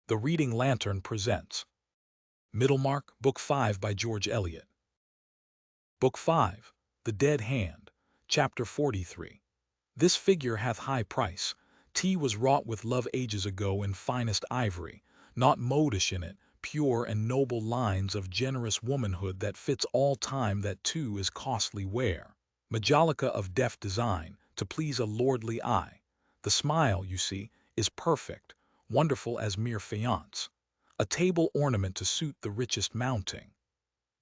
The Reading Lantern presents Middlemarch, Book 5 by George Eliot. Book 5, The Dead Hand, Chapter 43. This figure hath high price. Tea was wrought with love ages ago in finest ivory, not modish in it, pure and noble lines of generous womanhood that fits all time, that too is costly wear. Majolica of deft design, to please a lordly eye. The smile, you see, is perfect, wonderful as mere faience. A table ornament to suit the richest mounting.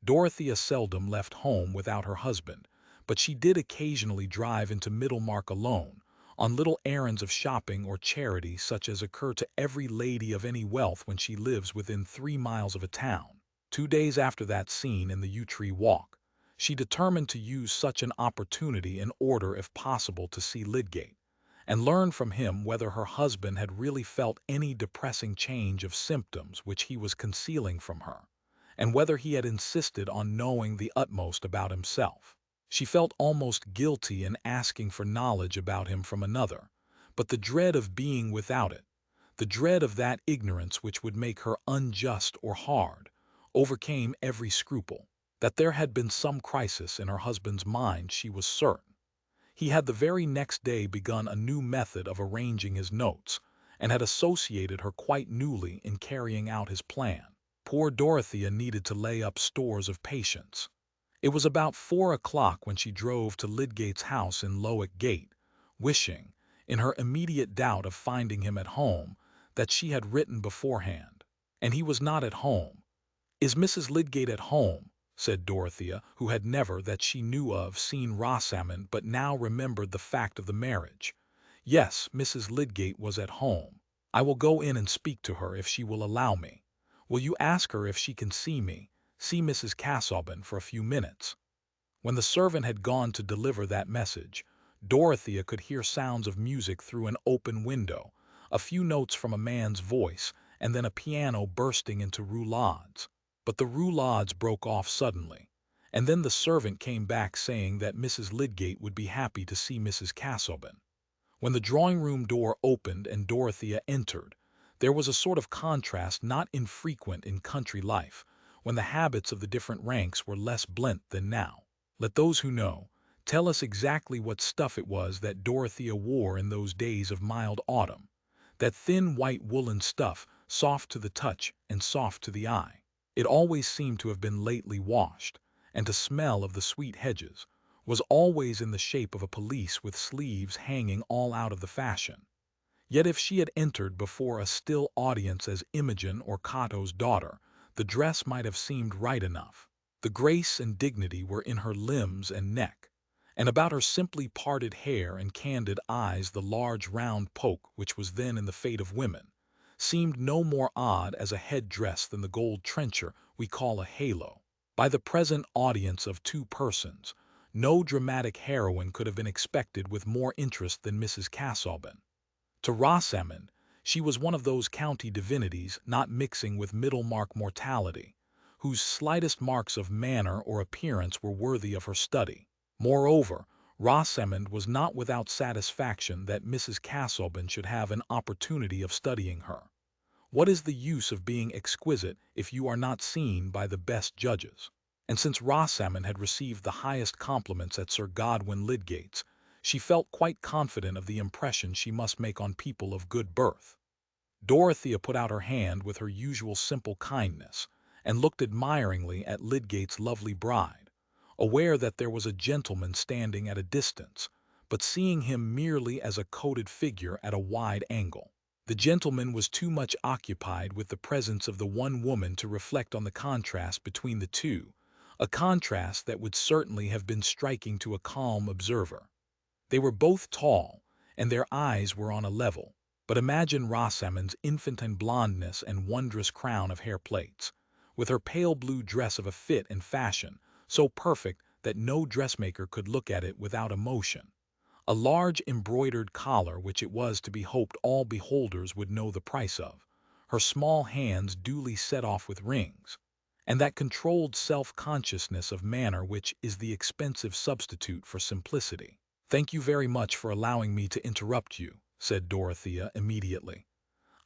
Dorothea seldom left home without her husband, but she did occasionally drive into Middlemarch alone, on little errands of shopping or charity such as occur to every lady of any wealth when she lives within 3 miles of a town. 2 days after that scene in the yew tree walk, she determined to use such an opportunity in order, if possible, to see Lydgate, and learn from him whether her husband had really felt any depressing change of symptoms which he was concealing from her, and whether he had insisted on knowing the utmost about himself. She felt almost guilty in asking for knowledge about him from another, but the dread of being without it, the dread of that ignorance which would make her unjust or hard, overcame every scruple. That there had been some crisis in her husband's mind she was certain. He had the very next day begun a new method of arranging his notes, and had associated her quite newly in carrying out his plan. Poor Dorothea needed to lay up stores of patience. It was about 4 o'clock when she drove to Lydgate's house in Lydgate, wishing, in her immediate doubt of finding him at home, that she had written beforehand. And he was not at home. "Is Mrs. Lydgate at home?" said Dorothea, who had never, that she knew of, seen Rosamond, but now remembered the fact of the marriage. Yes, Mrs. Lydgate was at home. "I will go in and speak to her if she will allow me. Will you ask her if she can see me, see Mrs. Casaubon, for a few minutes?" When the servant had gone to deliver that message, Dorothea could hear sounds of music through an open window, a few notes from a man's voice, and then a piano bursting into roulades. But the roulades broke off suddenly, and then the servant came back saying that Mrs. Lydgate would be happy to see Mrs. Casaubon. When the drawing-room door opened and Dorothea entered, there was a sort of contrast not infrequent in country life, when the habits of the different ranks were less blent than now. Let those who know tell us exactly what stuff it was that Dorothea wore in those days of mild autumn, that thin white woolen stuff, soft to the touch and soft to the eye. It always seemed to have been lately washed, and to smell of the sweet hedges, was always in the shape of a pelisse with sleeves hanging all out of the fashion. Yet if she had entered before a still audience as Imogen or Cato's daughter, the dress might have seemed right enough. The grace and dignity were in her limbs and neck, and about her simply parted hair and candid eyes the large round poke which was then in the fate of women, seemed no more odd as a head-dress than the gold trencher we call a halo. By the present audience of 2 persons, no dramatic heroine could have been expected with more interest than Mrs. Casaubon. To Rosamond, she was one of those county divinities not mixing with Middlemarch mortality, whose slightest marks of manner or appearance were worthy of her study. Moreover, Rosamond was not without satisfaction that Mrs. Casaubon should have an opportunity of studying her. What is the use of being exquisite if you are not seen by the best judges? And since Rosamond had received the highest compliments at Sir Godwin Lydgate's, she felt quite confident of the impression she must make on people of good birth. Dorothea put out her hand with her usual simple kindness, and looked admiringly at Lydgate's lovely bride, aware that there was a gentleman standing at a distance, but seeing him merely as a coated figure at a wide angle. The gentleman was too much occupied with the presence of the one woman to reflect on the contrast between the two, a contrast that would certainly have been striking to a calm observer. They were both tall, and their eyes were on a level, but imagine Rosamond's infantine blondness and wondrous crown of hair plaits, with her pale blue dress of a fit and fashion, so perfect that no dressmaker could look at it without emotion, a large embroidered collar which it was to be hoped all beholders would know the price of, her small hands duly set off with rings, and that controlled self-consciousness of manner which is the expensive substitute for simplicity. "Thank you very much for allowing me to interrupt you," said Dorothea immediately.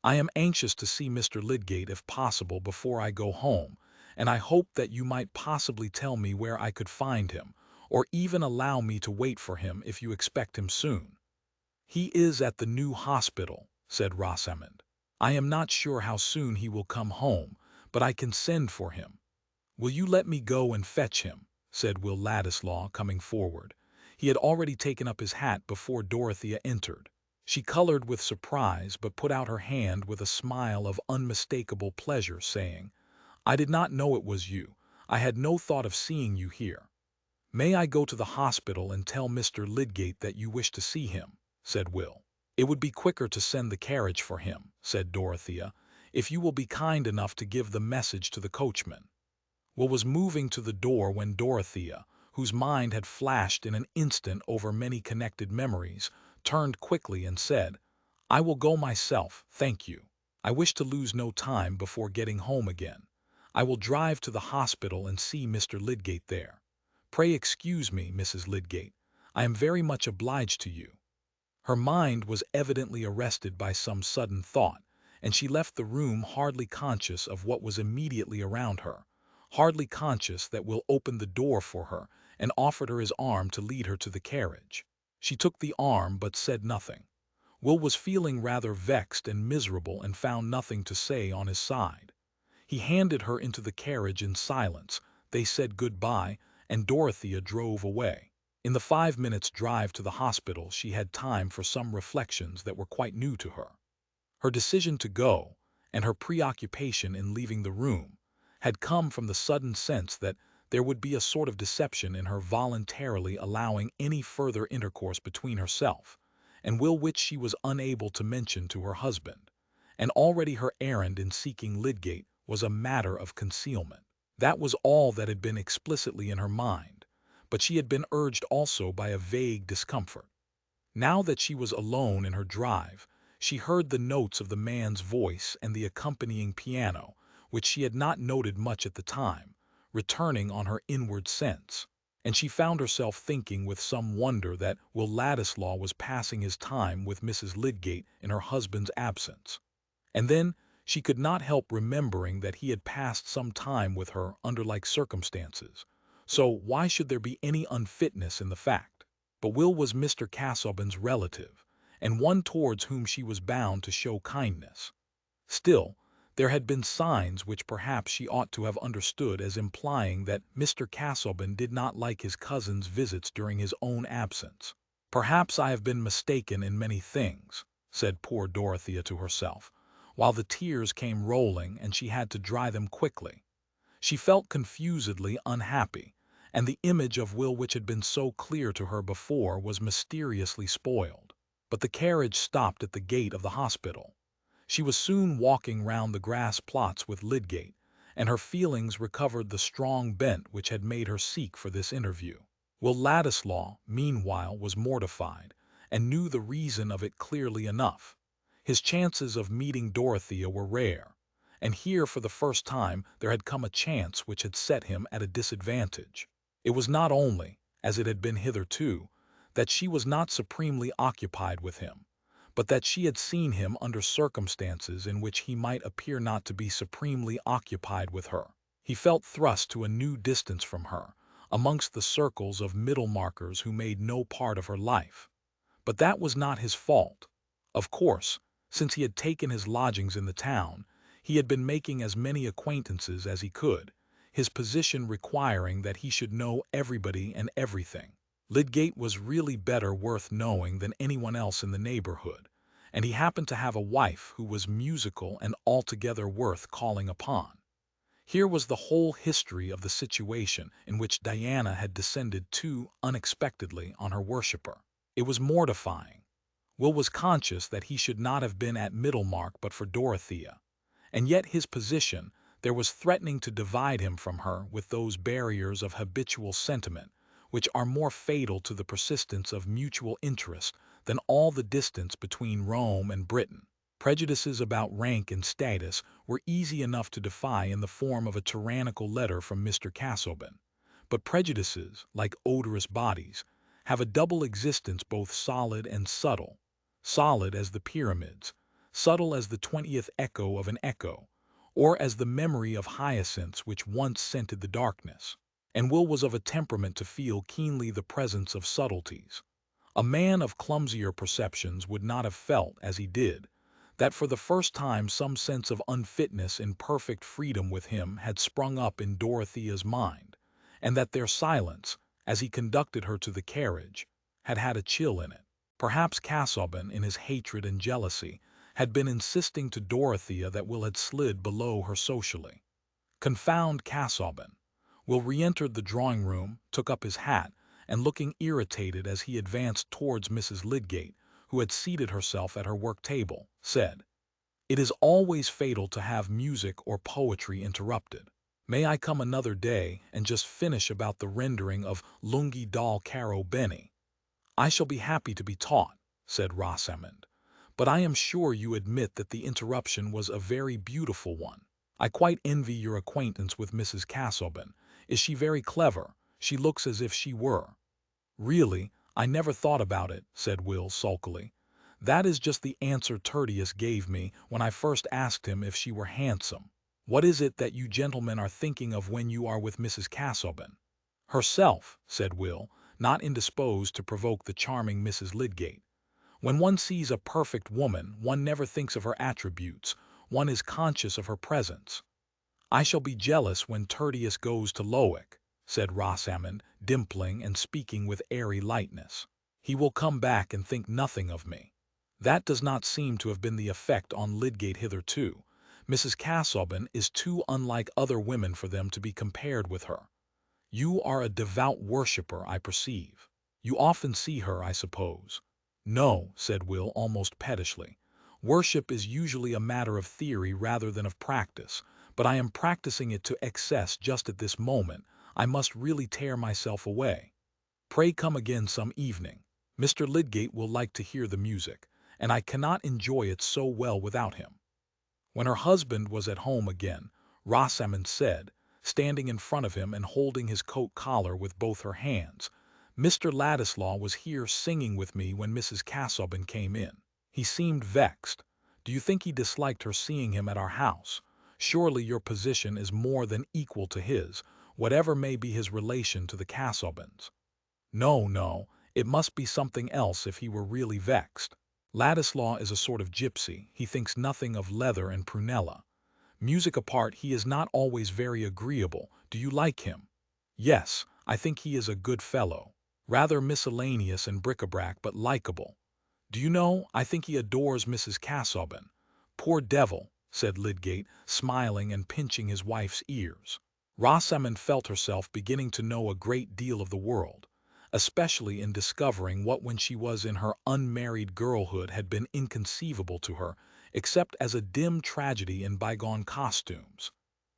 I am anxious to see Mr. Lydgate if possible before I go home, and I hope that you might possibly tell me where I could find him, or even allow me to wait for him if you expect him soon." "He is at the new hospital," said Rosamond. "I am not sure how soon he will come home, but I can send for him." "Will you let me go and fetch him?" said Will Ladislaw, coming forward. He had already taken up his hat before Dorothea entered. She colored with surprise, but put out her hand with a smile of unmistakable pleasure, saying, "I did not know it was you. I had no thought of seeing you here." "May I go to the hospital and tell Mr. Lydgate that you wish to see him?" said Will. "It would be quicker to send the carriage for him," said Dorothea, "if you will be kind enough to give the message to the coachman." Will was moving to the door when Dorothea, whose mind had flashed in an instant over many connected memories, turned quickly and said, "I will go myself, thank you. I wish to lose no time before getting home again. I will drive to the hospital and see Mr. Lydgate there. Pray excuse me, Mrs. Lydgate. I am very much obliged to you." Her mind was evidently arrested by some sudden thought, and she left the room hardly conscious of what was immediately around her, hardly conscious that Will opened the door for her and offered her his arm to lead her to the carriage. She took the arm but said nothing. Will was feeling rather vexed and miserable and found nothing to say on his side. He handed her into the carriage in silence, they said good-bye, and Dorothea drove away. In the 5 minutes' drive to the hospital she had time for some reflections that were quite new to her. Her decision to go, and her preoccupation in leaving the room, had come from the sudden sense that there would be a sort of deception in her voluntarily allowing any further intercourse between herself and Will which she was unable to mention to her husband, and already her errand in seeking Lydgate was a matter of concealment. That was all that had been explicitly in her mind, but she had been urged also by a vague discomfort. Now that she was alone in her drive, she heard the notes of the man's voice and the accompanying piano, which she had not noted much at the time, returning on her inward sense, and she found herself thinking with some wonder that Will Ladislaw was passing his time with Mrs. Lydgate in her husband's absence. And then she could not help remembering that he had passed some time with her under like circumstances, so why should there be any unfitness in the fact? But Will was Mr. Casaubon's relative, and one towards whom she was bound to show kindness. Still, there had been signs which perhaps she ought to have understood as implying that Mr. Casaubon did not like his cousin's visits during his own absence. "Perhaps I have been mistaken in many things," said poor Dorothea to herself, while the tears came rolling and she had to dry them quickly. She felt confusedly unhappy, and the image of Will which had been so clear to her before was mysteriously spoiled. But the carriage stopped at the gate of the hospital. She was soon walking round the grass plots with Lydgate, and her feelings recovered the strong bent which had made her seek for this interview. Will Ladislaw, meanwhile, was mortified, and knew the reason of it clearly enough. His chances of meeting Dorothea were rare, and here for the first time there had come a chance which had set him at a disadvantage. It was not only, as it had been hitherto, that she was not supremely occupied with him, but that she had seen him under circumstances in which he might appear not to be supremely occupied with her. He felt thrust to a new distance from her, amongst the circles of Middlemarchers who made no part of her life. But that was not his fault. Of course, since he had taken his lodgings in the town, he had been making as many acquaintances as he could, his position requiring that he should know everybody and everything. Lydgate was really better worth knowing than anyone else in the neighborhood, and he happened to have a wife who was musical and altogether worth calling upon. Here was the whole history of the situation in which Diana had descended too unexpectedly on her worshipper. It was mortifying. Will was conscious that he should not have been at Middlemarch but for Dorothea, and yet his position there was threatening to divide him from her with those barriers of habitual sentiment which are more fatal to the persistence of mutual interest than all the distance between Rome and Britain. Prejudices about rank and status were easy enough to defy in the form of a tyrannical letter from Mr. Casaubon, but prejudices, like odorous bodies, have a double existence both solid and subtle, solid as the pyramids, subtle as the 20th echo of an echo, or as the memory of hyacinths which once scented the darkness. And Will was of a temperament to feel keenly the presence of subtleties. A man of clumsier perceptions would not have felt, as he did, that for the first time some sense of unfitness in perfect freedom with him had sprung up in Dorothea's mind, and that their silence, as he conducted her to the carriage, had had a chill in it. Perhaps Casaubon, in his hatred and jealousy, had been insisting to Dorothea that Will had slid below her socially. Confound Casaubon! Will re-entered the drawing-room, took up his hat, and looking irritated as he advanced towards Mrs. Lydgate, who had seated herself at her work-table, said, "It is always fatal to have music or poetry interrupted. May I come another day and just finish about the rendering of Lunghi dal caro bene?" "I shall be happy to be taught," said Rosamond, "but I am sure you admit that the interruption was a very beautiful one. I quite envy your acquaintance with Mrs. Casaubon. Is she very clever? She looks as if she were." "Really, I never thought about it," said Will sulkily. "That is just the answer Tertius gave me when I first asked him if she were handsome. What is it that you gentlemen are thinking of when you are with Mrs. Casaubon?" "Herself," said Will, not indisposed to provoke the charming Mrs. Lydgate. "When one sees a perfect woman, one never thinks of her attributes, one is conscious of her presence." "I shall be jealous when Tertius goes to Lowick," said Rosamond, dimpling and speaking with airy lightness. "He will come back and think nothing of me." That does not seem to have been the effect on Lydgate hitherto. Mrs. Casaubon is too unlike other women for them to be compared with her. "You are a devout worshipper, I perceive. You often see her, I suppose." "No," said Will almost pettishly. "Worship is usually a matter of theory rather than of practice, but I am practicing it to excess just at this moment. I must really tear myself away." "Pray come again some evening. Mr. Lydgate will like to hear the music, and I cannot enjoy it so well without him." When her husband was at home again, Rosamond said, standing in front of him and holding his coat collar with both her hands, "Mr. Ladislaw was here singing with me when Mrs. Casaubon came in. He seemed vexed. Do you think he disliked her seeing him at our house? Surely your position is more than equal to his, whatever may be his relation to the Casaubons." "No, no, it must be something else if he were really vexed. Ladislaw is a sort of gypsy. He thinks nothing of leather and prunella. Music apart, he is not always very agreeable. Do you like him?" "Yes, I think he is a good fellow. Rather miscellaneous and bric-a-brac, but likable. Do you know, I think he adores Mrs. Casaubon." "Poor devil," said Lydgate, smiling and pinching his wife's ears. Rosamond felt herself beginning to know a great deal of the world, especially in discovering what when she was in her unmarried girlhood had been inconceivable to her, except as a dim tragedy in bygone costumes,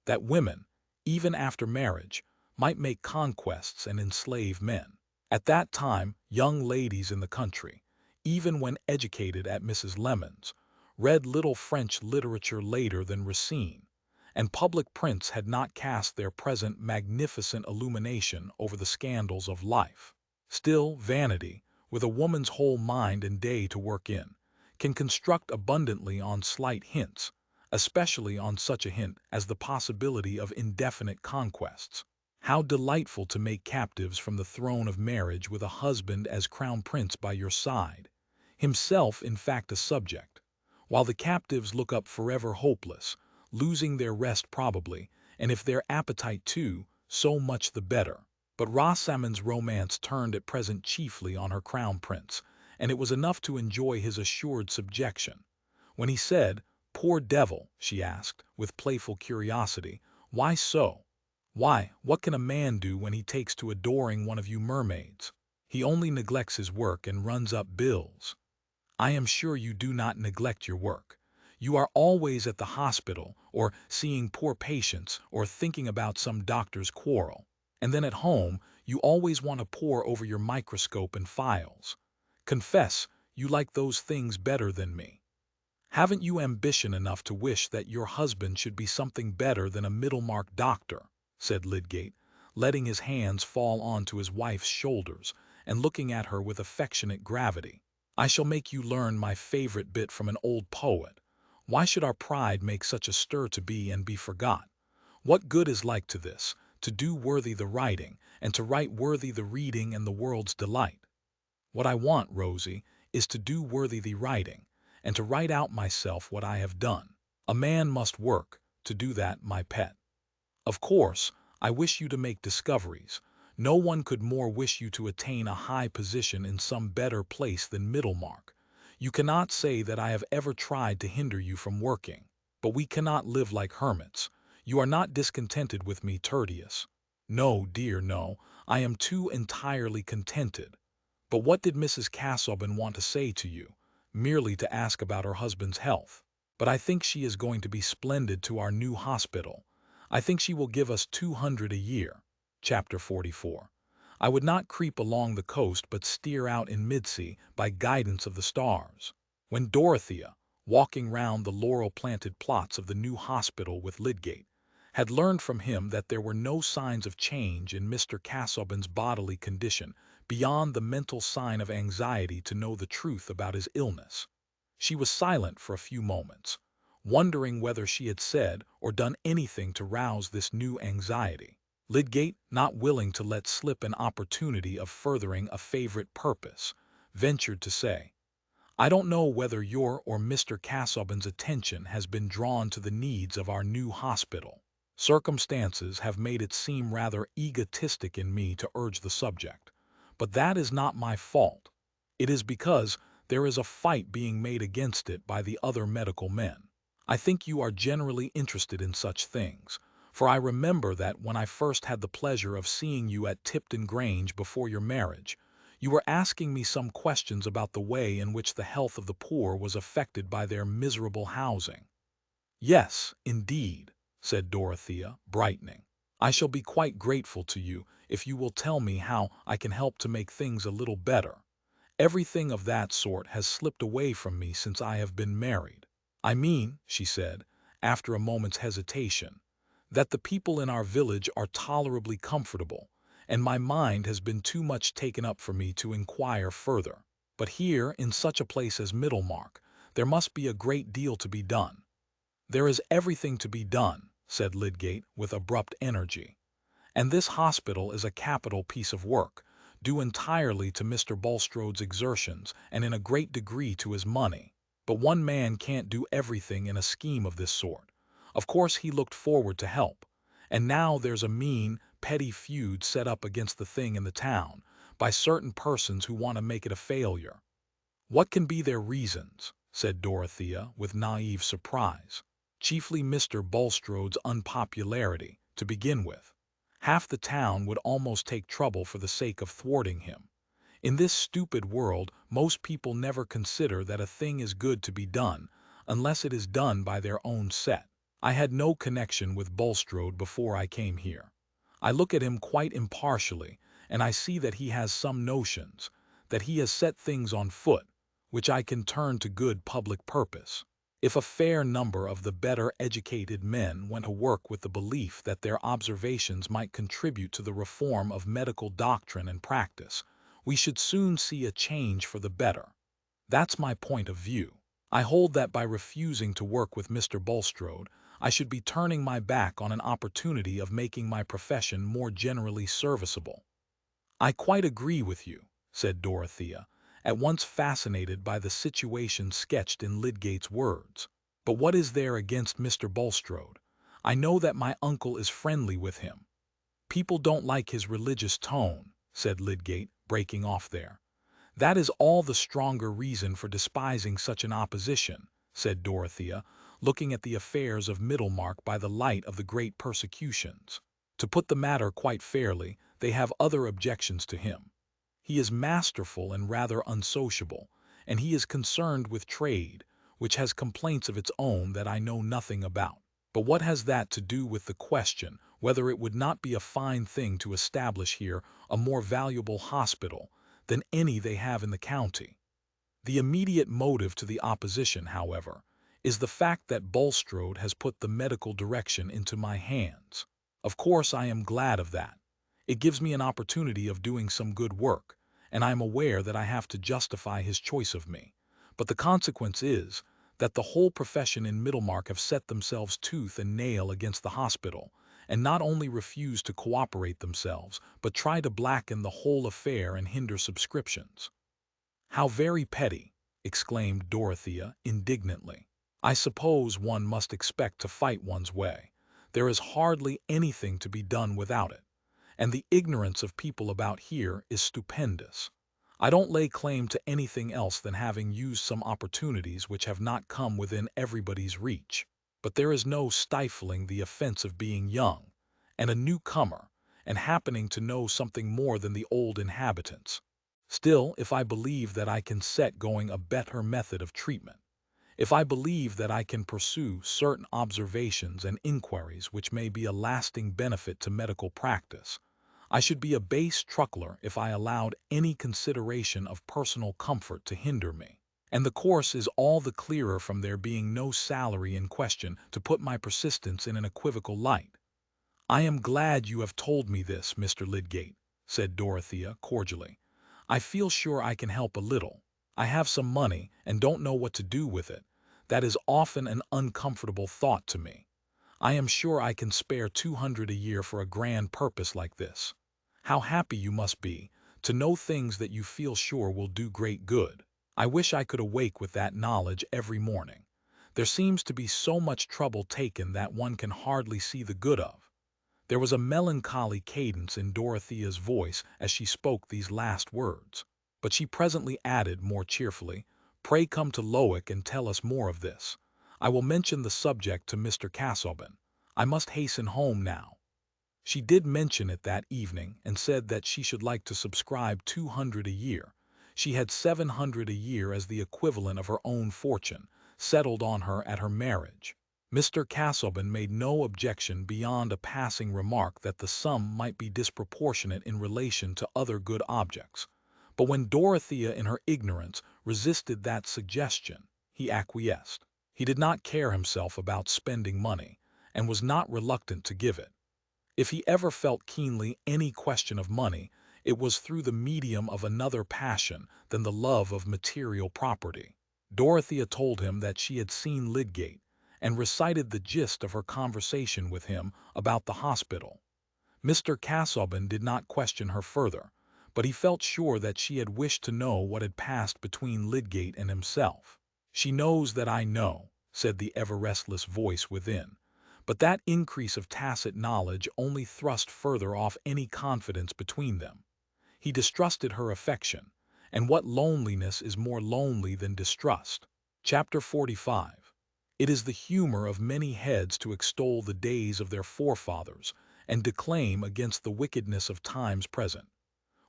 that women, even after marriage, might make conquests and enslave men. At that time, young ladies in the country, even when educated at Mrs. Lemon's, read little French literature later than Racine, and public prints had not cast their present magnificent illumination over the scandals of life. Still, vanity, with a woman's whole mind and day to work in, can construct abundantly on slight hints, especially on such a hint as the possibility of indefinite conquests. How delightful to make captives from the throne of marriage with a husband as crown prince by your side, himself in fact a subject, while the captives look up forever hopeless, losing their rest probably, and if their appetite too, so much the better. But Rosamond's romance turned at present chiefly on her crown prince, and it was enough to enjoy his assured subjection. When he said, "Poor devil," she asked, with playful curiosity, "why so?" "Why, what can a man do when he takes to adoring one of you mermaids? He only neglects his work and runs up bills." "I am sure you do not neglect your work. You are always at the hospital, or seeing poor patients, or thinking about some doctor's quarrel. And then at home, you always want to pore over your microscope and files. Confess, you like those things better than me. Haven't you ambition enough to wish that your husband should be something better than a Middlemarch doctor?" said Lydgate, letting his hands fall onto his wife's shoulders and looking at her with affectionate gravity. "I shall make you learn my favorite bit from an old poet. Why should our pride make such a stir to be and be forgot? What good is like to this, to do worthy the writing, and to write worthy the reading and the world's delight? What I want, Rosie, is to do worthy the writing, and to write out myself what I have done. A man must work, to do that, my pet. Of course, I wish you to make discoveries. No one could more wish you to attain a high position in some better place than Middlemarch. You cannot say that I have ever tried to hinder you from working. But we cannot live like hermits. You are not discontented with me, Tertius. No, dear, no, I am too entirely contented. But what did Mrs. Casaubon want to say to you? Merely to ask about her husband's health. But I think she is going to be splendid to our new hospital. I think she will give us 200 a year. Chapter 44. I would not creep along the coast but steer out in midsea by guidance of the stars. When Dorothea, walking round the laurel-planted plots of the new hospital with Lydgate, had learned from him that there were no signs of change in Mr. Casaubon's bodily condition beyond the mental sign of anxiety to know the truth about his illness, she was silent for a few moments, wondering whether she had said or done anything to rouse this new anxiety. Lydgate, not willing to let slip an opportunity of furthering a favorite purpose, ventured to say, "I don't know whether your or Mr. Casaubon's attention has been drawn to the needs of our new hospital. Circumstances have made it seem rather egotistic in me to urge the subject, but that is not my fault. It is because there is a fight being made against it by the other medical men. I think you are generally interested in such things, for I remember that when I first had the pleasure of seeing you at Tipton Grange before your marriage, you were asking me some questions about the way in which the health of the poor was affected by their miserable housing." "Yes, indeed," said Dorothea, brightening. "I shall be quite grateful to you if you will tell me how I can help to make things a little better. Everything of that sort has slipped away from me since I have been married. I mean," she said, after a moment's hesitation, "that the people in our village are tolerably comfortable, and my mind has been too much taken up for me to inquire further. But here, in such a place as Middlemarch, there must be a great deal to be done." "There is everything to be done," said Lydgate with abrupt energy. "And this hospital is a capital piece of work, due entirely to Mr. Bulstrode's exertions and in a great degree to his money. But one man can't do everything in a scheme of this sort. Of course he looked forward to help, and now there's a mean, petty feud set up against the thing in the town, by certain persons who want to make it a failure." "What can be their reasons?" said Dorothea with naive surprise. "Chiefly Mr. Bulstrode's unpopularity, to begin with. Half the town would almost take trouble for the sake of thwarting him. In this stupid world most people never consider that a thing is good to be done, unless it is done by their own set. I had no connection with Bulstrode before I came here. I look at him quite impartially, and I see that he has some notions, that he has set things on foot, which I can turn to good public purpose. If a fair number of the better educated men went to work with the belief that their observations might contribute to the reform of medical doctrine and practice, we should soon see a change for the better. That's my point of view. I hold that by refusing to work with Mr. Bulstrode, I should be turning my back on an opportunity of making my profession more generally serviceable." "I quite agree with you," said Dorothea, at once fascinated by the situation sketched in Lydgate's words. "But what is there against Mr. Bulstrode? I know that my uncle is friendly with him." "People don't like his religious tone," said Lydgate, breaking off there. "That is all the stronger reason for despising such an opposition," said Dorothea, looking at the affairs of Middlemarch by the light of the great persecutions. "To put the matter quite fairly, they have other objections to him. He is masterful and rather unsociable, and he is concerned with trade, which has complaints of its own that I know nothing about. But what has that to do with the question whether it would not be a fine thing to establish here a more valuable hospital than any they have in the county? The immediate motive to the opposition, however, is the fact that Bulstrode has put the medical direction into my hands. Of course I am glad of that. It gives me an opportunity of doing some good work, and I am aware that I have to justify his choice of me. But the consequence is that the whole profession in Middlemarch have set themselves tooth and nail against the hospital, and not only refuse to cooperate themselves, but try to blacken the whole affair and hinder subscriptions." "How very petty!" exclaimed Dorothea indignantly. "I suppose one must expect to fight one's way. There is hardly anything to be done without it, and the ignorance of people about here is stupendous. I don't lay claim to anything else than having used some opportunities which have not come within everybody's reach, but there is no stifling the offense of being young, and a newcomer, and happening to know something more than the old inhabitants. Still, if I believe that I can set going a better method of treatment, if I believe that I can pursue certain observations and inquiries which may be a lasting benefit to medical practice, I should be a base truckler if I allowed any consideration of personal comfort to hinder me. And the course is all the clearer from there being no salary in question to put my persistence in an equivocal light." "I am glad you have told me this, Mr. Lydgate," said Dorothea cordially. "I feel sure I can help a little. I have some money and don't know what to do with it. That is often an uncomfortable thought to me. I am sure I can spare 200 a year for a grand purpose like this. How happy you must be to know things that you feel sure will do great good. I wish I could awake with that knowledge every morning. There seems to be so much trouble taken that one can hardly see the good of." There was a melancholy cadence in Dorothea's voice as she spoke these last words, but she presently added more cheerfully, "Pray come to Lowick and tell us more of this. I will mention the subject to Mr. Casaubon. I must hasten home now." She did mention it that evening, and said that she should like to subscribe 200 a year. She had 700 a year as the equivalent of her own fortune, settled on her at her marriage. Mr. Casaubon made no objection beyond a passing remark that the sum might be disproportionate in relation to other good objects, but when Dorothea in her ignorance resisted that suggestion, he acquiesced. He did not care himself about spending money, and was not reluctant to give it. If he ever felt keenly any question of money, it was through the medium of another passion than the love of material property. Dorothea told him that she had seen Lydgate, and recited the gist of her conversation with him about the hospital. Mr. Casaubon did not question her further, but he felt sure that she had wished to know what had passed between Lydgate and himself. "She knows that I know," said the ever-restless voice within, but that increase of tacit knowledge only thrust further off any confidence between them. He distrusted her affection, and what loneliness is more lonely than distrust? Chapter 45. It is the humor of many heads to extol the days of their forefathers, and declaim against the wickedness of times present,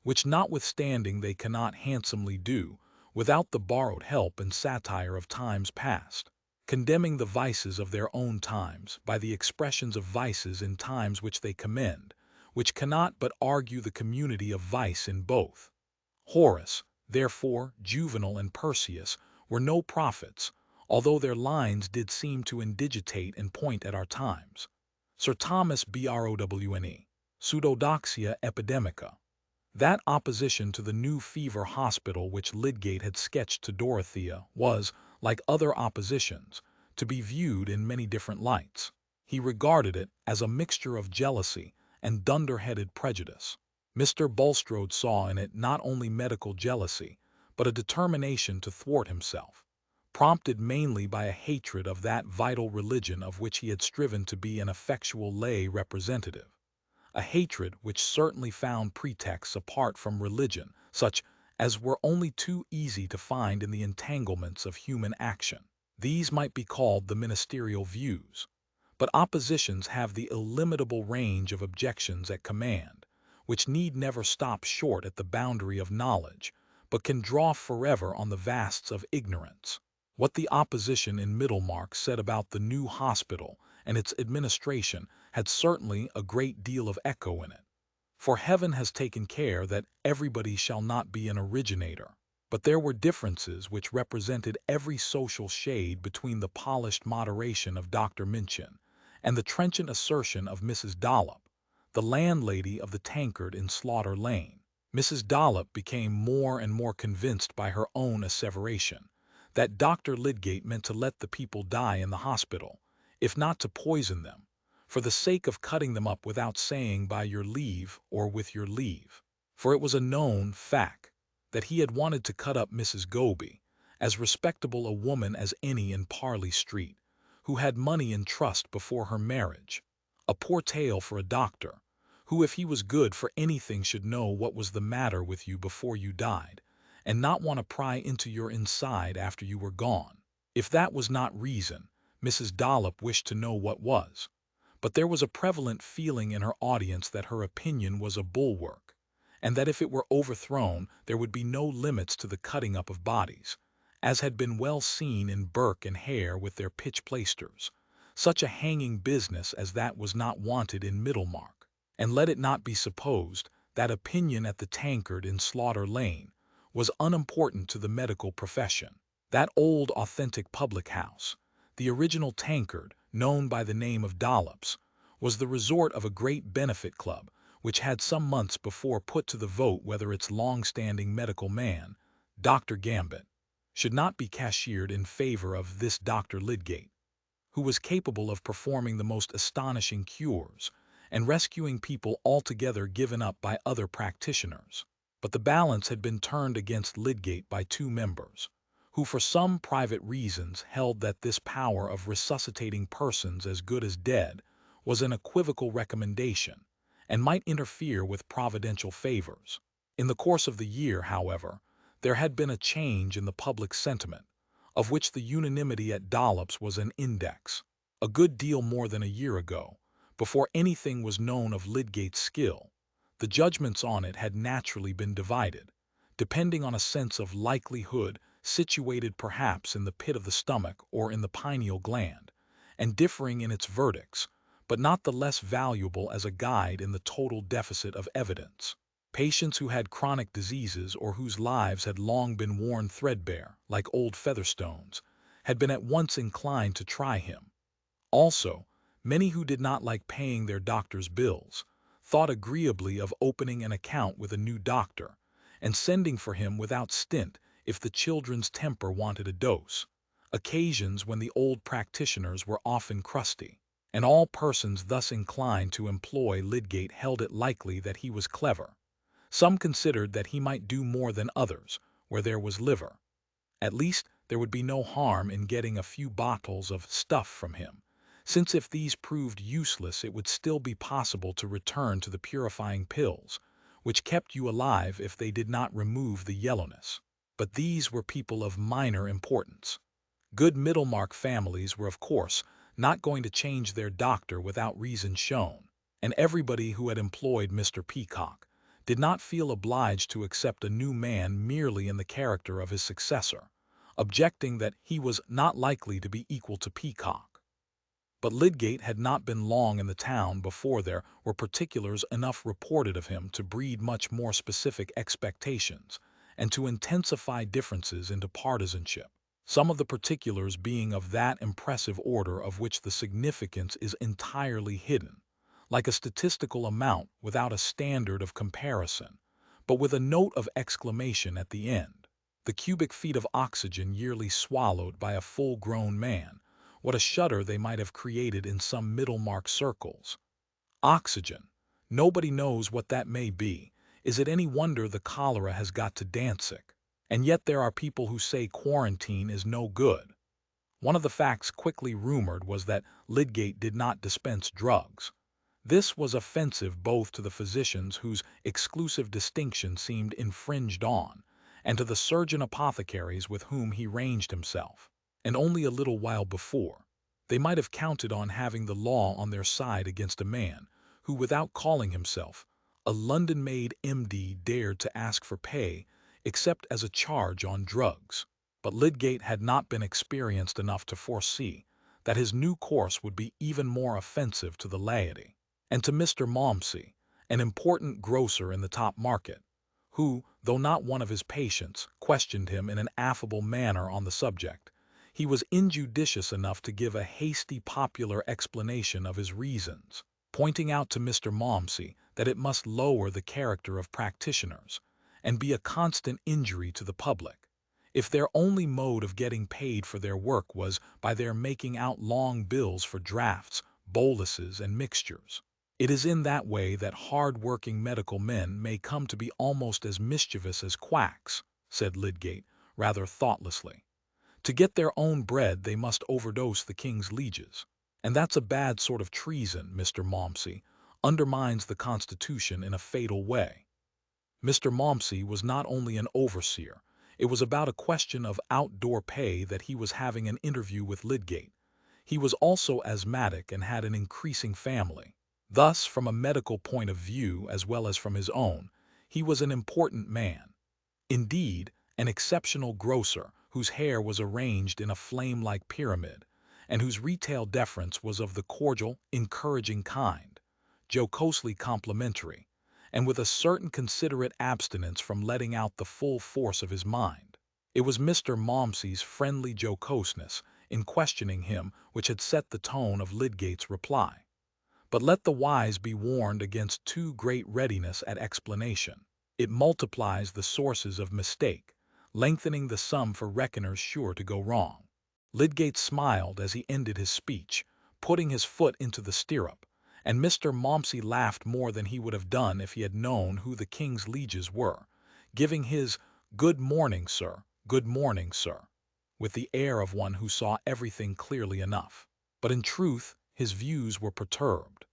which notwithstanding they cannot handsomely do, without the borrowed help and satire of times past, condemning the vices of their own times by the expressions of vices in times which they commend, which cannot but argue the community of vice in both. Horace, therefore, Juvenal, and Persius were no prophets, although their lines did seem to indigitate and point at our times. Sir Thomas Browne, Pseudodoxia Epidemica. That opposition to the new fever hospital which Lydgate had sketched to Dorothea was, like other oppositions, to be viewed in many different lights. He regarded it as a mixture of jealousy and dunder-headed prejudice. Mr. Bulstrode saw in it not only medical jealousy, but a determination to thwart himself, prompted mainly by a hatred of that vital religion of which he had striven to be an effectual lay representative, a hatred which certainly found pretexts apart from religion, such as were only too easy to find in the entanglements of human action. These might be called the ministerial views. But oppositions have the illimitable range of objections at command, which need never stop short at the boundary of knowledge, but can draw forever on the vasts of ignorance. What the opposition in Middlemarch said about the new hospital and its administration had certainly a great deal of echo in it. For heaven has taken care that everybody shall not be an originator. But there were differences which represented every social shade between the polished moderation of Dr. Minchin and the trenchant assertion of Mrs. Dollop, the landlady of the Tankard in Slaughter Lane. Mrs. Dollop became more and more convinced by her own asseveration that Dr. Lydgate meant to let the people die in the hospital, if not to poison them, for the sake of cutting them up without saying by your leave or with your leave. For it was a known fact that he had wanted to cut up Mrs. Goby, as respectable a woman as any in Parley Street, who had money in trust before her marriage. A poor tale for a doctor, who if he was good for anything should know what was the matter with you before you died, and not want to pry into your inside after you were gone. If that was not reason, Mrs. Dollop wished to know what was. But there was a prevalent feeling in her audience that her opinion was a bulwark, and that if it were overthrown there would be no limits to the cutting up of bodies, as had been well seen in Burke and Hare with their pitch plaisters. Such a hanging business as that was not wanted in Middlemarch, and let it not be supposed that opinion at the Tankard in Slaughter Lane was unimportant to the medical profession. That old authentic public house, the original Tankard, known by the name of Dollop's, was the resort of a great benefit club, which had some months before put to the vote whether its long-standing medical man, Dr. Gambit, should not be cashiered in favor of this Dr. Lydgate, who was capable of performing the most astonishing cures and rescuing people altogether given up by other practitioners. But the balance had been turned against Lydgate by two members, who for some private reasons held that this power of resuscitating persons as good as dead was an equivocal recommendation, and might interfere with providential favors. In the course of the year, however, there had been a change in the public sentiment, of which the unanimity at Dollop's was an index. A good deal more than a year ago, before anything was known of Lydgate's skill, the judgments on it had naturally been divided, depending on a sense of likelihood situated perhaps in the pit of the stomach or in the pineal gland, and differing in its verdicts, but not the less valuable as a guide in the total deficit of evidence. Patients who had chronic diseases or whose lives had long been worn threadbare, like old Featherstone's, had been at once inclined to try him. Also, many who did not like paying their doctor's bills thought agreeably of opening an account with a new doctor and sending for him without stint if the children's temper wanted a dose, occasions when the old practitioners were often crusty, and all persons thus inclined to employ Lydgate held it likely that he was clever. Some considered that he might do more than others where there was liver. At least there would be no harm in getting a few bottles of stuff from him, since if these proved useless it would still be possible to return to the purifying pills, which kept you alive if they did not remove the yellowness. But these were people of minor importance. Good Middlemarch families were of course not going to change their doctor without reason shown, and everybody who had employed Mr. Peacock did not feel obliged to accept a new man merely in the character of his successor, objecting that he was not likely to be equal to Peacock. But Lydgate had not been long in the town before there were particulars enough reported of him to breed much more specific expectations and to intensify differences into partisanship, some of the particulars being of that impressive order of which the significance is entirely hidden, like a statistical amount without a standard of comparison, but with a note of exclamation at the end. The cubic feet of oxygen yearly swallowed by a full-grown man, what a shudder they might have created in some Middlemarch circles. Oxygen, nobody knows what that may be. Is it any wonder the cholera has got to Danzig? And yet there are people who say quarantine is no good. One of the facts quickly rumored was that Lydgate did not dispense drugs. This was offensive both to the physicians whose exclusive distinction seemed infringed on, and to the surgeon apothecaries with whom he ranged himself. And only a little while before, they might have counted on having the law on their side against a man who, without calling himself a London-made M.D., dared to ask for pay except as a charge on drugs. But Lydgate had not been experienced enough to foresee that his new course would be even more offensive to the laity. And to Mr. Malmsey, an important grocer in the top market, who, though not one of his patients, questioned him in an affable manner on the subject, he was injudicious enough to give a hasty popular explanation of his reasons, pointing out to Mr. Malmsey that it must lower the character of practitioners, and be a constant injury to the public, If their only mode of getting paid for their work was by their making out long bills for drafts, boluses, and mixtures. It is in that way that hard-working medical men may come to be almost as mischievous as quacks, said Lydgate, rather thoughtlessly. To get their own bread they must overdose the king's lieges. And that's a bad sort of treason, Mr. Maumsey, undermines the Constitution in a fatal way. Mr. Maumsey was not only an overseer, it was about a question of outdoor pay that he was having an interview with Lydgate. He was also asthmatic and had an increasing family. Thus, from a medical point of view as well as from his own, he was an important man. Indeed, an exceptional grocer whose hair was arranged in a flame-like pyramid, and whose retail deference was of the cordial, encouraging kind, jocosely complimentary, and with a certain considerate abstinence from letting out the full force of his mind. It was Mr. Maumsey's friendly jocoseness in questioning him which had set the tone of Lydgate's reply. But let the wise be warned against too great readiness at explanation. It multiplies the sources of mistake, lengthening the sum for reckoners sure to go wrong. Lydgate smiled as he ended his speech, putting his foot into the stirrup, and Mr. Maumsey laughed more than he would have done if he had known who the king's lieges were, giving his "Good morning, sir, good morning, sir," with the air of one who saw everything clearly enough. But in truth his views were perturbed.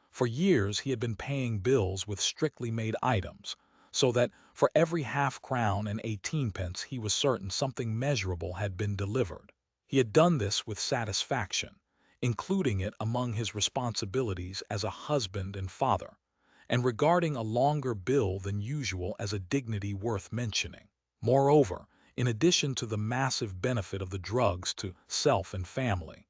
For years he had been paying bills with strictly made items, so that for every half-crown and 18 pence he was certain something measurable had been delivered. He had done this with satisfaction, including it among his responsibilities as a husband and father, and regarding a longer bill than usual as a dignity worth mentioning. Moreover, in addition to the massive benefit of the drugs to self and family,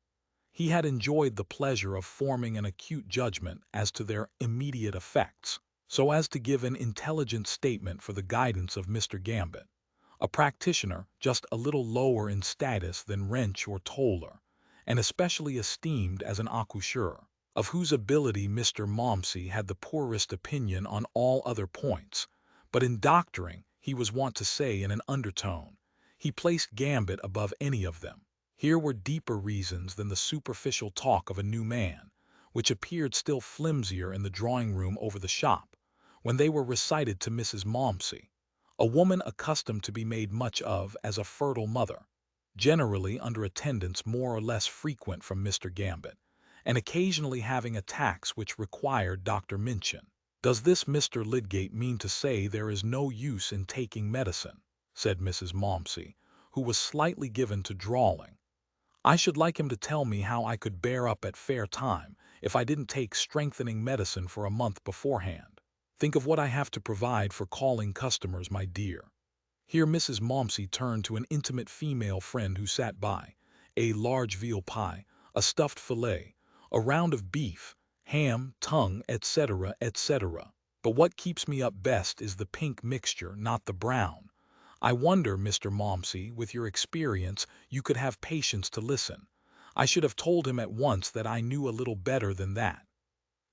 he had enjoyed the pleasure of forming an acute judgment as to their immediate effects, so as to give an intelligent statement for the guidance of Mr. Gambit, a practitioner just a little lower in status than Wrench or Toller, and especially esteemed as an accoucheur, of whose ability Mr. Maumsey had the poorest opinion on all other points, but in doctoring, he was wont to say in an undertone, he placed Gambit above any of them. Here were deeper reasons than the superficial talk of a new man, which appeared still flimsier in the drawing-room over the shop, when they were recited to Mrs. Maumsey, a woman accustomed to be made much of as a fertile mother, generally under attendance more or less frequent from Mr. Gambit, and occasionally having attacks which required Dr. Minchin. "Does this Mr. Lydgate mean to say there is no use in taking medicine?" said Mrs. Maumsey, who was slightly given to drawling. "I should like him to tell me how I could bear up at fair time if I didn't take strengthening medicine for a month beforehand. Think of what I have to provide for calling customers, my dear." Here Mrs. Maumsey turned to an intimate female friend who sat by, a large veal pie, a stuffed fillet, a round of beef, ham, tongue, etc., etc. "But what keeps me up best is the pink mixture, not the brown. I wonder, Mr. Maumsey, with your experience, you could have patience to listen. I should have told him at once that I knew a little better than that."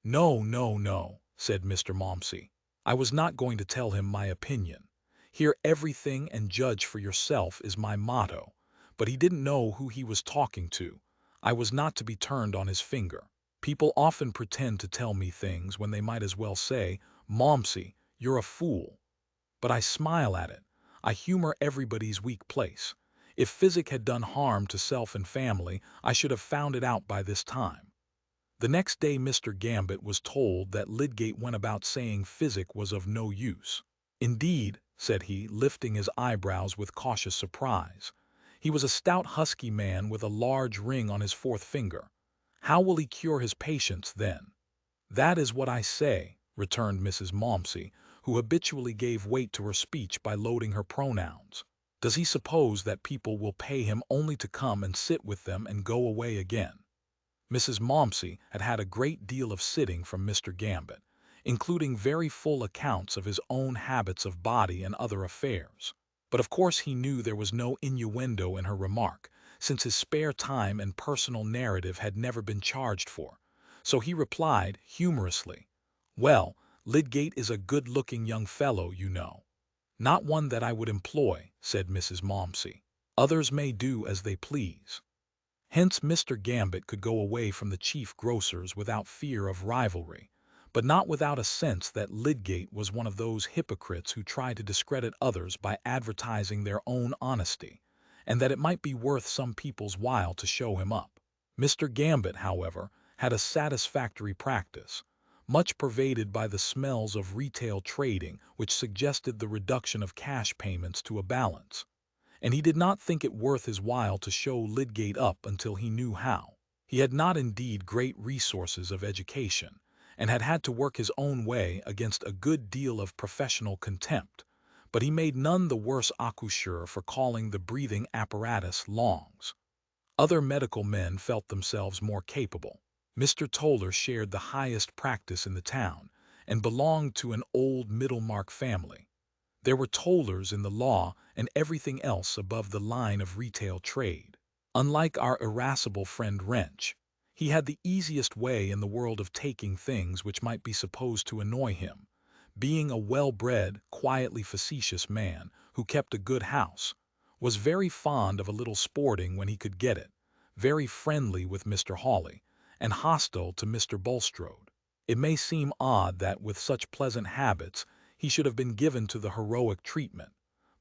"No, no, no," said Mr. Maumsey. "I was not going to tell him my opinion. Hear everything and judge for yourself is my motto, but he didn't know who he was talking to. I was not to be turned on his finger. People often pretend to tell me things when they might as well say, 'Maumsey, you're a fool.' But I smile at it. I humor everybody's weak place. If physic had done harm to self and family, I should have found it out by this time." The next day Mr. Gambit was told that Lydgate went about saying physic was of no use. "Indeed," said he, lifting his eyebrows with cautious surprise. He was a stout husky man with a large ring on his fourth finger. "How will he cure his patients, then?" "That is what I say," returned Mrs. Maumsey, who habitually gave weight to her speech by loading her pronouns. "Does he suppose that people will pay him only to come and sit with them and go away again?" Mrs. Maumsey had had a great deal of sitting from Mr. Gambit, including very full accounts of his own habits of body and other affairs. But of course he knew there was no innuendo in her remark, since his spare time and personal narrative had never been charged for. So he replied, humorously, "Well, Lydgate is a good-looking young fellow, you know." "Not one that I would employ," said Mrs. Maumsey. Others may do as they please. Hence Mr. Gambit could go away from the chief grocers without fear of rivalry, but not without a sense that Lydgate was one of those hypocrites who try to discredit others by advertising their own honesty, and that it might be worth some people's while to show him up. Mr. Gambit, however, had a satisfactory practice, much pervaded by the smells of retail trading which suggested the reduction of cash payments to a balance, and he did not think it worth his while to show Lydgate up until he knew how. He had not indeed great resources of education, and had had to work his own way against a good deal of professional contempt, but he made none the worse accoucheur for calling the breathing apparatus longs. Other medical men felt themselves more capable. Mr. Toller shared the highest practice in the town, and belonged to an old Middlemarch family. There were tollers in the law and everything else above the line of retail trade. Unlike our irascible friend Wrench, he had the easiest way in the world of taking things which might be supposed to annoy him, being a well-bred, quietly facetious man who kept a good house, was very fond of a little sporting when he could get it, very friendly with Mr. Hawley, and hostile to Mr. Bulstrode. It may seem odd that with such pleasant habits he should have been given to the heroic treatment,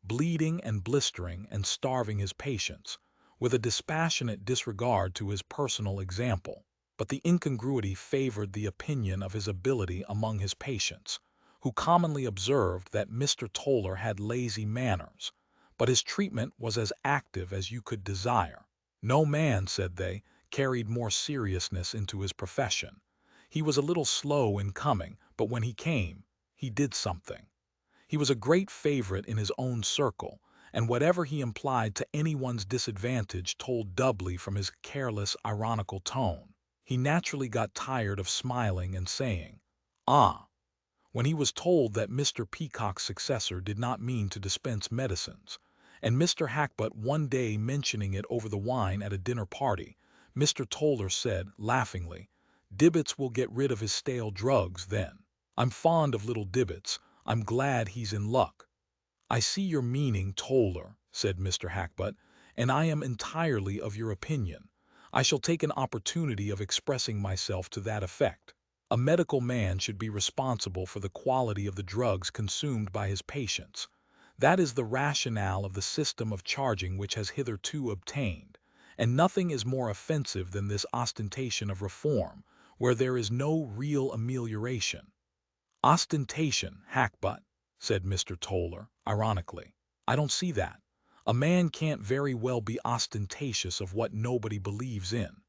bleeding and blistering and starving his patients, with a dispassionate disregard to his personal example. But the incongruity favored the opinion of his ability among his patients, who commonly observed that Mr. Toller had lazy manners, but his treatment was as active as you could desire. No man, said they, carried more seriousness into his profession. He was a little slow in coming, but when he came, he did something. He was a great favorite in his own circle, and whatever he implied to anyone's disadvantage told doubly from his careless, ironical tone. He naturally got tired of smiling and saying, "Ah," when he was told that Mr. Peacock's successor did not mean to dispense medicines, and Mr. Hackbutt one day mentioning it over the wine at a dinner party, Mr. Toller said, laughingly, "Dibbits will get rid of his stale drugs then. I'm fond of little Dibbits. I'm glad he's in luck." "I see your meaning, Toller," said Mr. Hackbutt, "and I am entirely of your opinion. I shall take an opportunity of expressing myself to that effect. A medical man should be responsible for the quality of the drugs consumed by his patients. That is the rationale of the system of charging which has hitherto obtained, and nothing is more offensive than this ostentation of reform, where there is no real amelioration." "Ostentation, Hackbutt," said Mr. Toller, ironically. "I don't see that. A man can't very well be ostentatious of what nobody believes in.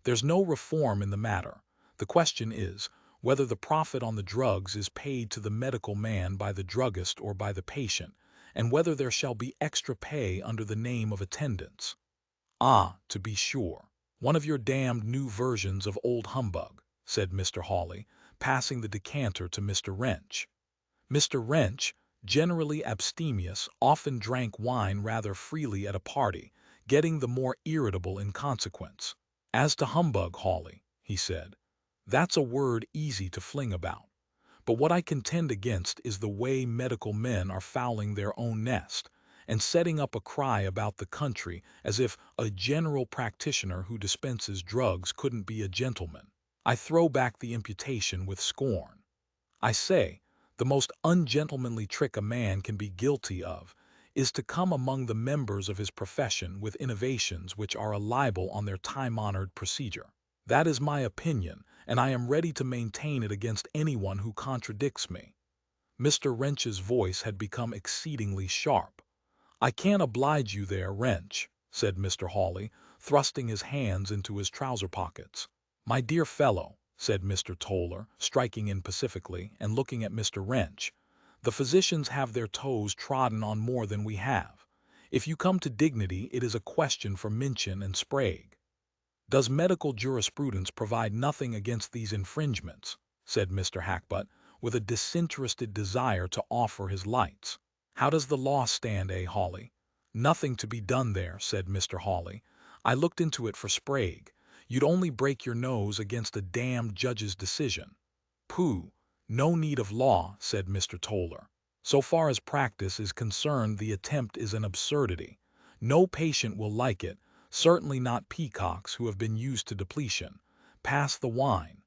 There's no reform in the matter. The question is, whether the profit on the drugs is paid to the medical man by the druggist or by the patient, and whether there shall be extra pay under the name of attendance." "Ah, to be sure. One of your damned new versions of old humbug," said Mr. Hawley, passing the decanter to Mr. Wrench. Mr. Wrench, generally abstemious, often drank wine rather freely at a party, getting the more irritable in consequence. "As to humbug, Hawley," he said, "that's a word easy to fling about. But what I contend against is the way medical men are fouling their own nest, and setting up a cry about the country as if a general practitioner who dispenses drugs couldn't be a gentleman. I throw back the imputation with scorn. I say, the most ungentlemanly trick a man can be guilty of is to come among the members of his profession with innovations which are a libel on their time-honored procedure. That is my opinion, and I am ready to maintain it against anyone who contradicts me." Mr. Wrench's voice had become exceedingly sharp. "I can't oblige you there, Wrench," said Mr. Hawley, thrusting his hands into his trouser pockets. "My dear fellow," said Mr. Toller, striking in pacifically, and looking at Mr. Wrench, "the physicians have their toes trodden on more than we have. If you come to dignity, it is a question for Minchin and Sprague." "Does medical jurisprudence provide nothing against these infringements?" said Mr. Hackbutt, with a disinterested desire to offer his lights. "How does the law stand, Hawley?" "Nothing to be done there," said Mr. Hawley. "I looked into it for Sprague. You'd only break your nose against a damned judge's decision." "Pooh, no need of law," said Mr. Toller. "So far as practice is concerned, the attempt is an absurdity. No patient will like it, certainly not peacocks who have been used to depletion. Pass the wine.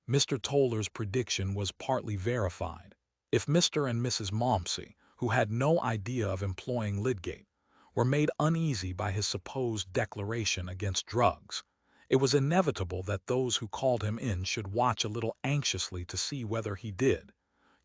Mr. Toller's prediction was partly verified. If Mr. and Mrs. Momsey, who had no idea of employing Lydgate, were made uneasy by his supposed declaration against drugs, it was inevitable that those who called him in should watch a little anxiously to see whether he did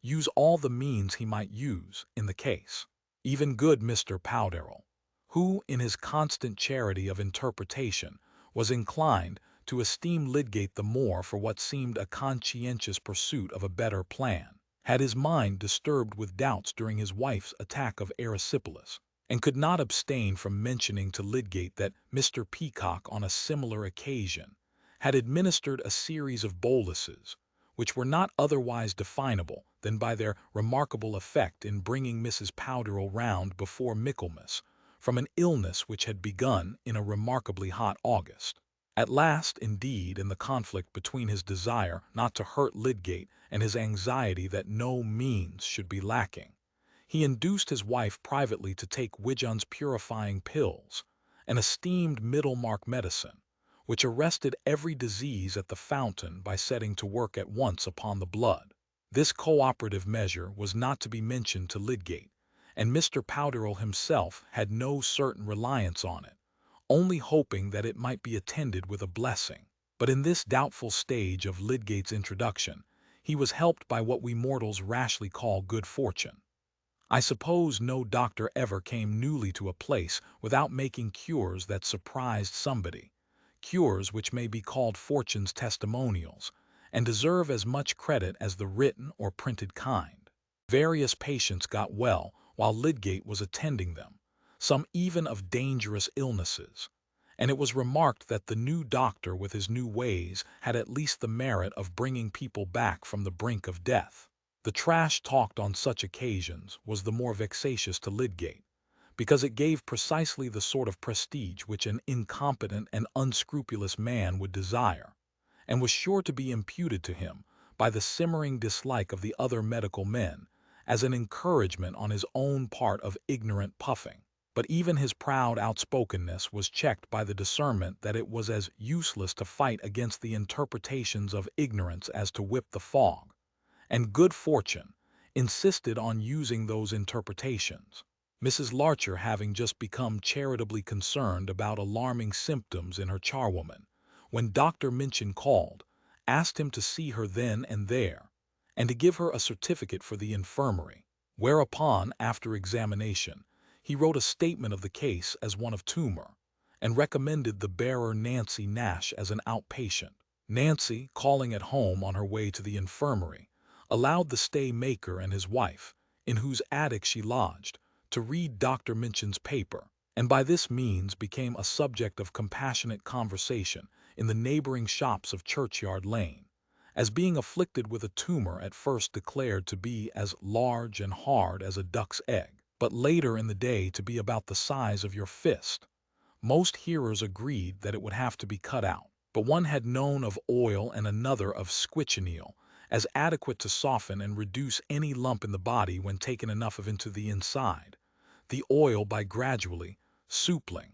use all the means he might use in the case. Even good Mr. Powderell, who, in his constant charity of interpretation, was inclined to esteem Lydgate the more for what seemed a conscientious pursuit of a better plan, had his mind disturbed with doubts during his wife's attack of erysipelas, and could not abstain from mentioning to Lydgate that Mr. Peacock on a similar occasion had administered a series of boluses, which were not otherwise definable than by their remarkable effect in bringing Mrs. Powderell round before Michaelmas from an illness which had begun in a remarkably hot August. At last, indeed, in the conflict between his desire not to hurt Lydgate and his anxiety that no means should be lacking, he induced his wife privately to take Wigon's purifying pills, an esteemed Middlemarch medicine, which arrested every disease at the fountain by setting to work at once upon the blood. This cooperative measure was not to be mentioned to Lydgate, and Mr. Powderell himself had no certain reliance on it, only hoping that it might be attended with a blessing. But in this doubtful stage of Lydgate's introduction, he was helped by what we mortals rashly call good fortune. I suppose no doctor ever came newly to a place without making cures that surprised somebody, cures which may be called fortune's testimonials, and deserve as much credit as the written or printed kind. Various patients got well while Lydgate was attending them, some even of dangerous illnesses, and it was remarked that the new doctor with his new ways had at least the merit of bringing people back from the brink of death. The trash talked on such occasions was the more vexatious to Lydgate, because it gave precisely the sort of prestige which an incompetent and unscrupulous man would desire, and was sure to be imputed to him by the simmering dislike of the other medical men, as an encouragement on his own part of ignorant puffing. But even his proud outspokenness was checked by the discernment that it was as useless to fight against the interpretations of ignorance as to whip the fog, and good fortune insisted on using those interpretations. Mrs. Larcher, having just become charitably concerned about alarming symptoms in her charwoman, when Dr. Minchin called, asked him to see her then and there, and to give her a certificate for the infirmary, whereupon, after examination, he wrote a statement of the case as one of tumor, and recommended the bearer Nancy Nash as an outpatient. Nancy, calling at home on her way to the infirmary, allowed the stay-maker and his wife, in whose attic she lodged, to read Dr. Minchin's paper, and by this means became a subject of compassionate conversation in the neighboring shops of Churchyard Lane, as being afflicted with a tumor at first declared to be as large and hard as a duck's egg, but later in the day to be about the size of your fist. Most hearers agreed that it would have to be cut out, but one had known of oil and another of squitchineal, as adequate to soften and reduce any lump in the body when taken enough of into the inside, the oil by gradually suppling,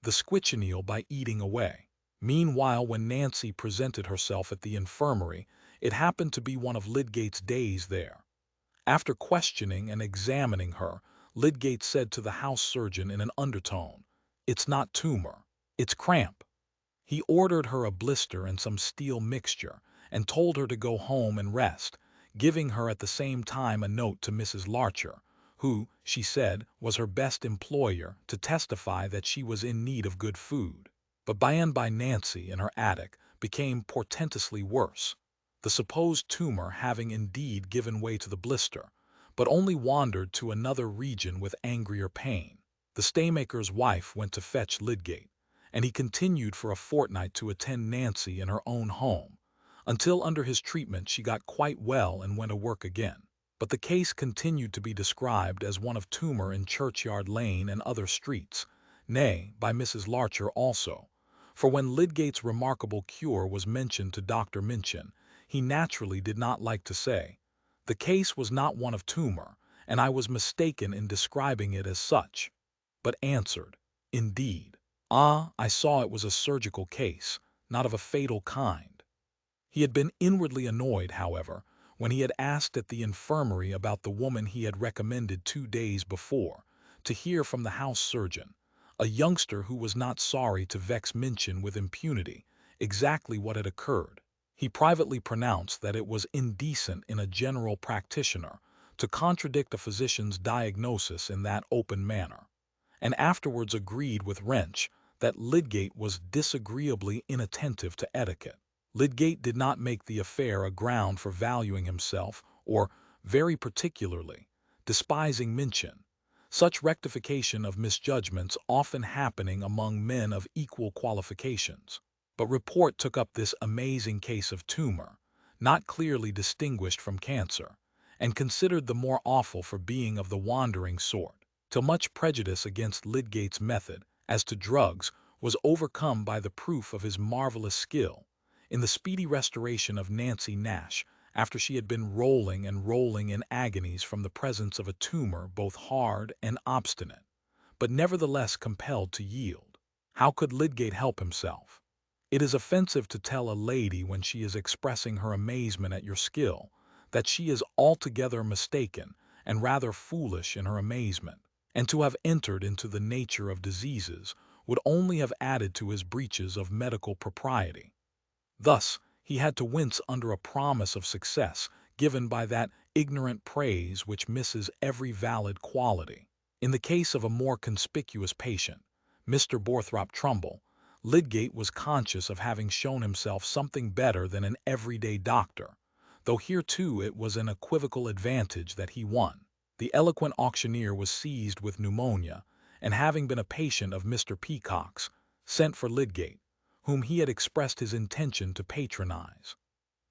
the squitchineal by eating away. Meanwhile, when Nancy presented herself at the infirmary, it happened to be one of Lydgate's days there. After questioning and examining her, Lydgate said to the house surgeon in an undertone, "It's not tumor, it's cramp." He ordered her a blister and some steel mixture, and told her to go home and rest, giving her at the same time a note to Mrs. Larcher, who, she said, was her best employer, to testify that she was in need of good food. But by and by Nancy, in her attic, became portentously worse, the supposed tumor having indeed given way to the blister, but only wandered to another region with angrier pain. The staymaker's wife went to fetch Lydgate, and he continued for a fortnight to attend Nancy in her own home, until under his treatment she got quite well and went to work again. But the case continued to be described as one of tumor in Churchyard Lane and other streets, nay, by Mrs. Larcher also, for when Lydgate's remarkable cure was mentioned to Dr. Minchin, he naturally did not like to say, "The case was not one of tumor, and I was mistaken in describing it as such," but answered, Indeed. Ah, I saw it was a surgical case, not of a fatal kind. He had been inwardly annoyed, however, when he had asked at the infirmary about the woman he had recommended 2 days before, to hear from the house surgeon, a youngster who was not sorry to vex Minchin with impunity, exactly what had occurred. He privately pronounced that it was indecent in a general practitioner to contradict a physician's diagnosis in that open manner, and afterwards agreed with Wrench that Lydgate was disagreeably inattentive to etiquette. Lydgate did not make the affair a ground for valuing himself or, very particularly, despising Minchin, such rectification of misjudgments often happening among men of equal qualifications. But report took up this amazing case of tumor, not clearly distinguished from cancer, and considered the more awful for being of the wandering sort, till much prejudice against Lydgate's method, as to drugs, was overcome by the proof of his marvelous skill in the speedy restoration of Nancy Nash after she had been rolling and rolling in agonies from the presence of a tumor both hard and obstinate, but nevertheless compelled to yield. How could Lydgate help himself? It is offensive to tell a lady when she is expressing her amazement at your skill that she is altogether mistaken and rather foolish in her amazement, and to have entered into the nature of diseases would only have added to his breaches of medical propriety. Thus, he had to wince under a promise of success given by that ignorant praise which misses every valid quality. In the case of a more conspicuous patient, Mr. Borthrop Trumbull, Lydgate was conscious of having shown himself something better than an everyday doctor, though here too it was an equivocal advantage that he won. The eloquent auctioneer was seized with pneumonia, and having been a patient of Mr. Peacock's, sent for Lydgate, whom he had expressed his intention to patronize.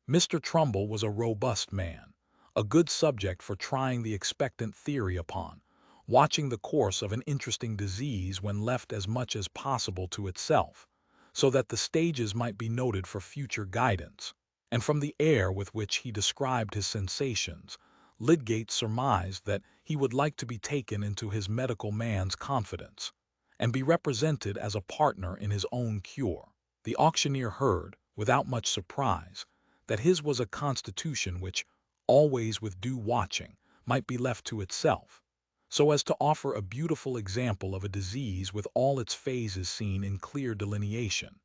Mr. Trumbull was a robust man, a good subject for trying the expectant theory upon, watching the course of an interesting disease when left as much as possible to itself, so that the stages might be noted for future guidance, and from the air with which he described his sensations, Lydgate surmised that he would like to be taken into his medical man's confidence, and be represented as a partner in his own cure. The auctioneer heard, without much surprise, that his was a constitution which, always with due watching, might be left to itself, so as to offer a beautiful example of a disease with all its phases seen in clear delineation,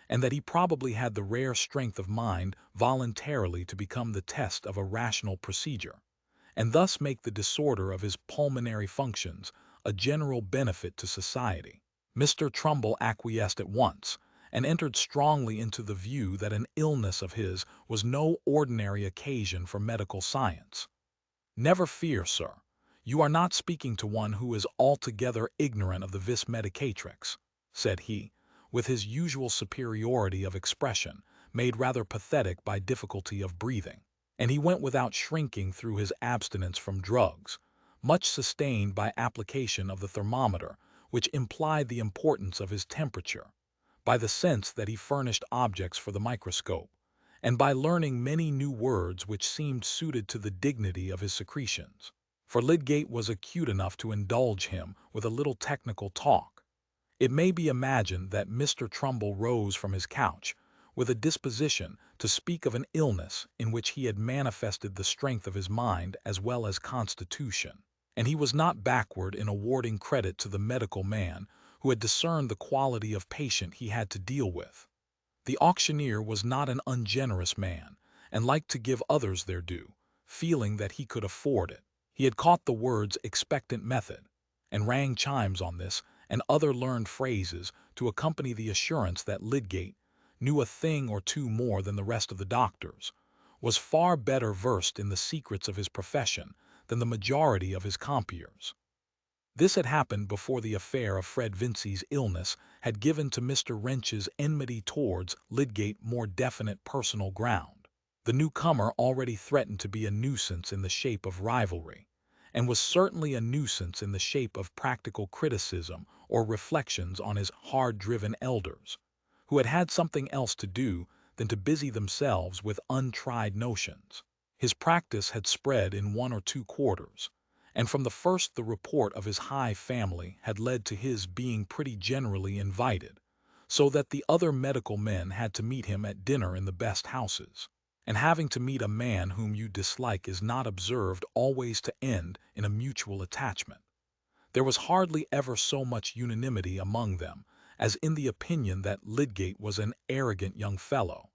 and that he probably had the rare strength of mind voluntarily to become the test of a rational procedure, and thus make the disorder of his pulmonary functions a general benefit to society. Mr. Trumbull acquiesced at once, and entered strongly into the view that an illness of his was no ordinary occasion for medical science. Never fear, sir. You are not speaking to one who is altogether ignorant of the vis medicatrix, said he, with his usual superiority of expression, made rather pathetic by difficulty of breathing, and he went without shrinking through his abstinence from drugs, much sustained by application of the thermometer, which implied the importance of his temperature, by the sense that he furnished objects for the microscope, and by learning many new words which seemed suited to the dignity of his secretions. For Lydgate was acute enough to indulge him with a little technical talk. It may be imagined that Mr. Trumbull rose from his couch with a disposition to speak of an illness in which he had manifested the strength of his mind as well as constitution, and he was not backward in awarding credit to the medical man who had discerned the quality of patient he had to deal with. The auctioneer was not an ungenerous man, and liked to give others their due, feeling that he could afford it. He had caught the words expectant method, and rang chimes on this and other learned phrases to accompany the assurance that Lydgate knew a thing or two more than the rest of the doctors, was far better versed in the secrets of his profession than the majority of his compeers. This had happened before the affair of Fred Vincey's illness had given to Mr. Wrench's enmity towards Lydgate more definite personal ground. The newcomer already threatened to be a nuisance in the shape of rivalry, and was certainly a nuisance in the shape of practical criticism or reflections on his hard-driven elders, who had had something else to do than to busy themselves with untried notions. His practice had spread in 1 or 2 quarters, and from the first the report of his high family had led to his being pretty generally invited, so that the other medical men had to meet him at dinner in the best houses. And having to meet a man whom you dislike is not observed always to end in a mutual attachment. There was hardly ever so much unanimity among them as in the opinion that Lydgate was an arrogant young fellow,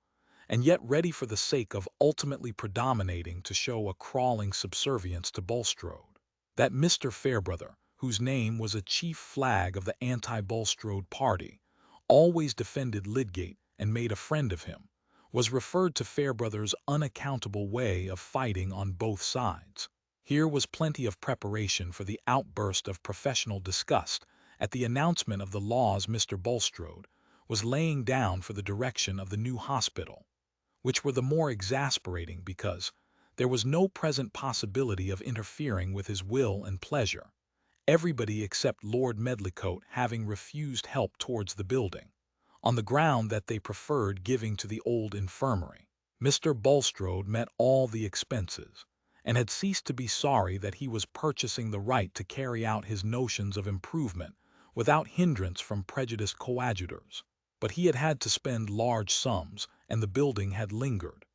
and yet ready for the sake of ultimately predominating to show a crawling subservience to Bulstrode. That Mr. Fairbrother, whose name was a chief flag of the anti-Bulstrode party, always defended Lydgate and made a friend of him, was referred to Fairbrother's unaccountable way of fighting on both sides. Here was plenty of preparation for the outburst of professional disgust at the announcement of the laws Mr. Bulstrode was laying down for the direction of the new hospital, which were the more exasperating because there was no present possibility of interfering with his will and pleasure, everybody except Lord Medlicote having refused help towards the building, on the ground that they preferred giving to the old infirmary. Mr. Bulstrode met all the expenses, and had ceased to be sorry that he was purchasing the right to carry out his notions of improvement without hindrance from prejudiced coadjutors. But he had had to spend large sums, and the building had lingered.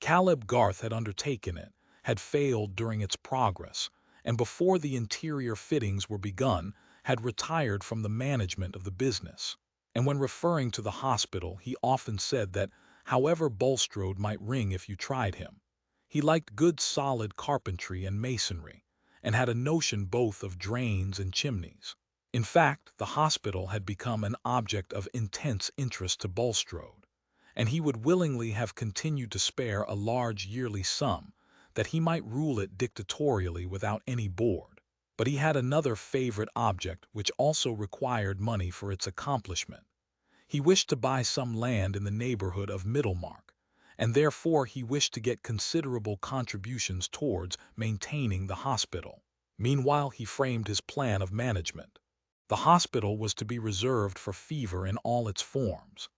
Caleb Garth had undertaken it, had failed during its progress, and before the interior fittings were begun, had retired from the management of the business. And when referring to the hospital, he often said that, however Bulstrode might ring if you tried him, he liked good solid carpentry and masonry, and had a notion both of drains and chimneys. In fact, the hospital had become an object of intense interest to Bulstrode, and he would willingly have continued to spare a large yearly sum, that he might rule it dictatorially without any board. But he had another favorite object which also required money for its accomplishment. He wished to buy some land in the neighborhood of Middlemarch, and therefore he wished to get considerable contributions towards maintaining the hospital. Meanwhile he framed his plan of management. The hospital was to be reserved for fever in all its forms.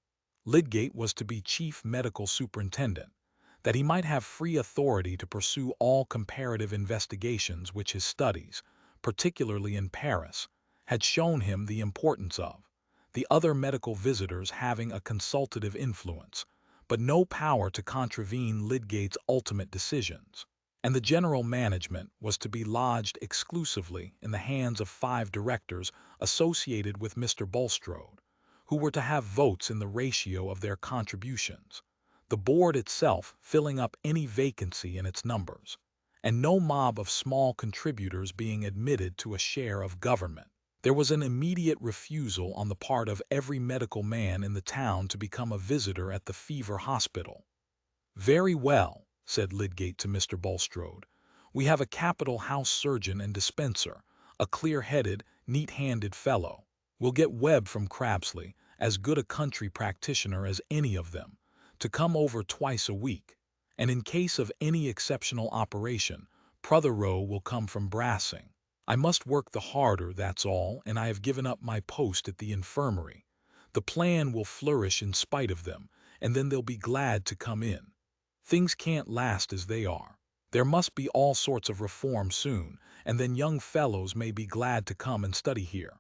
Lydgate was to be chief medical superintendent, that he might have free authority to pursue all comparative investigations which his studies, particularly in Paris, had shown him the importance of, the other medical visitors having a consultative influence, but no power to contravene Lydgate's ultimate decisions. And the general management was to be lodged exclusively in the hands of 5 directors associated with Mr. Bulstrode, who were to have votes in the ratio of their contributions, the board itself filling up any vacancy in its numbers, and no mob of small contributors being admitted to a share of government. There was an immediate refusal on the part of every medical man in the town to become a visitor at the fever hospital. "Very well," said Lydgate to Mr. Bulstrode, "we have a capital house surgeon and dispenser, a clear-headed, neat-handed fellow. We'll get Webb from Crabsley, as good a country practitioner as any of them, to come over twice a week, and in case of any exceptional operation, Protheroe will come from Brassing. I must work the harder, that's all, and I have given up my post at the infirmary. The plan will flourish in spite of them, and then they'll be glad to come in. Things can't last as they are. There must be all sorts of reform soon, and then young fellows may be glad to come and study here."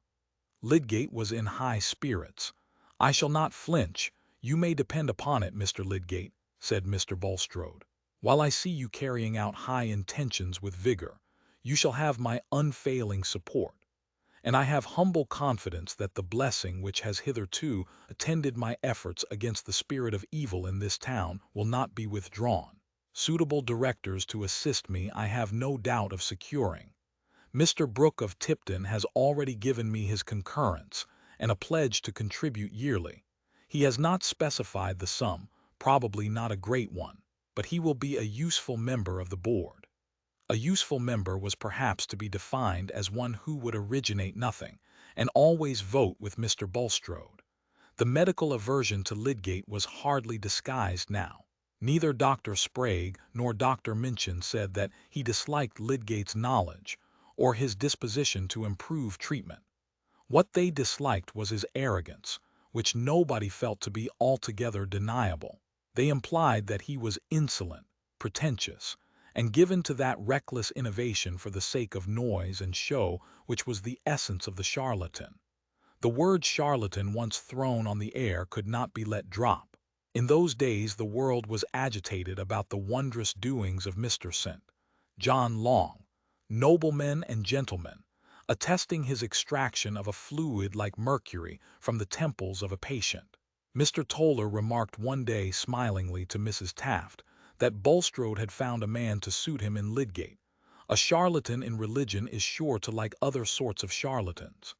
Lydgate was in high spirits. "I shall not flinch, you may depend upon it, Mr. Lydgate," said Mr. Bulstrode. "While I see you carrying out high intentions with vigor, you shall have my unfailing support, and I have humble confidence that the blessing which has hitherto attended my efforts against the spirit of evil in this town will not be withdrawn. Suitable directors to assist me I have no doubt of securing. Mr. Brooke of Tipton has already given me his concurrence, and a pledge to contribute yearly. He has not specified the sum, probably not a great one, but he will be a useful member of the board." A useful member was perhaps to be defined as one who would originate nothing, and always vote with Mr. Bulstrode. The medical aversion to Lydgate was hardly disguised now. Neither Dr. Sprague nor Dr. Minchin said that he disliked Lydgate's knowledge, or his disposition to improve treatment. What they disliked was his arrogance, which nobody felt to be altogether deniable. They implied that he was insolent, pretentious, and given to that reckless innovation for the sake of noise and show which was the essence of the charlatan. The word charlatan once thrown on the air could not be let drop. In those days the world was agitated about the wondrous doings of Mr. St. John Long, noblemen and gentlemen, attesting his extraction of a fluid like mercury from the temples of a patient. Mr. Toller remarked one day smilingly to Mrs. Taft that Bulstrode had found a man to suit him in Lydgate. A charlatan in religion is sure to like other sorts of charlatans.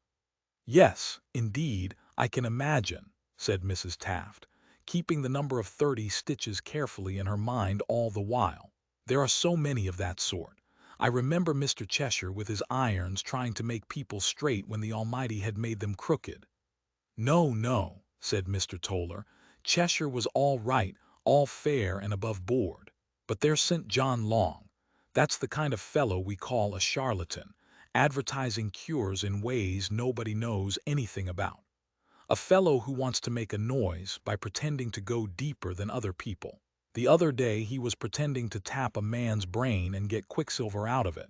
"Yes, indeed, I can imagine," said Mrs. Taft, keeping the number of 30 stitches carefully in her mind all the while. "There are so many of that sort. I remember Mr. Cheshire with his irons trying to make people straight when the Almighty had made them crooked." "No, no," said Mr. Toller. "Cheshire was all right, all fair and above board. But there's St. John Long. That's the kind of fellow we call a charlatan, advertising cures in ways nobody knows anything about. A fellow who wants to make a noise by pretending to go deeper than other people. The other day he was pretending to tap a man's brain and get quicksilver out of it.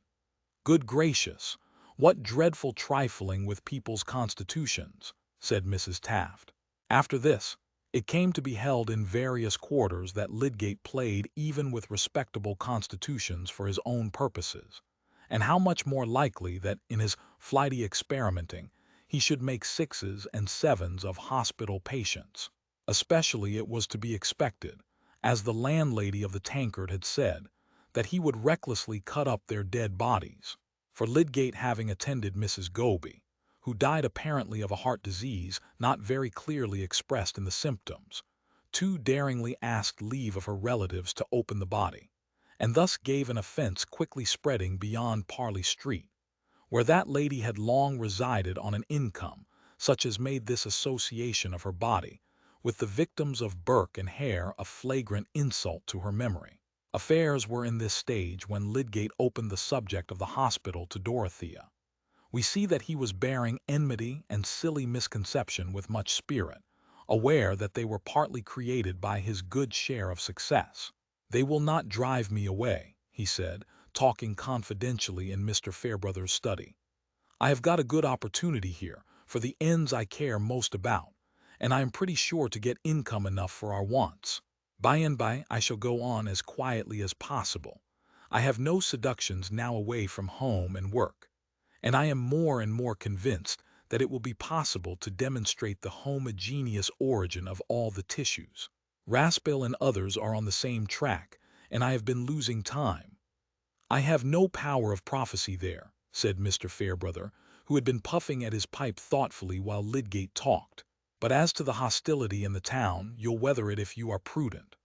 Good gracious, what dreadful trifling with people's constitutions," said Mrs. Taft. After this, it came to be held in various quarters that Lydgate played even with respectable constitutions for his own purposes, and how much more likely that in his flighty experimenting he should make 6s and 7s of hospital patients. Especially it was to be expected, as the landlady of the Tankard had said, that he would recklessly cut up their dead bodies. For Lydgate having attended Mrs. Goby, who died apparently of a heart disease not very clearly expressed in the symptoms, too daringly asked leave of her relatives to open the body, and thus gave an offense quickly spreading beyond Parley Street, where that lady had long resided on an income such as made this association of her body with the victims of Burke and Hare a flagrant insult to her memory. Affairs were in this stage when Lydgate opened the subject of the hospital to Dorothea. We see that he was bearing enmity and silly misconception with much spirit, aware that they were partly created by his good share of success. "They will not drive me away," he said, talking confidentially in Mr. Fairbrother's study. "I have got a good opportunity here for the ends I care most about, and I am pretty sure to get income enough for our wants. By and by I shall go on as quietly as possible. I have no seductions now away from home and work, and I am more and more convinced that it will be possible to demonstrate the homogeneous origin of all the tissues. Raspel and others are on the same track, and I have been losing time." "I have no power of prophecy there," said Mr. Fairbrother, who had been puffing at his pipe thoughtfully while Lydgate talked. "But as to the hostility in the town, you'll weather it if you are prudent."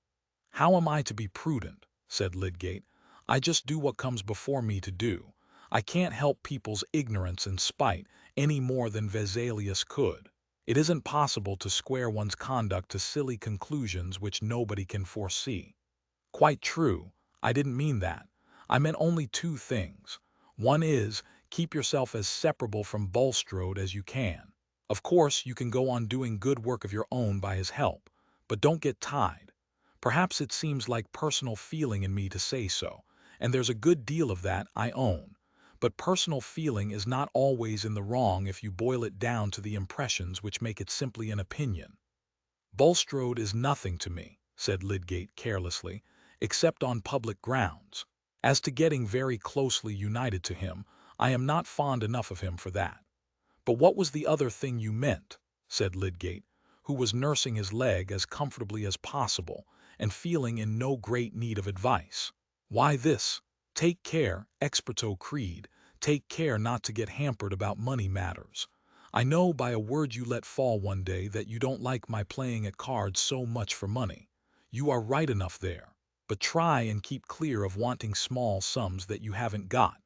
"How am I to be prudent?" said Lydgate. "I just do what comes before me to do. I can't help people's ignorance and spite any more than Vesalius could. It isn't possible to square one's conduct to silly conclusions which nobody can foresee." "Quite true. I didn't mean that. I meant only 2 things. One is, keep yourself as separable from Bulstrode as you can. Of course, you can go on doing good work of your own by his help, but don't get tied. Perhaps it seems like personal feeling in me to say so, and there's a good deal of that, I own. But personal feeling is not always in the wrong if you boil it down to the impressions which make it simply an opinion." "Bulstrode is nothing to me," said Lydgate carelessly, "except on public grounds. As to getting very closely united to him, I am not fond enough of him for that." "But what was the other thing you meant?" said Lydgate, who was nursing his leg as comfortably as possible, and feeling in no great need of advice. "Why this: take care, experto creed, take care not to get hampered about money matters. I know by a word you let fall one day that you don't like my playing at cards so much for money. You are right enough there, but try and keep clear of wanting small sums that you haven't got.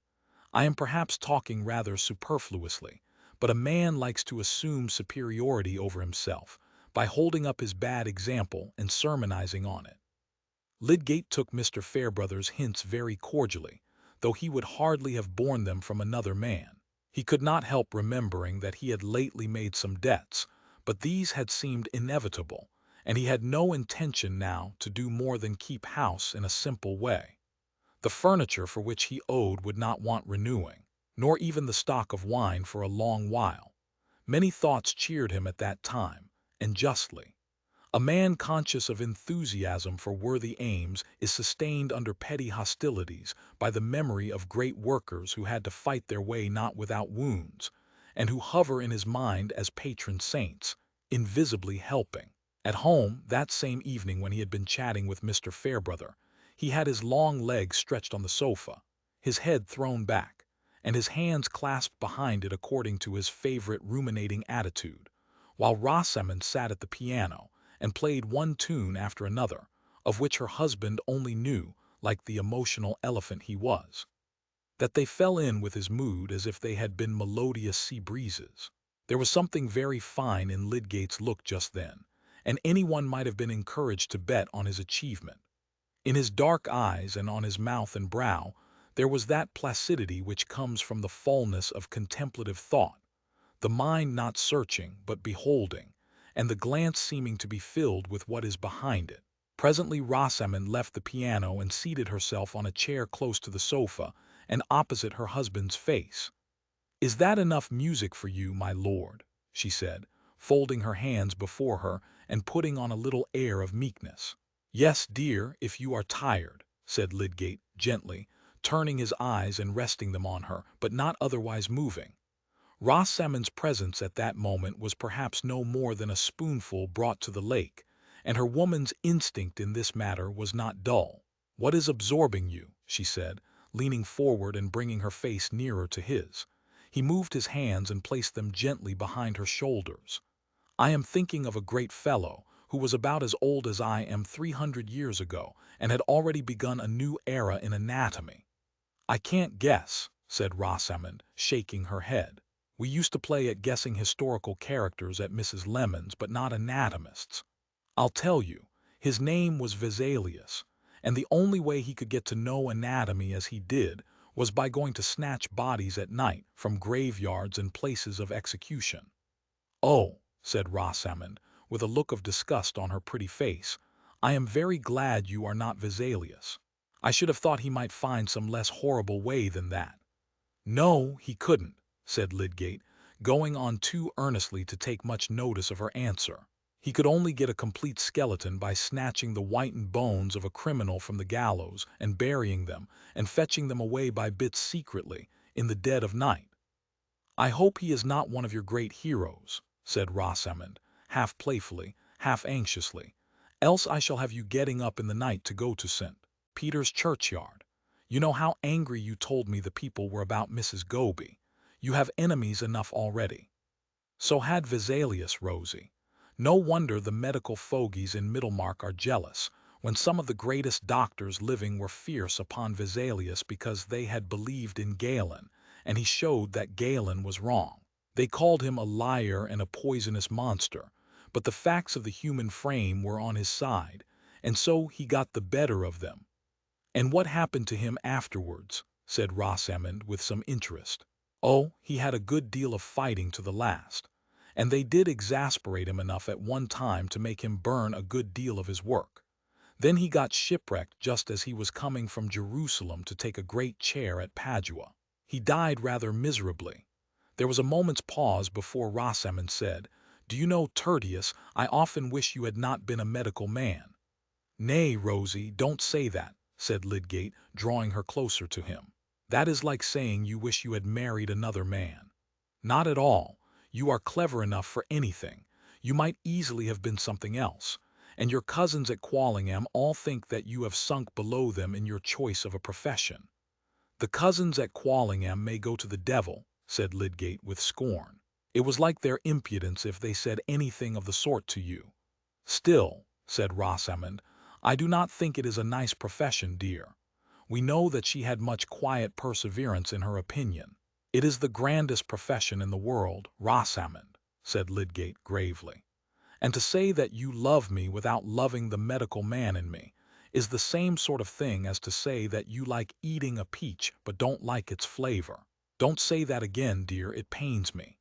I am perhaps talking rather superfluously, but a man likes to assume superiority over himself by holding up his bad example and sermonizing on it." Lydgate took Mr. Fairbrother's hints very cordially, though he would hardly have borne them from another man. He could not help remembering that he had lately made some debts, but these had seemed inevitable, and he had no intention now to do more than keep house in a simple way. The furniture for which he owed would not want renewing, nor even the stock of wine for a long while. Many thoughts cheered him at that time, and justly. A man conscious of enthusiasm for worthy aims is sustained under petty hostilities by the memory of great workers who had to fight their way not without wounds, and who hover in his mind as patron saints, invisibly helping. At home, that same evening when he had been chatting with Mr. Fairbrother, he had his long legs stretched on the sofa, his head thrown back, and his hands clasped behind it according to his favorite ruminating attitude, while Rosamond sat at the piano and played one tune after another, of which her husband only knew, like the emotional elephant he was, that they fell in with his mood as if they had been melodious sea breezes. There was something very fine in Lydgate's look just then, and anyone might have been encouraged to bet on his achievement. In his dark eyes and on his mouth and brow there was that placidity which comes from the fullness of contemplative thought, the mind not searching but beholding, and the glance seeming to be filled with what is behind it. Presently Rosamond left the piano and seated herself on a chair close to the sofa and opposite her husband's face. "Is that enough music for you, my lord?" she said, folding her hands before her and putting on a little air of meekness. "Yes, dear, if you are tired," said Lydgate, gently, turning his eyes and resting them on her, but not otherwise moving. Rosamond's presence at that moment was perhaps no more than a spoonful brought to the lake, and her woman's instinct in this matter was not dull. "What is absorbing you?" she said, leaning forward and bringing her face nearer to his. He moved his hands and placed them gently behind her shoulders. "I am thinking of a great fellow who was about as old as I am 300 years ago and had already begun a new era in anatomy." "I can't guess," said Rosamond, shaking her head. "We used to play at guessing historical characters at Mrs. Lemon's, but not anatomists. I'll tell you, his name was Vesalius, and the only way he could get to know anatomy as he did was by going to snatch bodies at night from graveyards and places of execution." "Oh," said Rosamond, with a look of disgust on her pretty face, "I am very glad you are not Vesalius. I should have thought he might find some less horrible way than that." "No, he couldn't," said Lydgate, going on too earnestly to take much notice of her answer. "He could only get a complete skeleton by snatching the whitened bones of a criminal from the gallows and burying them and fetching them away by bits secretly, in the dead of night." "I hope he is not one of your great heroes," said Rosamond, half playfully, half anxiously, "else I shall have you getting up in the night to go to St. Peter's churchyard. You know how angry you told me the people were about Mrs. Goby. You have enemies enough already." So had Vesalius, Rosie. No wonder the medical fogies in Middlemarch are jealous, when some of the greatest doctors living were fierce upon Vesalius because they had believed in Galen, and he showed that Galen was wrong. They called him a liar and a poisonous monster, but the facts of the human frame were on his side, and so he got the better of them. "And what happened to him afterwards?" said Rosamond with some interest. "Oh, he had a good deal of fighting to the last, and they did exasperate him enough at one time to make him burn a good deal of his work. Then he got shipwrecked just as he was coming from Jerusalem to take a great chair at Padua. He died rather miserably." There was a moment's pause before Rosamond said, "Do you know, Tertius, I often wish you had not been a medical man." "Nay, Rosie, don't say that," said Lydgate, drawing her closer to him. "That is like saying you wish you had married another man." "Not at all. You are clever enough for anything. You might easily have been something else. And your cousins at Quallingham all think that you have sunk below them in your choice of a profession." "The cousins at Quallingham may go to the devil," said Lydgate with scorn. "It was like their impudence if they said anything of the sort to you." "Still," said Rosamond, "I do not think it is a nice profession, dear." We know that she had much quiet perseverance in her opinion. "It is the grandest profession in the world, Rosamond," said Lydgate gravely. "And to say that you love me without loving the medical man in me is the same sort of thing as to say that you like eating a peach but don't like its flavor. Don't say that again, dear, it pains me."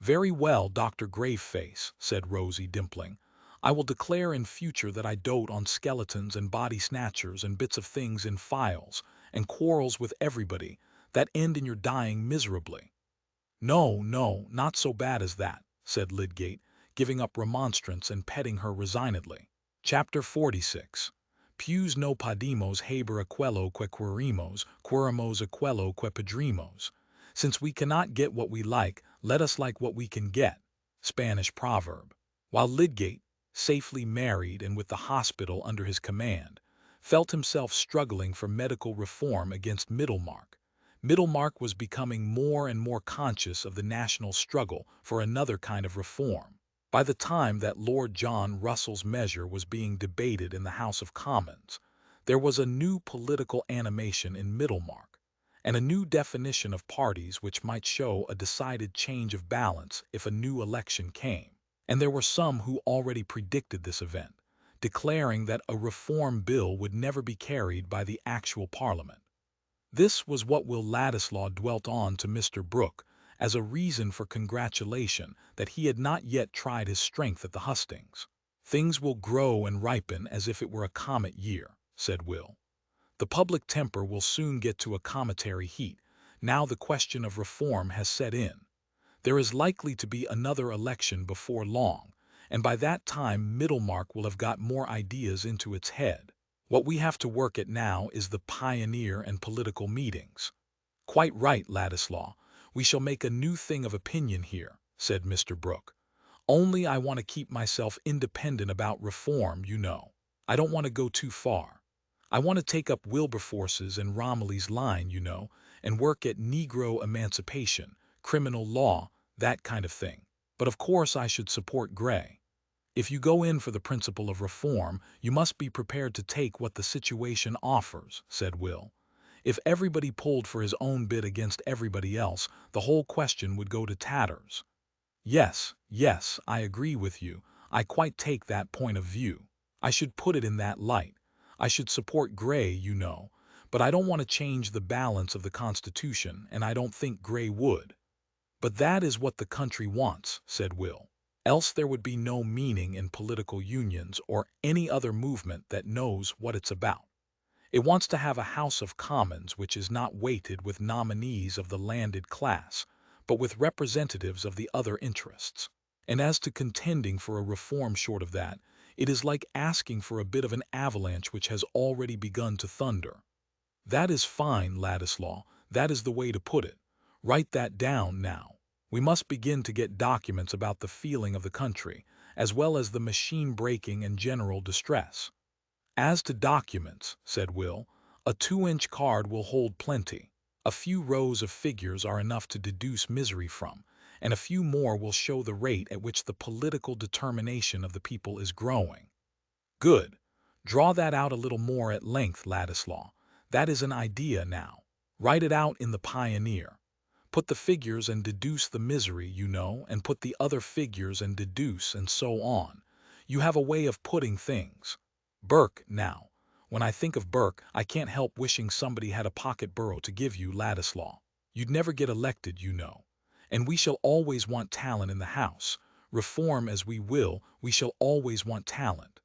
"Very well, Dr. Graveface," said Rosie, dimpling. "I will declare in future that I dote on skeletons and body snatchers and bits of things in files, and quarrels with everybody, that end in your dying miserably." "No, no, not so bad as that," said Lydgate, giving up remonstrance and petting her resignedly. Chapter 46. Pius no podemos haber aquello que queremos, queremos aquello que pedimos. Since we cannot get what we like, let us like what we can get. Spanish proverb. While Lydgate, safely married and with the hospital under his command, felt himself struggling for medical reform against Middlemarch, Middlemarch was becoming more and more conscious of the national struggle for another kind of reform. By the time that Lord John Russell's measure was being debated in the House of Commons, there was a new political animation in Middlemarch, and a new definition of parties which might show a decided change of balance if a new election came. And there were some who already predicted this event, declaring that a reform bill would never be carried by the actual Parliament. This was what Will Ladislaw dwelt on to Mr. Brooke as a reason for congratulation that he had not yet tried his strength at the hustings. "Things will grow and ripen as if it were a comet year," said Will. "The public temper will soon get to a cometary heat, now the question of reform has set in. There is likely to be another election before long, and by that time Middlemarch will have got more ideas into its head. What we have to work at now is the pioneer and political meetings." "Quite right, Ladislaw. We shall make a new thing of opinion here," said Mr. Brooke. "Only I want to keep myself independent about reform, you know. I don't want to go too far. I want to take up Wilberforce's and Romilly's line, you know, and work at Negro emancipation, criminal law, that kind of thing. But of course I should support Gray. If you go in for the principle of reform, you must be prepared to take what the situation offers," said Will. "If everybody pulled for his own bit against everybody else, the whole question would go to tatters." "Yes, yes, I agree with you. I quite take that point of view. I should put it in that light. I should support Gray, you know, but I don't want to change the balance of the Constitution, and I don't think Gray would." "But that is what the country wants," said Will. "Else there would be no meaning in political unions or any other movement that knows what it's about. It wants to have a House of Commons which is not weighted with nominees of the landed class, but with representatives of the other interests. And as to contending for a reform short of that, it is like asking for a bit of an avalanche which has already begun to thunder." "That is fine, Ladislaw. That is the way to put it. Write that down now. We must begin to get documents about the feeling of the country, as well as the machine breaking and general distress." "As to documents," said Will, "a 2-inch card will hold plenty. A few rows of figures are enough to deduce misery from, and a few more will show the rate at which the political determination of the people is growing." "Good. Draw that out a little more at length, Ladislaw. That is an idea now. Write it out in the Pioneer. Put the figures and deduce the misery, you know, and put the other figures and deduce, and so on. You have a way of putting things. Burke, now. When I think of Burke, I can't help wishing somebody had a pocket borough to give you, Ladislaw. You'd never get elected, you know. And we shall always want talent in the House. Reform as we will, we shall always want talent.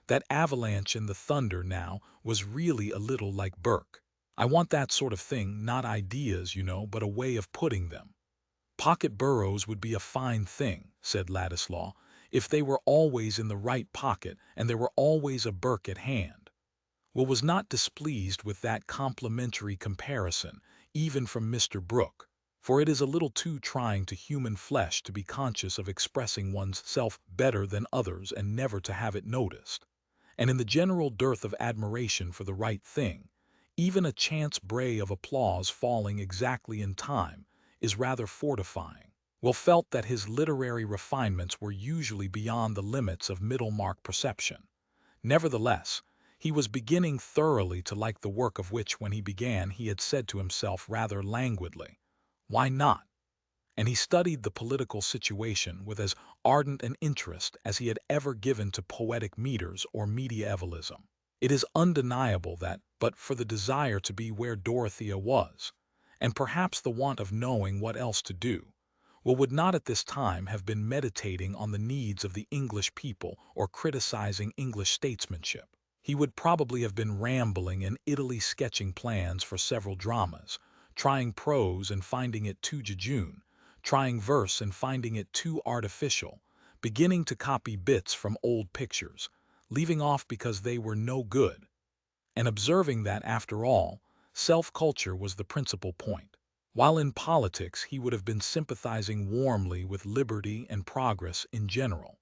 That avalanche in the thunder, now, was really a little like Burke. I want that sort of thing, not ideas, you know, but a way of putting them." "Pocket boroughs would be a fine thing," said Ladislaw, "if they were always in the right pocket and there were always a Burke at hand." Will was not displeased with that complimentary comparison, even from Mr. Brooke, for it is a little too trying to human flesh to be conscious of expressing one's self better than others and never to have it noticed. And in the general dearth of admiration for the right thing, even a chance bray of applause falling exactly in time is rather fortifying. Will felt that his literary refinements were usually beyond the limits of Middlemarch perception. Nevertheless, he was beginning thoroughly to like the work of which when he began he had said to himself rather languidly, "Why not?" And he studied the political situation with as ardent an interest as he had ever given to poetic meters or medievalism. It is undeniable that, but for the desire to be where Dorothea was, and perhaps the want of knowing what else to do, Will would not at this time have been meditating on the needs of the English people or criticizing English statesmanship. He would probably have been rambling in Italy sketching plans for several dramas, trying prose and finding it too jejune, trying verse and finding it too artificial, beginning to copy bits from old pictures, leaving off because they were no good, and observing that, after all, self-culture was the principal point. While in politics he would have been sympathizing warmly with liberty and progress in general.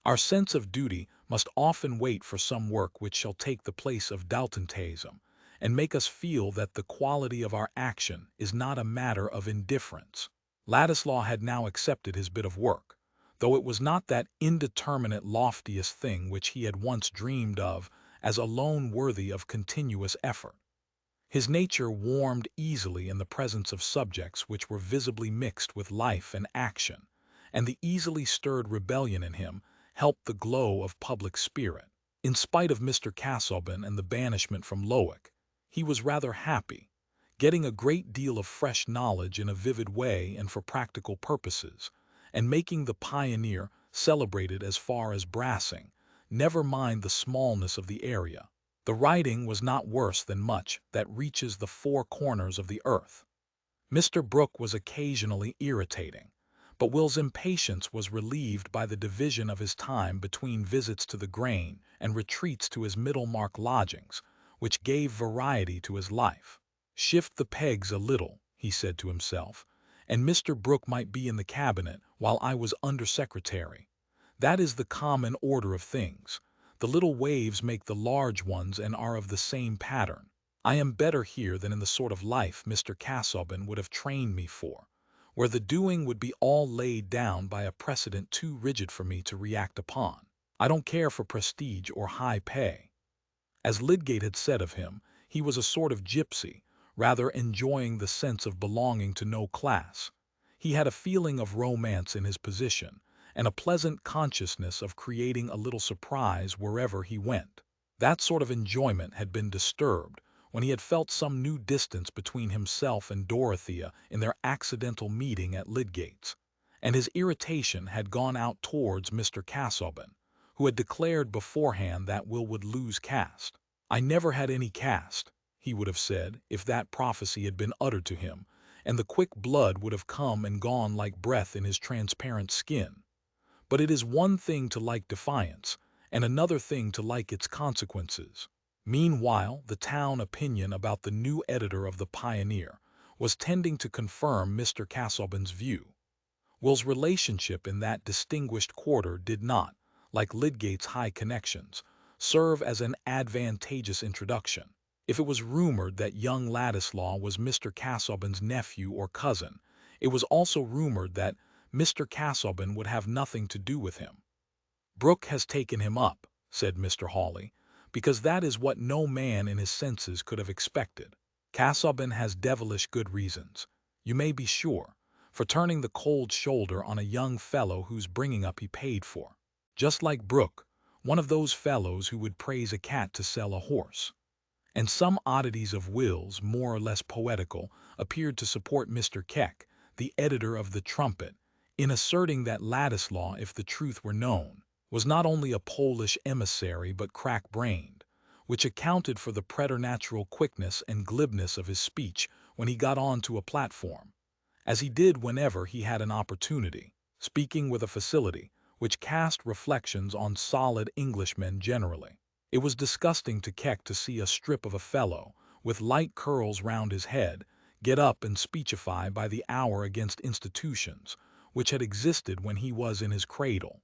Our sense of duty must often wait for some work which shall take the place of dilettantism, and make us feel that the quality of our action is not a matter of indifference. Ladislaw had now accepted his bit of work, though it was not that indeterminate loftiest thing which he had once dreamed of as alone worthy of continuous effort. His nature warmed easily in the presence of subjects which were visibly mixed with life and action, and the easily stirred rebellion in him helped the glow of public spirit. In spite of Mr. Casaubon and the banishment from Lowick, he was rather happy, getting a great deal of fresh knowledge in a vivid way and for practical purposes, and making the Pioneer celebrated as far as Brassing, never mind the smallness of the area. The writing was not worse than much that reaches the four corners of the earth. Mr. Brooke was occasionally irritating, but Will's impatience was relieved by the division of his time between visits to the grain and retreats to his Middlemarch lodgings, which gave variety to his life. Shift the pegs a little, he said to himself, and Mr. Brooke might be in the cabinet while I was under-secretary. That is the common order of things. The little waves make the large ones and are of the same pattern. I am better here than in the sort of life Mr. Casaubon would have trained me for, where the doing would be all laid down by a precedent too rigid for me to react upon. I don't care for prestige or high pay. As Lydgate had said of him, he was a sort of gypsy, rather enjoying the sense of belonging to no class. He had a feeling of romance in his position, and a pleasant consciousness of creating a little surprise wherever he went. That sort of enjoyment had been disturbed when he had felt some new distance between himself and Dorothea in their accidental meeting at Lydgate's, and his irritation had gone out towards Mr. Casaubon, who had declared beforehand that Will would lose caste. I never had any caste, he would have said if that prophecy had been uttered to him, and the quick blood would have come and gone like breath in his transparent skin. But it is one thing to like defiance, and another thing to like its consequences. Meanwhile, the town opinion about the new editor of the Pioneer was tending to confirm Mr. Casaubon's view. Will's relationship in that distinguished quarter did not, like Lydgate's high connections, serve as an advantageous introduction. If it was rumored that young Ladislaw was Mr. Casaubon's nephew or cousin, it was also rumored that Mr. Casaubon would have nothing to do with him. Brooke has taken him up, said Mr. Hawley, because that is what no man in his senses could have expected. Casaubon has devilish good reasons, you may be sure, for turning the cold shoulder on a young fellow whose bringing up he paid for. Just like Brooke, one of those fellows who would praise a cat to sell a horse. And some oddities of Will's, more or less poetical, appeared to support Mr. Keck, the editor of the Trumpet, in asserting that Ladislaw, if the truth were known, was not only a Polish emissary but crack-brained, which accounted for the preternatural quickness and glibness of his speech when he got on to a platform, as he did whenever he had an opportunity, speaking with a facility which cast reflections on solid Englishmen generally. It was disgusting to Keck to see a strip of a fellow, with light curls round his head, get up and speechify by the hour against institutions, which had existed when he was in his cradle.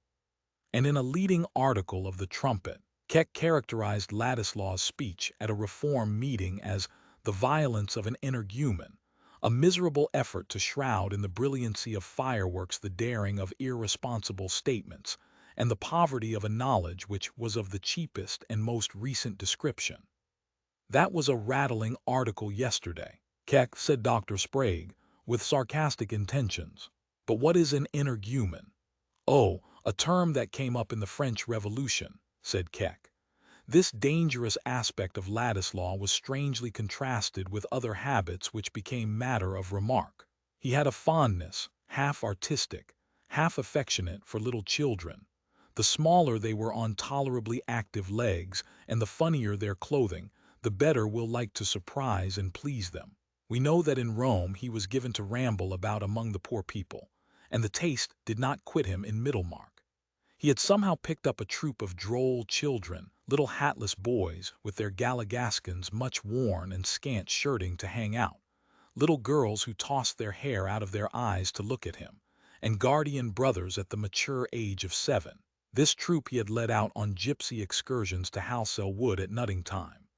And in a leading article of the Trumpet, Keck characterized Ladislaw's speech at a reform meeting as the violence of an energumen, a miserable effort to shroud in the brilliancy of fireworks the daring of irresponsible statements, and the poverty of a knowledge which was of the cheapest and most recent description. That was a rattling article yesterday, Keck, said Dr. Sprague, with sarcastic intentions. But what is an energumen? Oh, a term that came up in the French Revolution, said Keck. This dangerous aspect of Ladislaw was strangely contrasted with other habits which became matter of remark. He had a fondness, half artistic, half affectionate, for little children, The smaller they were on tolerably active legs, and the funnier their clothing, the better we'll like to surprise and please them. We know that in Rome he was given to ramble about among the poor people, and the taste did not quit him in Middlemarch. He had somehow picked up a troop of droll children, little hatless boys with their galligaskins much worn and scant shirting to hang out, little girls who tossed their hair out of their eyes to look at him, and guardian brothers at the mature age of 7. This troop he had led out on gypsy excursions to Halsell Wood at nutting time,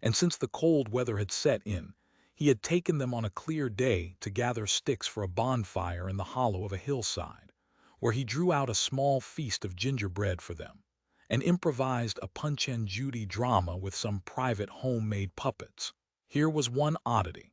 and since the cold weather had set in, he had taken them on a clear day to gather sticks for a bonfire in the hollow of a hillside, where he drew out a small feast of gingerbread for them, and improvised a Punch and Judy drama with some private homemade puppets. Here was one oddity.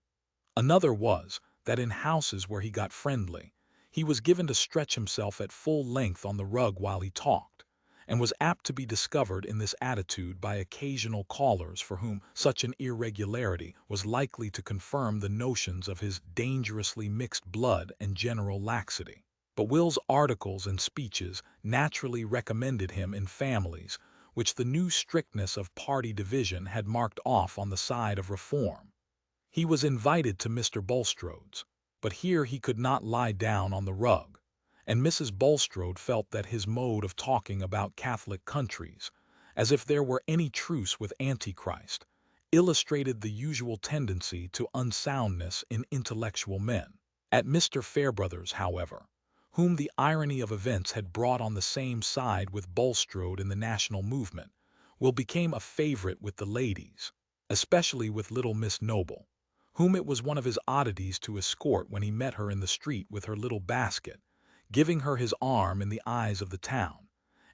Another was that in houses where he got friendly, he was given to stretch himself at full length on the rug while he talked, and was apt to be discovered in this attitude by occasional callers for whom such an irregularity was likely to confirm the notions of his dangerously mixed blood and general laxity. But Will's articles and speeches naturally recommended him in families which the new strictness of party division had marked off on the side of reform. He was invited to Mr. Bulstrode's, but here he could not lie down on the rug, and Mrs. Bulstrode felt that his mode of talking about Catholic countries, as if there were any truce with Antichrist, illustrated the usual tendency to unsoundness in intellectual men. At Mr. Fairbrother's, however, whom the irony of events had brought on the same side with Bulstrode in the national movement, Will became a favorite with the ladies, especially with little Miss Noble, whom it was one of his oddities to escort when he met her in the street with her little basket, giving her his arm in the eyes of the town,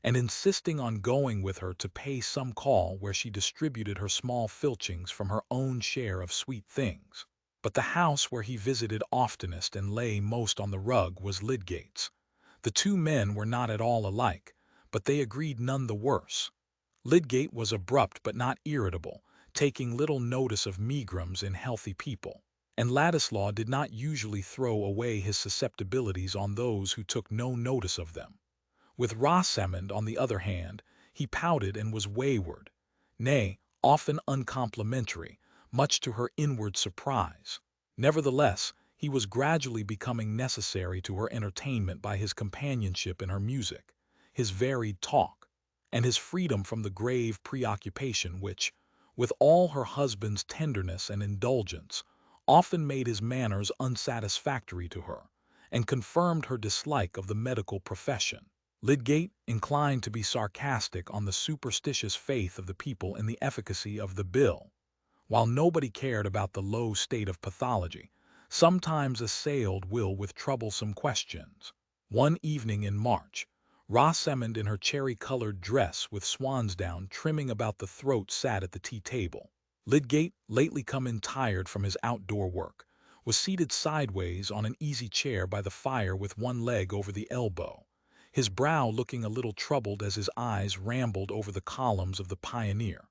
and insisting on going with her to pay some call where she distributed her small filchings from her own share of sweet things. But the house where he visited oftenest and lay most on the rug was Lydgate's. The two men were not at all alike, but they agreed none the worse. Lydgate was abrupt but not irritable, taking little notice of megrims in healthy people, and Ladislaw did not usually throw away his susceptibilities on those who took no notice of them. With Rosamond, on the other hand, he pouted and was wayward, nay, often uncomplimentary, much to her inward surprise. Nevertheless, he was gradually becoming necessary to her entertainment by his companionship in her music, his varied talk, and his freedom from the grave preoccupation which, with all her husband's tenderness and indulgence, often made his manners unsatisfactory to her, and confirmed her dislike of the medical profession. Lydgate inclined to be sarcastic on the superstitious faith of the people in the efficacy of the bill, while nobody cared about the low state of pathology, sometimes assailed Will with troublesome questions. One evening in March, Rosamond in her cherry-colored dress with swansdown trimming about the throat sat at the tea-table. Lydgate, lately come in tired from his outdoor work, was seated sideways on an easy chair by the fire with one leg over the elbow, his brow looking a little troubled as his eyes rambled over the columns of the Pioneer,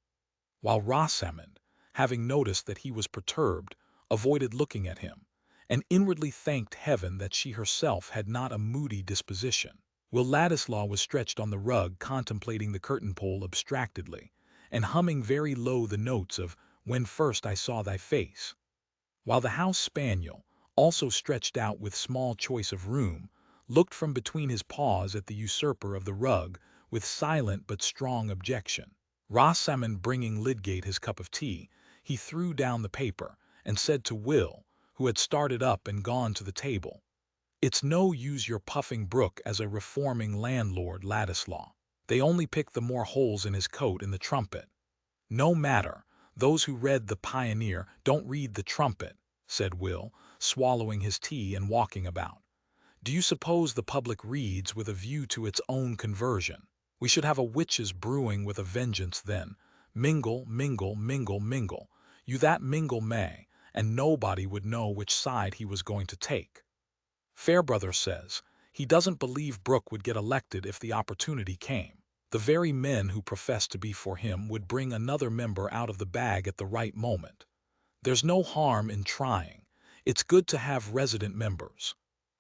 while Rosamond, having noticed that he was perturbed, avoided looking at him, and inwardly thanked heaven that she herself had not a moody disposition. Will Ladislaw was stretched on the rug contemplating the curtain-pole abstractedly, and humming very low the notes of "When First I Saw Thy Face," while the house spaniel, also stretched out with small choice of room, looked from between his paws at the usurper of the rug with silent but strong objection. Rosamond bringing Lydgate his cup of tea, he threw down the paper, and said to Will, who had started up and gone to the table, "It's no use your puffing Brooke as a reforming landlord, Ladislaw. They only pick the more holes in his coat in the Trumpet." "No matter, those who read the Pioneer don't read the Trumpet," said Will, swallowing his tea and walking about. "Do you suppose the public reads with a view to its own conversion? We should have a witches brewing with a vengeance then. Mingle, mingle, mingle, mingle. You that mingle may, and nobody would know which side he was going to take. Fairbrother says he doesn't believe Brooke would get elected if the opportunity came. The very men who profess to be for him would bring another member out of the bag at the right moment. There's no harm in trying. It's good to have resident members."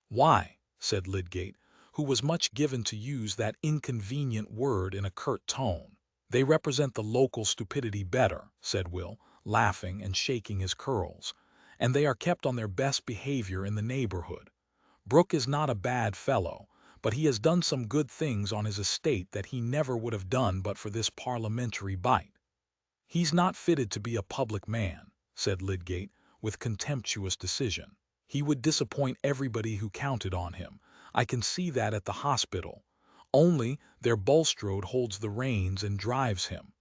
"Why?" said Lydgate, who was much given to use that inconvenient word in a curt tone. "They represent the local stupidity better," said Will, laughing and shaking his curls, "and they are kept on their best behavior in the neighborhood. Brooke is not a bad fellow, but he has done some good things on his estate that he never would have done but for this parliamentary bite." "He's not fitted to be a public man," said Lydgate, with contemptuous decision. "He would disappoint everybody who counted on him. I can see that at the hospital. Only their Bulstrode holds the reins and drives him."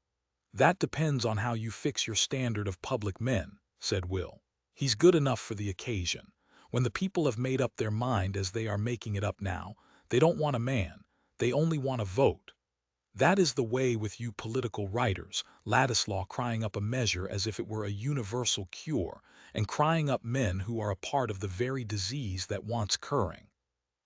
"That depends on how you fix your standard of public men," said Will. "He's good enough for the occasion. When the people have made up their mind as they are making it up now, they don't want a man, they only want a vote. That is the way with you political writers, Ladislaw crying up a measure as if it were a universal cure, and crying up men who are a part of the very disease that wants curing."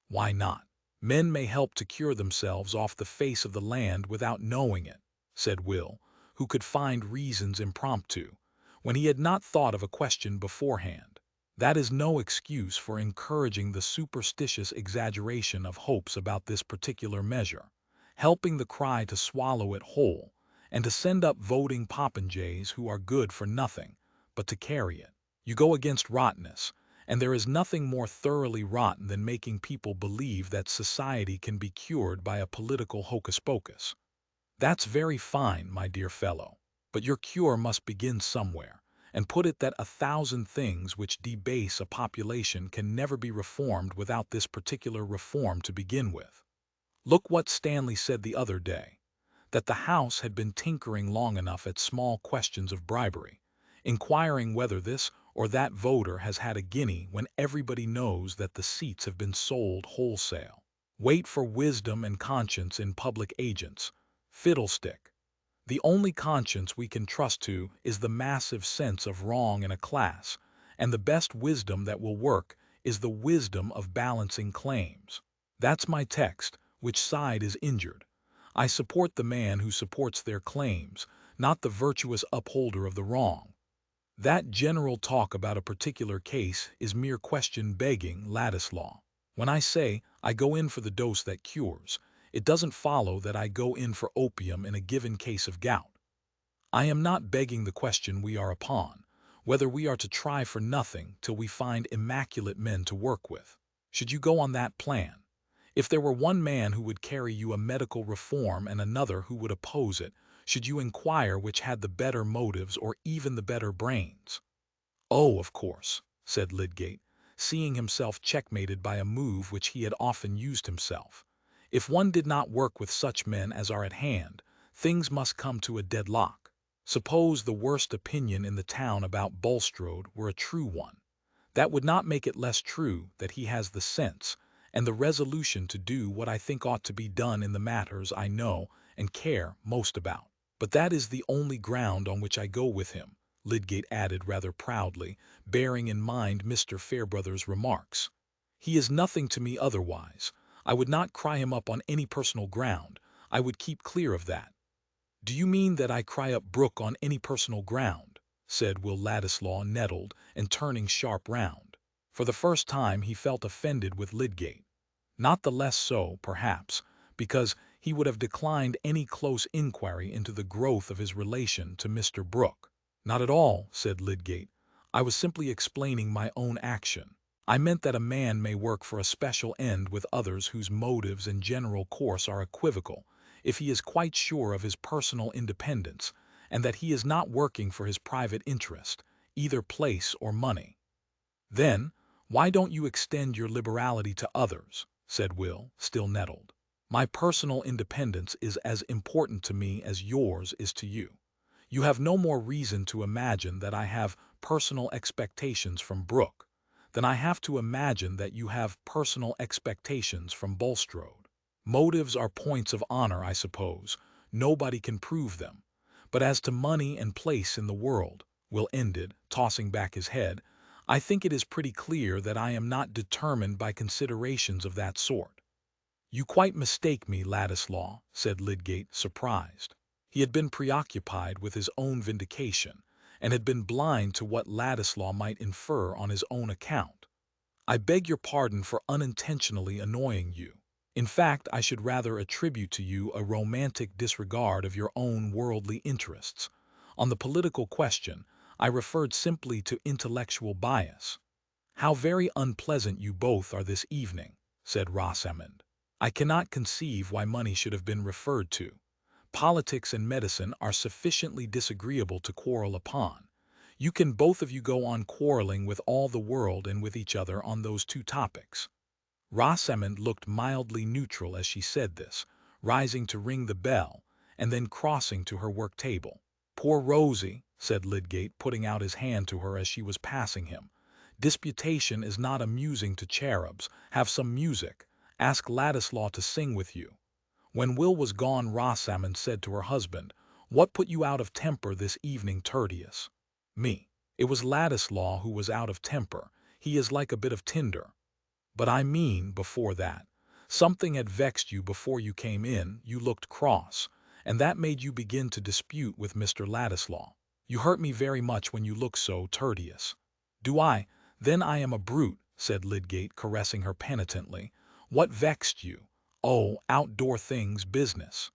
"Why not? Men may help to cure themselves off the face of the land without knowing it," said Will, who could find reasons impromptu, when he had not thought of a question beforehand. "That is no excuse for encouraging the superstitious exaggeration of hopes about this particular measure, helping the cry to swallow it whole, and to send up voting popinjays who are good for nothing but to carry it. You go against rottenness, and there is nothing more thoroughly rotten than making people believe that society can be cured by a political hocus-pocus. That's very fine, my dear fellow, but your cure must begin somewhere, and put it that 1,000 things which debase a population can never be reformed without this particular reform to begin with. Look what Stanley said the other day, that the House had been tinkering long enough at small questions of bribery, inquiring whether this or that voter has had a guinea when everybody knows that the seats have been sold wholesale. Wait for wisdom and conscience in public agents. Fiddlestick. The only conscience we can trust to is the massive sense of wrong in a class, and the best wisdom that will work is the wisdom of balancing claims. That's my text. Which side is injured? I support the man who supports their claims, not the virtuous upholder of the wrong. That general talk about a particular case is mere question begging, Ladislaw. When I say I go in for the dose that cures, it doesn't follow that I go in for opium in a given case of gout. I am not begging the question we are upon, whether we are to try for nothing till we find immaculate men to work with. Should you go on that plan, if there were one man who would carry you a medical reform and another who would oppose it, should you inquire which had the better motives or even the better brains? "Oh, of course," said Lydgate, seeing himself checkmated by a move which he had often used himself. "If one did not work with such men as are at hand, things must come to a deadlock. Suppose the worst opinion in the town about Bulstrode were a true one. That would not make it less true that he has the sense and the resolution to do what I think ought to be done in the matters I know and care most about. But that is the only ground on which I go with him," Lydgate added rather proudly, bearing in mind Mr. Fairbrother's remarks. "He is nothing to me otherwise. I would not cry him up on any personal ground. I would keep clear of that." "Do you mean that I cry up Brooke on any personal ground?" said Will Ladislaw, nettled, and turning sharp round. For the first time he felt offended with Lydgate. Not the less so, perhaps, because he would have declined any close inquiry into the growth of his relation to Mr. Brooke. "Not at all," said Lydgate. "I was simply explaining my own action. I meant that a man may work for a special end with others whose motives and general course are equivocal, if he is quite sure of his personal independence, and that he is not working for his private interest, either place or money." "Then, why don't you extend your liberality to others?" said Will, still nettled. "My personal independence is as important to me as yours is to you. You have no more reason to imagine that I have personal expectations from Brooke than I have to imagine that you have personal expectations from Bulstrode. Motives are points of honor, I suppose. Nobody can prove them. But as to money and place in the world," Will ended, tossing back his head, "I think it is pretty clear that I am not determined by considerations of that sort." "You quite mistake me, Ladislaw," said Lydgate, surprised. He had been preoccupied with his own vindication, and had been blind to what Ladislaw might infer on his own account. "I beg your pardon for unintentionally annoying you. In fact, I should rather attribute to you a romantic disregard of your own worldly interests. On the political question, I referred simply to intellectual bias. How very unpleasant you both are this evening, said Rosamond. I cannot conceive why money should have been referred to. Politics and medicine are sufficiently disagreeable to quarrel upon. You can both of you go on quarreling with all the world and with each other on those two topics. Rosamond looked mildly neutral as she said this, rising to ring the bell, and then crossing to her work-table. "Poor Rosie," said Lydgate, putting out his hand to her as she was passing him. "Disputation is not amusing to cherubs. Have some music. Ask Ladislaw to sing with you." When Will was gone, Rosamond said to her husband, "What put you out of temper this evening, Tertius?" "Me. It was Ladislaw who was out of temper. He is like a bit of tinder." "But I mean before that. Something had vexed you before you came in, you looked cross, and that made you begin to dispute with Mr. Ladislaw. You hurt me very much when you look so, Tertius." "Do I? Then I am a brute," said Lydgate, caressing her penitently. "What vexed you?" "Oh, outdoor things, business.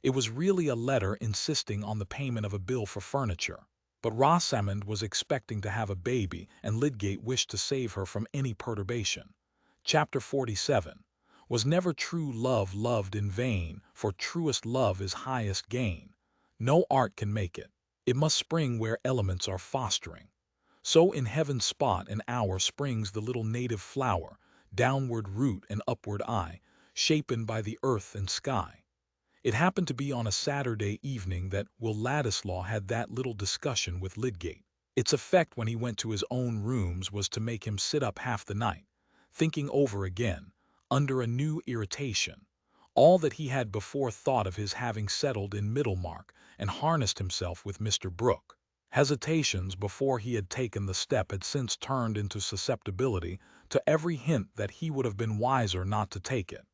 It was really a letter insisting on the payment of a bill for furniture." But Rosamond was expecting to have a baby, and Lydgate wished to save her from any perturbation. Chapter 47. Was never true love loved in vain, for truest love is highest gain. No art can make it. It must spring where elements are fostering. So in heaven's spot and hour springs the little native flower, downward root and upward eye, shapen by the earth and sky. It happened to be on a Saturday evening that Will Ladislaw had that little discussion with Lydgate. Its effect when he went to his own rooms was to make him sit up half the night, thinking over again, under a new irritation, all that he had before thought of his having settled in Middlemarch and harnessed himself with Mr. Brooke. Hesitations before he had taken the step had since turned into susceptibility to every hint that he would have been wiser not to take it,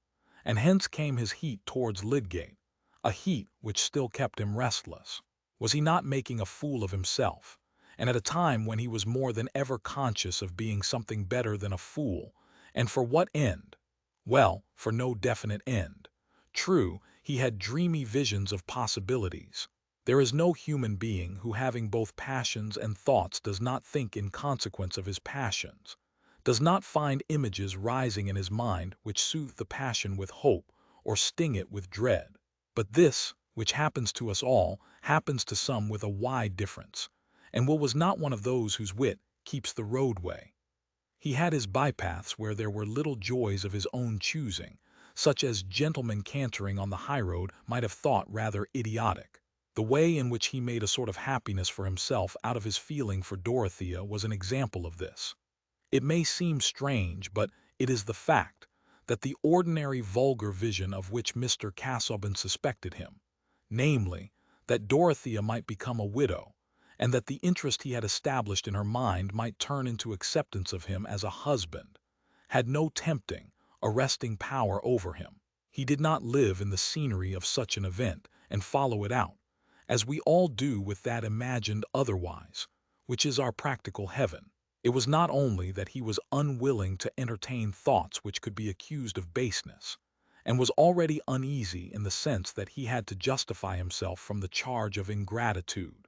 and hence came his heat towards Lydgate, a heat which still kept him restless. Was he not making a fool of himself, and at a time when he was more than ever conscious of being something better than a fool? And for what end? Well, for no definite end. True, he had dreamy visions of possibilities. There is no human being who, having both passions and thoughts, does not think in consequence of his passions, does not find images rising in his mind which soothe the passion with hope or sting it with dread. But this, which happens to us all, happens to some with a wide difference, and Will was not one of those whose wit keeps the roadway. He had his bypaths where there were little joys of his own choosing, such as gentlemen cantering on the highroad might have thought rather idiotic. The way in which he made a sort of happiness for himself out of his feeling for Dorothea was an example of this. It may seem strange, but it is the fact, that the ordinary vulgar vision of which Mr. Casaubon suspected him, namely, that Dorothea might become a widow, and that the interest he had established in her mind might turn into acceptance of him as a husband, had no tempting, arresting power over him. He did not live in the scenery of such an event and follow it out, as we all do with that imagined otherwise, which is our practical heaven. It was not only that he was unwilling to entertain thoughts which could be accused of baseness, and was already uneasy in the sense that he had to justify himself from the charge of ingratitude.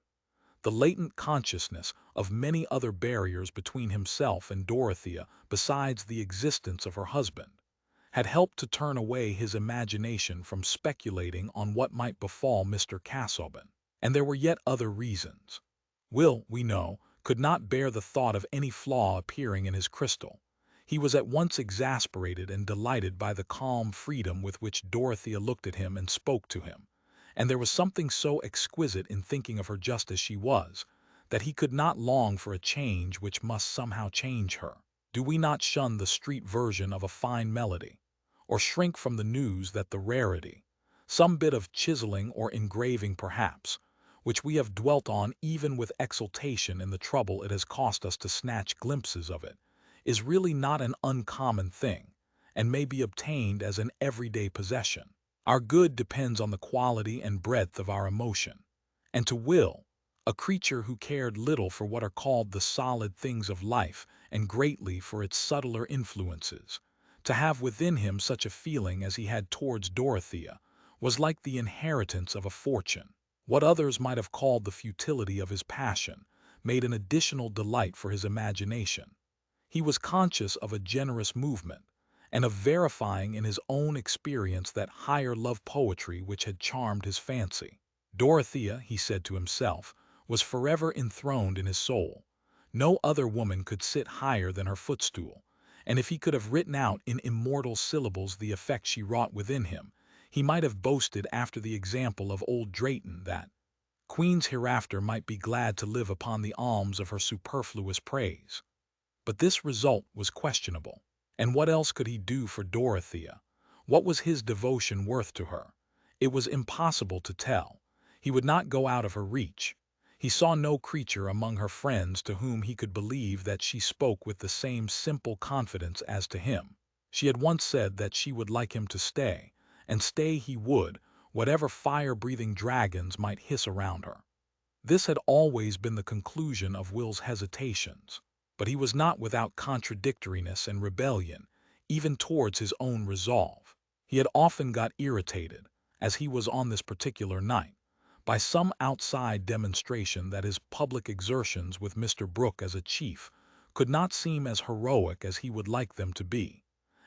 The latent consciousness of many other barriers between himself and Dorothea besides the existence of her husband had helped to turn away his imagination from speculating on what might befall Mr. Casaubon. And there were yet other reasons. Will, we know, could not bear the thought of any flaw appearing in his crystal. He was at once exasperated and delighted by the calm freedom with which Dorothea looked at him and spoke to him, and there was something so exquisite in thinking of her just as she was, that he could not long for a change which must somehow change her. Do we not shun the street version of a fine melody, or shrink from the news that the rarity, some bit of chiseling or engraving perhaps, which we have dwelt on even with exultation in the trouble it has cost us to snatch glimpses of it, is really not an uncommon thing, and may be obtained as an everyday possession? Our good depends on the quality and breadth of our emotion, and to Will, a creature who cared little for what are called the solid things of life and greatly for its subtler influences, To have within him such a feeling as he had towards Dorothea was like the inheritance of a fortune. What others might have called the futility of his passion made an additional delight for his imagination. He was conscious of a generous movement, and of verifying in his own experience that higher love poetry which had charmed his fancy. Dorothea, he said to himself, was forever enthroned in his soul. No other woman could sit higher than her footstool, and if he could have written out in immortal syllables the effect she wrought within him, he might have boasted after the example of old Drayton that queens hereafter might be glad to live upon the alms of her superfluous praise. But this result was questionable. And what else could he do for Dorothea? What was his devotion worth to her? It was impossible to tell. He would not go out of her reach. He saw no creature among her friends to whom he could believe that she spoke with the same simple confidence as to him. She had once said that she would like him to stay, and stay he would, whatever fire-breathing dragons might hiss around her. This had always been the conclusion of Will's hesitations, but he was not without contradictoriness and rebellion, even towards his own resolve. He had often got irritated, as he was on this particular night, by some outside demonstration that his public exertions with Mr. Brooke as a chief could not seem as heroic as he would like them to be,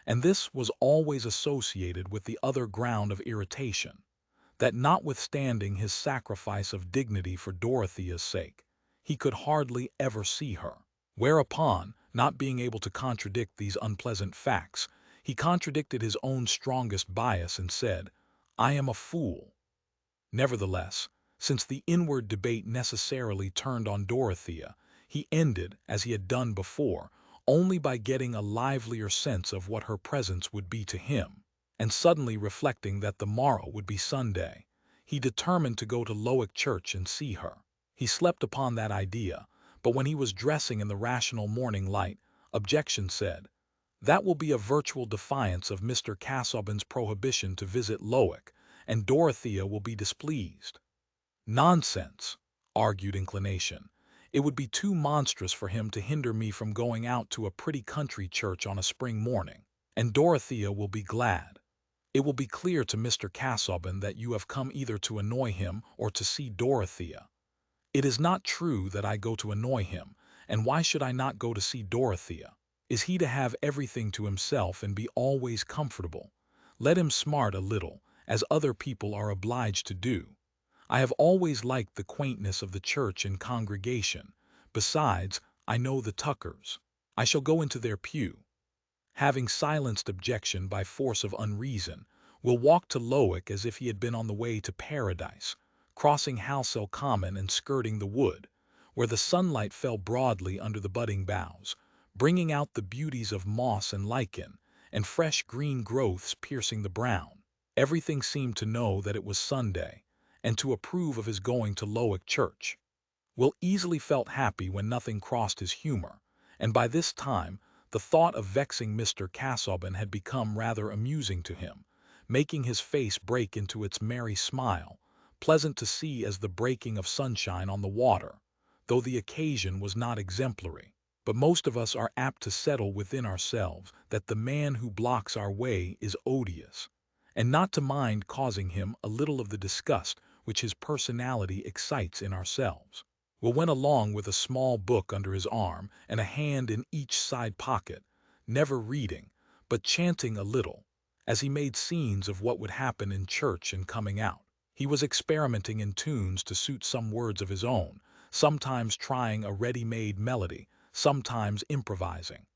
and this was always associated with the other ground of irritation, that notwithstanding his sacrifice of dignity for Dorothea's sake, he could hardly ever see her. Whereupon, not being able to contradict these unpleasant facts, he contradicted his own strongest bias and said, "I am a fool." Nevertheless, since the inward debate necessarily turned on Dorothea, he ended, as he had done before, only by getting a livelier sense of what her presence would be to him, and suddenly reflecting that the morrow would be Sunday, he determined to go to Lowick Church and see her. He slept upon that idea, but when he was dressing in the rational morning light, objection said, "That will be a virtual defiance of Mr. Casaubon's prohibition to visit Lowick, and Dorothea will be displeased." "Nonsense," argued inclination. "It would be too monstrous for him to hinder me from going out to a pretty country church on a spring morning, and Dorothea will be glad. It will be clear to Mr. Casaubon that you have come either to annoy him or to see Dorothea. It is not true that I go to annoy him, and why should I not go to see Dorothea? Is he to have everything to himself and be always comfortable? Let him smart a little, as other people are obliged to do. I have always liked the quaintness of the church and congregation. Besides, I know the Tuckers. I shall go into their pew." Having silenced objection by force of unreason, Will walked to Lowick as if he had been on the way to paradise, crossing Halsell Common and skirting the wood, where the sunlight fell broadly under the budding boughs, bringing out the beauties of moss and lichen, and fresh green growths piercing the brown. Everything seemed to know that it was Sunday, and to approve of his going to Lowick Church. Will easily felt happy when nothing crossed his humor, and by this time the thought of vexing Mr. Casaubon had become rather amusing to him, making his face break into its merry smile, pleasant to see as the breaking of sunshine on the water, though the occasion was not exemplary. But most of us are apt to settle within ourselves that the man who blocks our way is odious, and not to mind causing him a little of the disgust which his personality excites in ourselves. Will went along with a small book under his arm and a hand in each side pocket, never reading, but chanting a little, as he made scenes of what would happen in church and coming out. He was experimenting in tunes to suit some words of his own, sometimes trying a ready-made melody, sometimes improvising.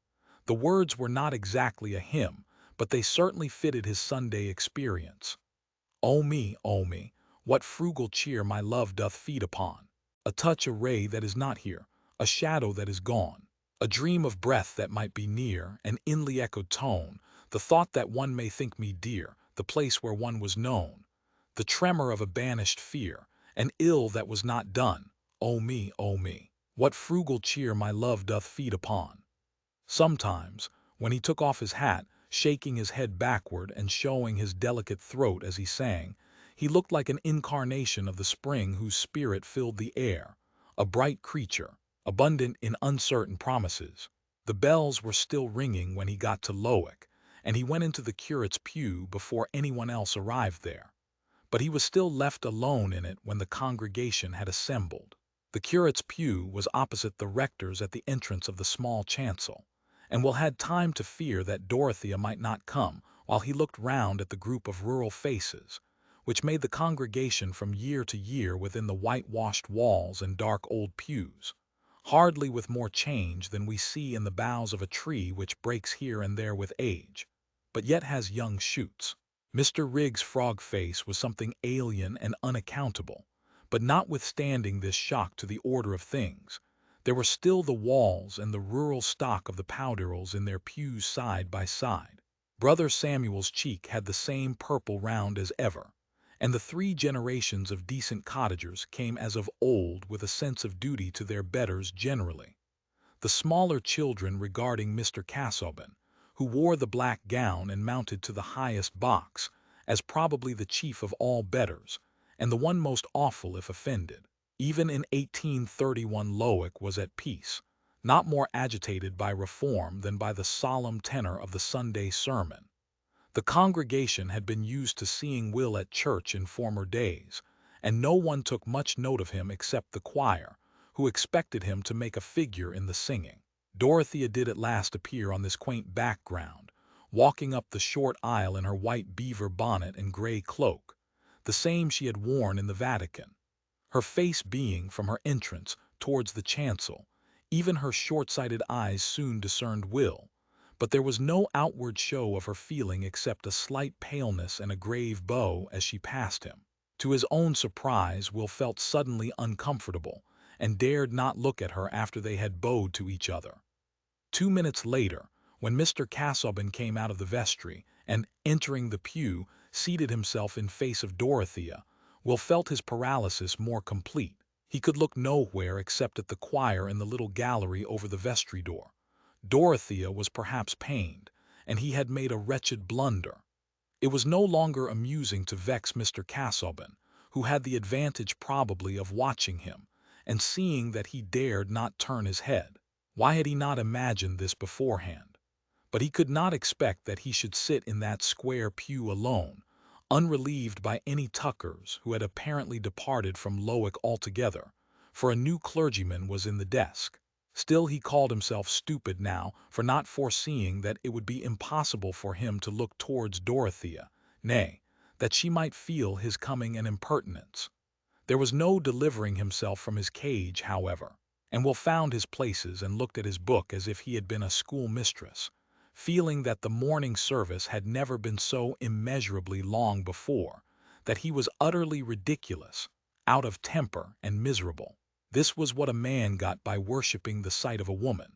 The words were not exactly a hymn, but they certainly fitted his Sunday experience. "O me, what frugal cheer my love doth feed upon! A touch, a ray that is not here, a shadow that is gone, a dream of breath that might be near, an inly echoed tone, the thought that one may think me dear, the place where one was known, the tremor of a banished fear, an ill that was not done. O me, what frugal cheer my love doth feed upon!" Sometimes, when he took off his hat, shaking his head backward and showing his delicate throat as he sang, he looked like an incarnation of the spring whose spirit filled the air, a bright creature, abundant in uncertain promises. The bells were still ringing when he got to Lowick, and he went into the curate's pew before anyone else arrived there. But he was still left alone in it when the congregation had assembled. The curate's pew was opposite the rector's at the entrance of the small chancel, and Will had time to fear that Dorothea might not come while he looked round at the group of rural faces, which made the congregation from year to year within the whitewashed walls and dark old pews, hardly with more change than we see in the boughs of a tree which breaks here and there with age, but yet has young shoots. Mr. Riggs's frog face was something alien and unaccountable, but notwithstanding this shock to the order of things, there were still the walls and the rural stock of the Powderells in their pews side by side. Brother Samuel's cheek had the same purple round as ever, and the 3 generations of decent cottagers came as of old with a sense of duty to their betters generally. The smaller children regarding Mr. Casaubon, who wore the black gown and mounted to the highest box, as probably the chief of all betters, and the one most awful if offended. Even in 1831 Lowick was at peace, not more agitated by reform than by the solemn tenor of the Sunday sermon. The congregation had been used to seeing Will at church in former days, and no one took much note of him except the choir, who expected him to make a figure in the singing. Dorothea did at last appear on this quaint background, walking up the short aisle in her white beaver bonnet and gray cloak, the same she had worn in the Vatican. Her face being, from her entrance, towards the chancel, even her short-sighted eyes soon discerned Will, but there was no outward show of her feeling except a slight paleness and a grave bow as she passed him. To his own surprise, Will felt suddenly uncomfortable, and dared not look at her after they had bowed to each other. 2 minutes later, when Mr. Casaubon came out of the vestry, and, entering the pew, seated himself in face of Dorothea, Will felt his paralysis more complete. He could look nowhere except at the choir in the little gallery over the vestry door. Dorothea was perhaps pained, and he had made a wretched blunder. It was no longer amusing to vex Mr. Casaubon, who had the advantage probably of watching him, and seeing that he dared not turn his head. Why had he not imagined this beforehand? But he could not expect that he should sit in that square pew alone, unrelieved by any Tuckers who had apparently departed from Lowick altogether, for a new clergyman was in the desk. Still he called himself stupid now for not foreseeing that it would be impossible for him to look towards Dorothea, nay, that she might feel his coming an impertinence. There was no delivering himself from his cage, however, and Will found his places and looked at his book as if he had been a schoolmistress, feeling that the morning service had never been so immeasurably long before, that he was utterly ridiculous, out of temper, and miserable. This was what a man got by worshipping the sight of a woman.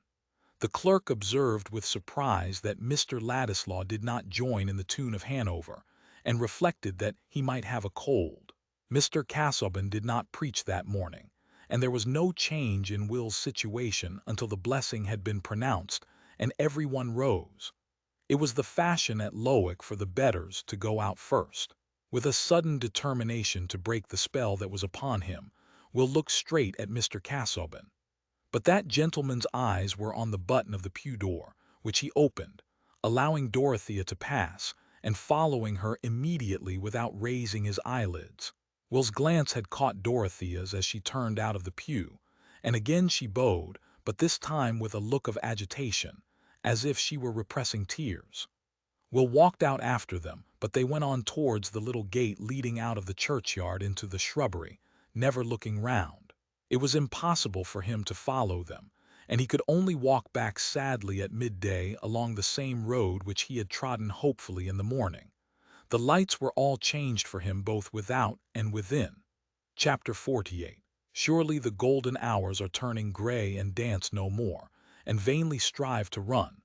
The clerk observed with surprise that Mr. Ladislaw did not join in the tune of Hanover, and reflected that he might have a cold. Mr. Casaubon did not preach that morning, and there was no change in Will's situation until the blessing had been pronounced, and every one rose. It was the fashion at Lowick for the betters to go out first. With a sudden determination to break the spell that was upon him, Will looked straight at Mr. Casaubon. But that gentleman's eyes were on the button of the pew door, which he opened, allowing Dorothea to pass, and following her immediately without raising his eyelids. Will's glance had caught Dorothea's as she turned out of the pew, and again she bowed, but this time with a look of agitation, as if she were repressing tears. Will walked out after them, but they went on towards the little gate leading out of the churchyard into the shrubbery, never looking round. It was impossible for him to follow them, and he could only walk back sadly at midday along the same road which he had trodden hopefully in the morning. The lights were all changed for him both without and within. Chapter 48. Surely the golden hours are turning gray and dance no more, and vainly strive to run.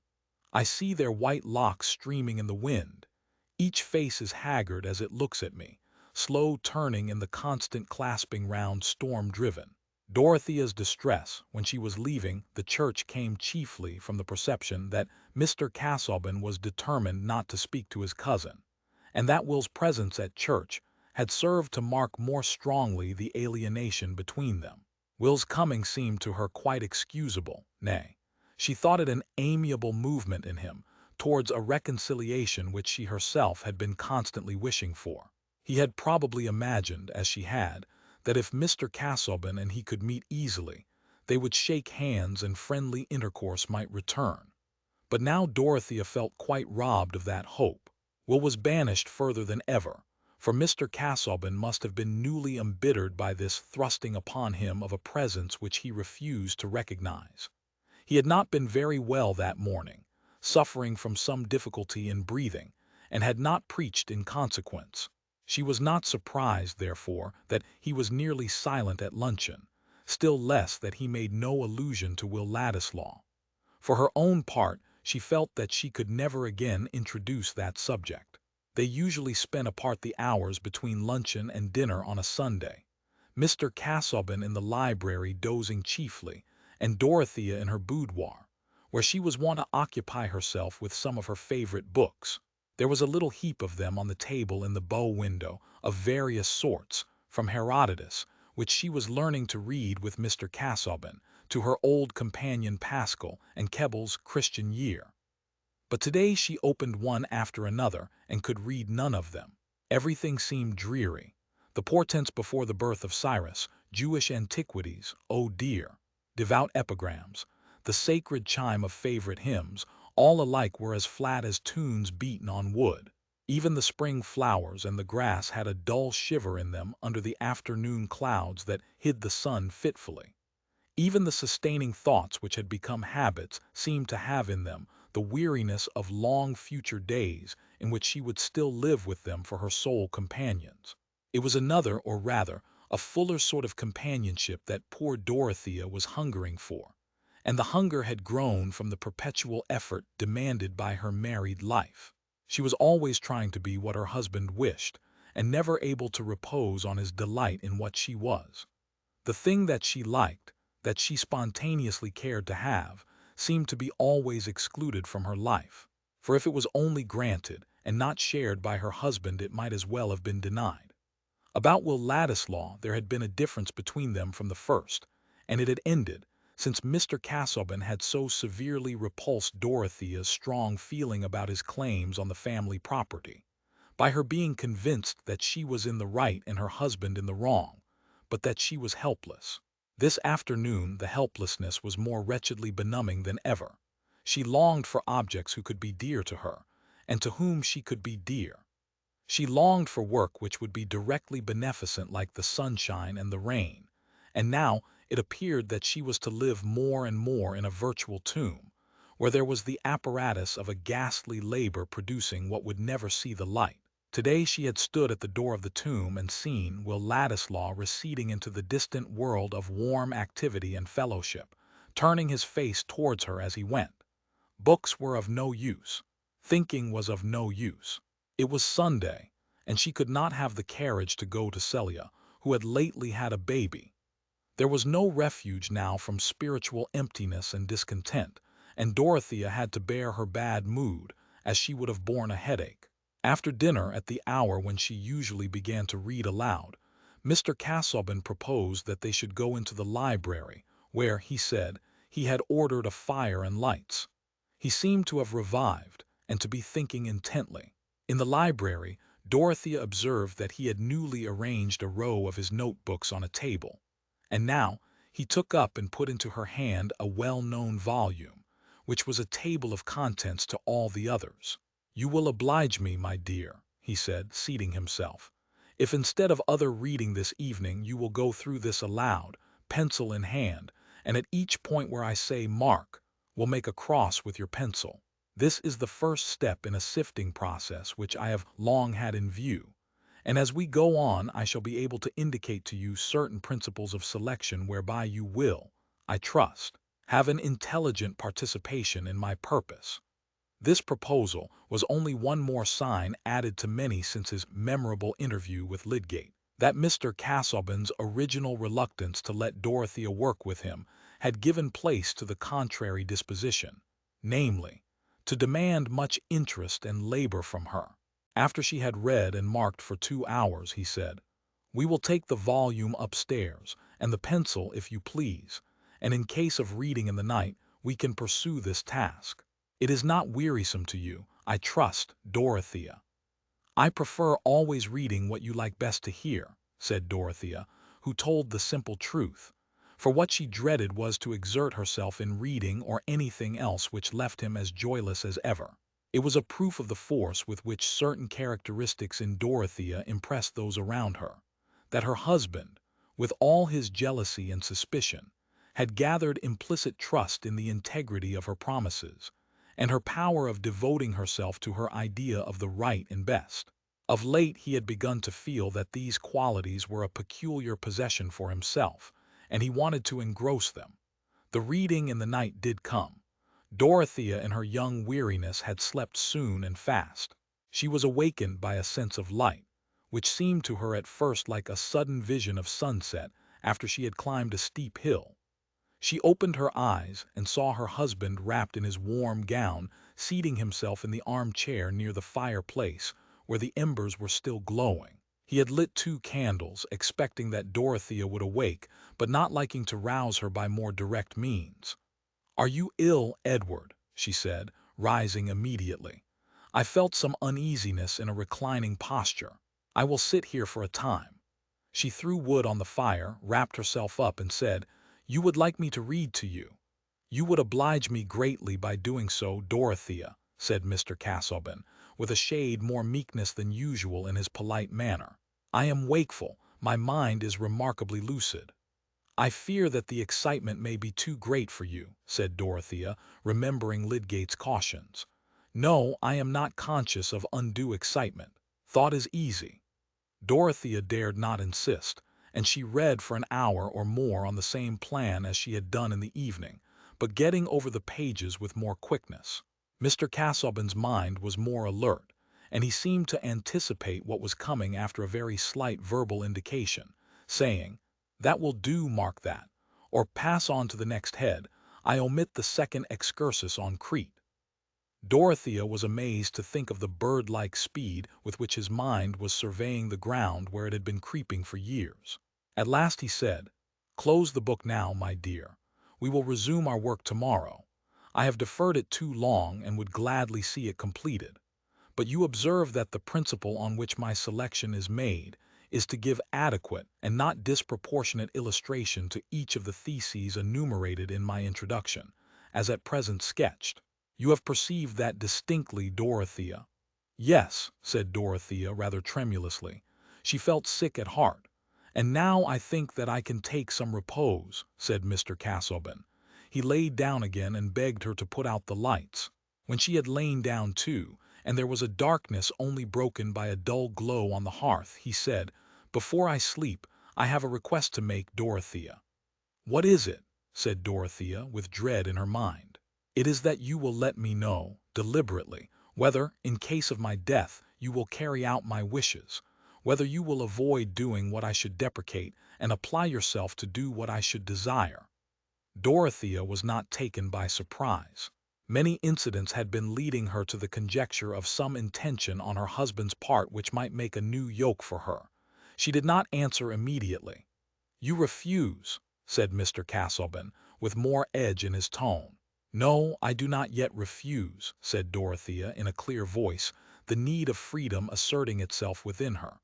I see their white locks streaming in the wind. Each face is haggard as it looks at me, slow turning in the constant clasping round storm-driven. Dorothea's distress when she was leaving the church came chiefly from the perception that Mr. Casaubon was determined not to speak to his cousin, and that Will's presence at church had served to mark more strongly the alienation between them. Will's coming seemed to her quite excusable, nay, she thought it an amiable movement in him towards a reconciliation which she herself had been constantly wishing for. He had probably imagined, as she had, that if Mr. Casaubon and he could meet easily, they would shake hands and friendly intercourse might return. But now Dorothea felt quite robbed of that hope. Will was banished further than ever, for Mr. Casaubon must have been newly embittered by this thrusting upon him of a presence which he refused to recognize. He had not been very well that morning, suffering from some difficulty in breathing, and had not preached in consequence. She was not surprised, therefore, that he was nearly silent at luncheon, still less that he made no allusion to Will Ladislaw. For her own part, she felt that she could never again introduce that subject. They usually spent apart the hours between luncheon and dinner on a Sunday, Mr. Casaubon in the library dozing chiefly, and Dorothea in her boudoir, where she was wont to occupy herself with some of her favorite books. There was a little heap of them on the table in the bow window, of various sorts, from Herodotus, which she was learning to read with Mr. Casaubon, to her old companion Pascal and Keble's Christian Year. But today she opened one after another and could read none of them. Everything seemed dreary. The portents before the birth of Cyrus, Jewish antiquities, oh dear, devout epigrams, the sacred chime of favorite hymns, all alike were as flat as tunes beaten on wood. Even the spring flowers and the grass had a dull shiver in them under the afternoon clouds that hid the sun fitfully. Even the sustaining thoughts which had become habits seemed to have in them the weariness of long future days in which she would still live with them for her sole companions. It was another, or rather, a fuller sort of companionship that poor Dorothea was hungering for, and the hunger had grown from the perpetual effort demanded by her married life. She was always trying to be what her husband wished, and never able to repose on his delight in what she was. The thing that she liked, that she spontaneously cared to have, seemed to be always excluded from her life, for if it was only granted and not shared by her husband it might as well have been denied. About Will Ladislaw there had been a difference between them from the first, and it had ended, since Mr. Casaubon had so severely repulsed Dorothea's strong feeling about his claims on the family property, by her being convinced that she was in the right and her husband in the wrong, but that she was helpless. This afternoon the helplessness was more wretchedly benumbing than ever. She longed for objects who could be dear to her, and to whom she could be dear. She longed for work which would be directly beneficent like the sunshine and the rain, and now it appeared that she was to live more and more in a virtual tomb, where there was the apparatus of a ghastly labor producing what would never see the light. Today she had stood at the door of the tomb and seen Will Ladislaw receding into the distant world of warm activity and fellowship, turning his face towards her as he went. Books were of no use. Thinking was of no use. It was Sunday, and she could not have the carriage to go to Celia, who had lately had a baby. There was no refuge now from spiritual emptiness and discontent, and Dorothea had to bear her bad mood, as she would have borne a headache. After dinner, at the hour when she usually began to read aloud, Mr. Casaubon proposed that they should go into the library, where, he said, he had ordered a fire and lights. He seemed to have revived, and to be thinking intently. In the library, Dorothea observed that he had newly arranged a row of his notebooks on a table, and now he took up and put into her hand a well-known volume, which was a table of contents to all the others. "You will oblige me, my dear," he said, seating himself, "if instead of other reading this evening you will go through this aloud, pencil in hand, and at each point where I say 'mark,' will make a cross with your pencil. This is the first step in a sifting process which I have long had in view, and as we go on I shall be able to indicate to you certain principles of selection whereby you will, I trust, have an intelligent participation in my purpose." This proposal was only one more sign added to many since his memorable interview with Lydgate, that Mr. Casaubon's original reluctance to let Dorothea work with him had given place to the contrary disposition, namely, to demand much interest and labor from her. After she had read and marked for 2 hours, he said, "We will take the volume upstairs, and the pencil, if you please, and in case of reading in the night, we can pursue this task." It is not wearisome to you, I trust, Dorothea. I prefer always reading what you like best to hear, said Dorothea, who told the simple truth, for what she dreaded was to exert herself in reading or anything else which left him as joyless as ever. It was a proof of the force with which certain characteristics in Dorothea impressed those around her, that her husband, with all his jealousy and suspicion, had gathered implicit trust in the integrity of her promises, and her power of devoting herself to her idea of the right and best. Of late he had begun to feel that these qualities were a peculiar possession for himself, and he wanted to engross them. The reading in the night did come. Dorothea in her young weariness had slept soon and fast. She was awakened by a sense of light, which seemed to her at first like a sudden vision of sunset after she had climbed a steep hill. She opened her eyes and saw her husband wrapped in his warm gown, seating himself in the armchair near the fireplace, where the embers were still glowing. He had lit 2 candles, expecting that Dorothea would awake, but not liking to rouse her by more direct means. "Are you ill, Edward?" she said, rising immediately. "I felt some uneasiness in a reclining posture. I will sit here for a time." She threw wood on the fire, wrapped herself up, and said, "You would like me to read to you?" "You would oblige me greatly by doing so, Dorothea," said Mr. Casaubon, with a shade more meekness than usual in his polite manner. "I am wakeful, my mind is remarkably lucid." "I fear that the excitement may be too great for you," said Dorothea, remembering Lydgate's cautions. "No, I am not conscious of undue excitement. Thought is easy." Dorothea dared not insist, and she read for an hour or more on the same plan as she had done in the evening, but getting over the pages with more quickness. Mr. Casaubon's mind was more alert, and he seemed to anticipate what was coming after a very slight verbal indication, saying, "That will do, mark that," or "Pass on to the next head. I omit the second excursus on Crete." Dorothea was amazed to think of the bird-like speed with which his mind was surveying the ground where it had been creeping for years. At last he said, "Close the book now, my dear. We will resume our work tomorrow. I have deferred it too long and would gladly see it completed. But you observe that the principle on which my selection is made is to give adequate and not disproportionate illustration to each of the theses enumerated in my introduction, as at present sketched. You have perceived that distinctly, Dorothea." "Yes," said Dorothea, rather tremulously. She felt sick at heart. "And now I think that I can take some repose," said Mr. Casaubon. He laid down again and begged her to put out the lights. When she had lain down too, and there was a darkness only broken by a dull glow on the hearth, he said, "Before I sleep, I have a request to make, Dorothea." "What is it?" said Dorothea, with dread in her mind. "It is that you will let me know, deliberately, whether, in case of my death, you will carry out my wishes, whether you will avoid doing what I should deprecate, and apply yourself to do what I should desire." Dorothea was not taken by surprise. Many incidents had been leading her to the conjecture of some intention on her husband's part which might make a new yoke for her. She did not answer immediately. "You refuse," said Mr. Casaubon, with more edge in his tone. "No, I do not yet refuse," said Dorothea in a clear voice, the need of freedom asserting itself within her.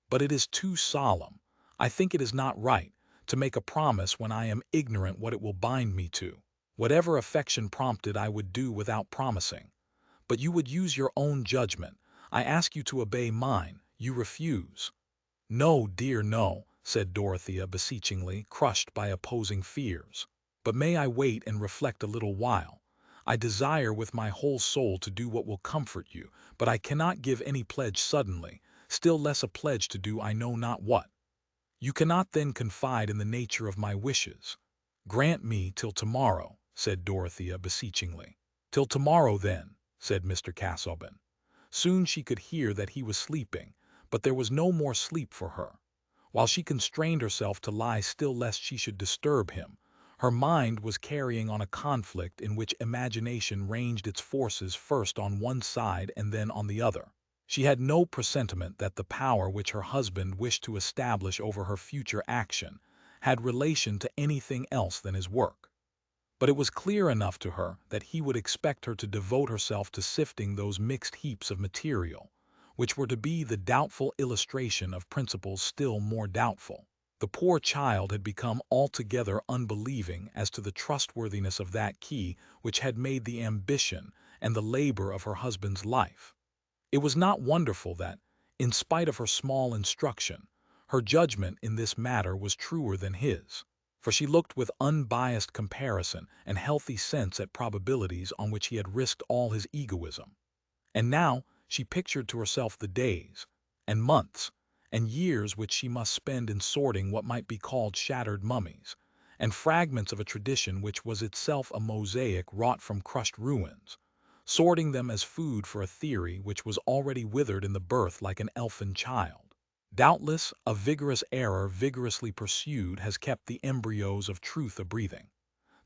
"But it is too solemn. I think it is not right to make a promise when I am ignorant what it will bind me to. Whatever affection prompted I would do without promising. But you would use your own judgment. I ask you to obey mine. You refuse." "No, dear, no," said Dorothea beseechingly, crushed by opposing fears. "But may I wait and reflect a little while? I desire with my whole soul to do what will comfort you, but I cannot give any pledge suddenly, still less a pledge to do I know not what." "You cannot then confide in the nature of my wishes." "Grant me till tomorrow," said Dorothea beseechingly. "Till tomorrow, then," said Mr. Casaubon. Soon she could hear that he was sleeping, but there was no more sleep for her. While she constrained herself to lie still lest she should disturb him, her mind was carrying on a conflict in which imagination ranged its forces first on one side and then on the other. She had no presentiment that the power which her husband wished to establish over her future action had relation to anything else than his work. but it was clear enough to her that he would expect her to devote herself to sifting those mixed heaps of material, which were to be the doubtful illustration of principles still more doubtful. The poor child had become altogether unbelieving as to the trustworthiness of that key which had made the ambition and the labor of her husband's life. It was not wonderful that, in spite of her small instruction, her judgment in this matter was truer than his, for she looked with unbiased comparison and healthy sense at probabilities on which he had risked all his egoism. And now she pictured to herself the days, and months, and years which she must spend in sorting what might be called shattered mummies, and fragments of a tradition which was itself a mosaic wrought from crushed ruins, sorting them as food for a theory which was already withered in the birth like an elfin child. Doubtless, a vigorous error vigorously pursued has kept the embryos of truth a-breathing.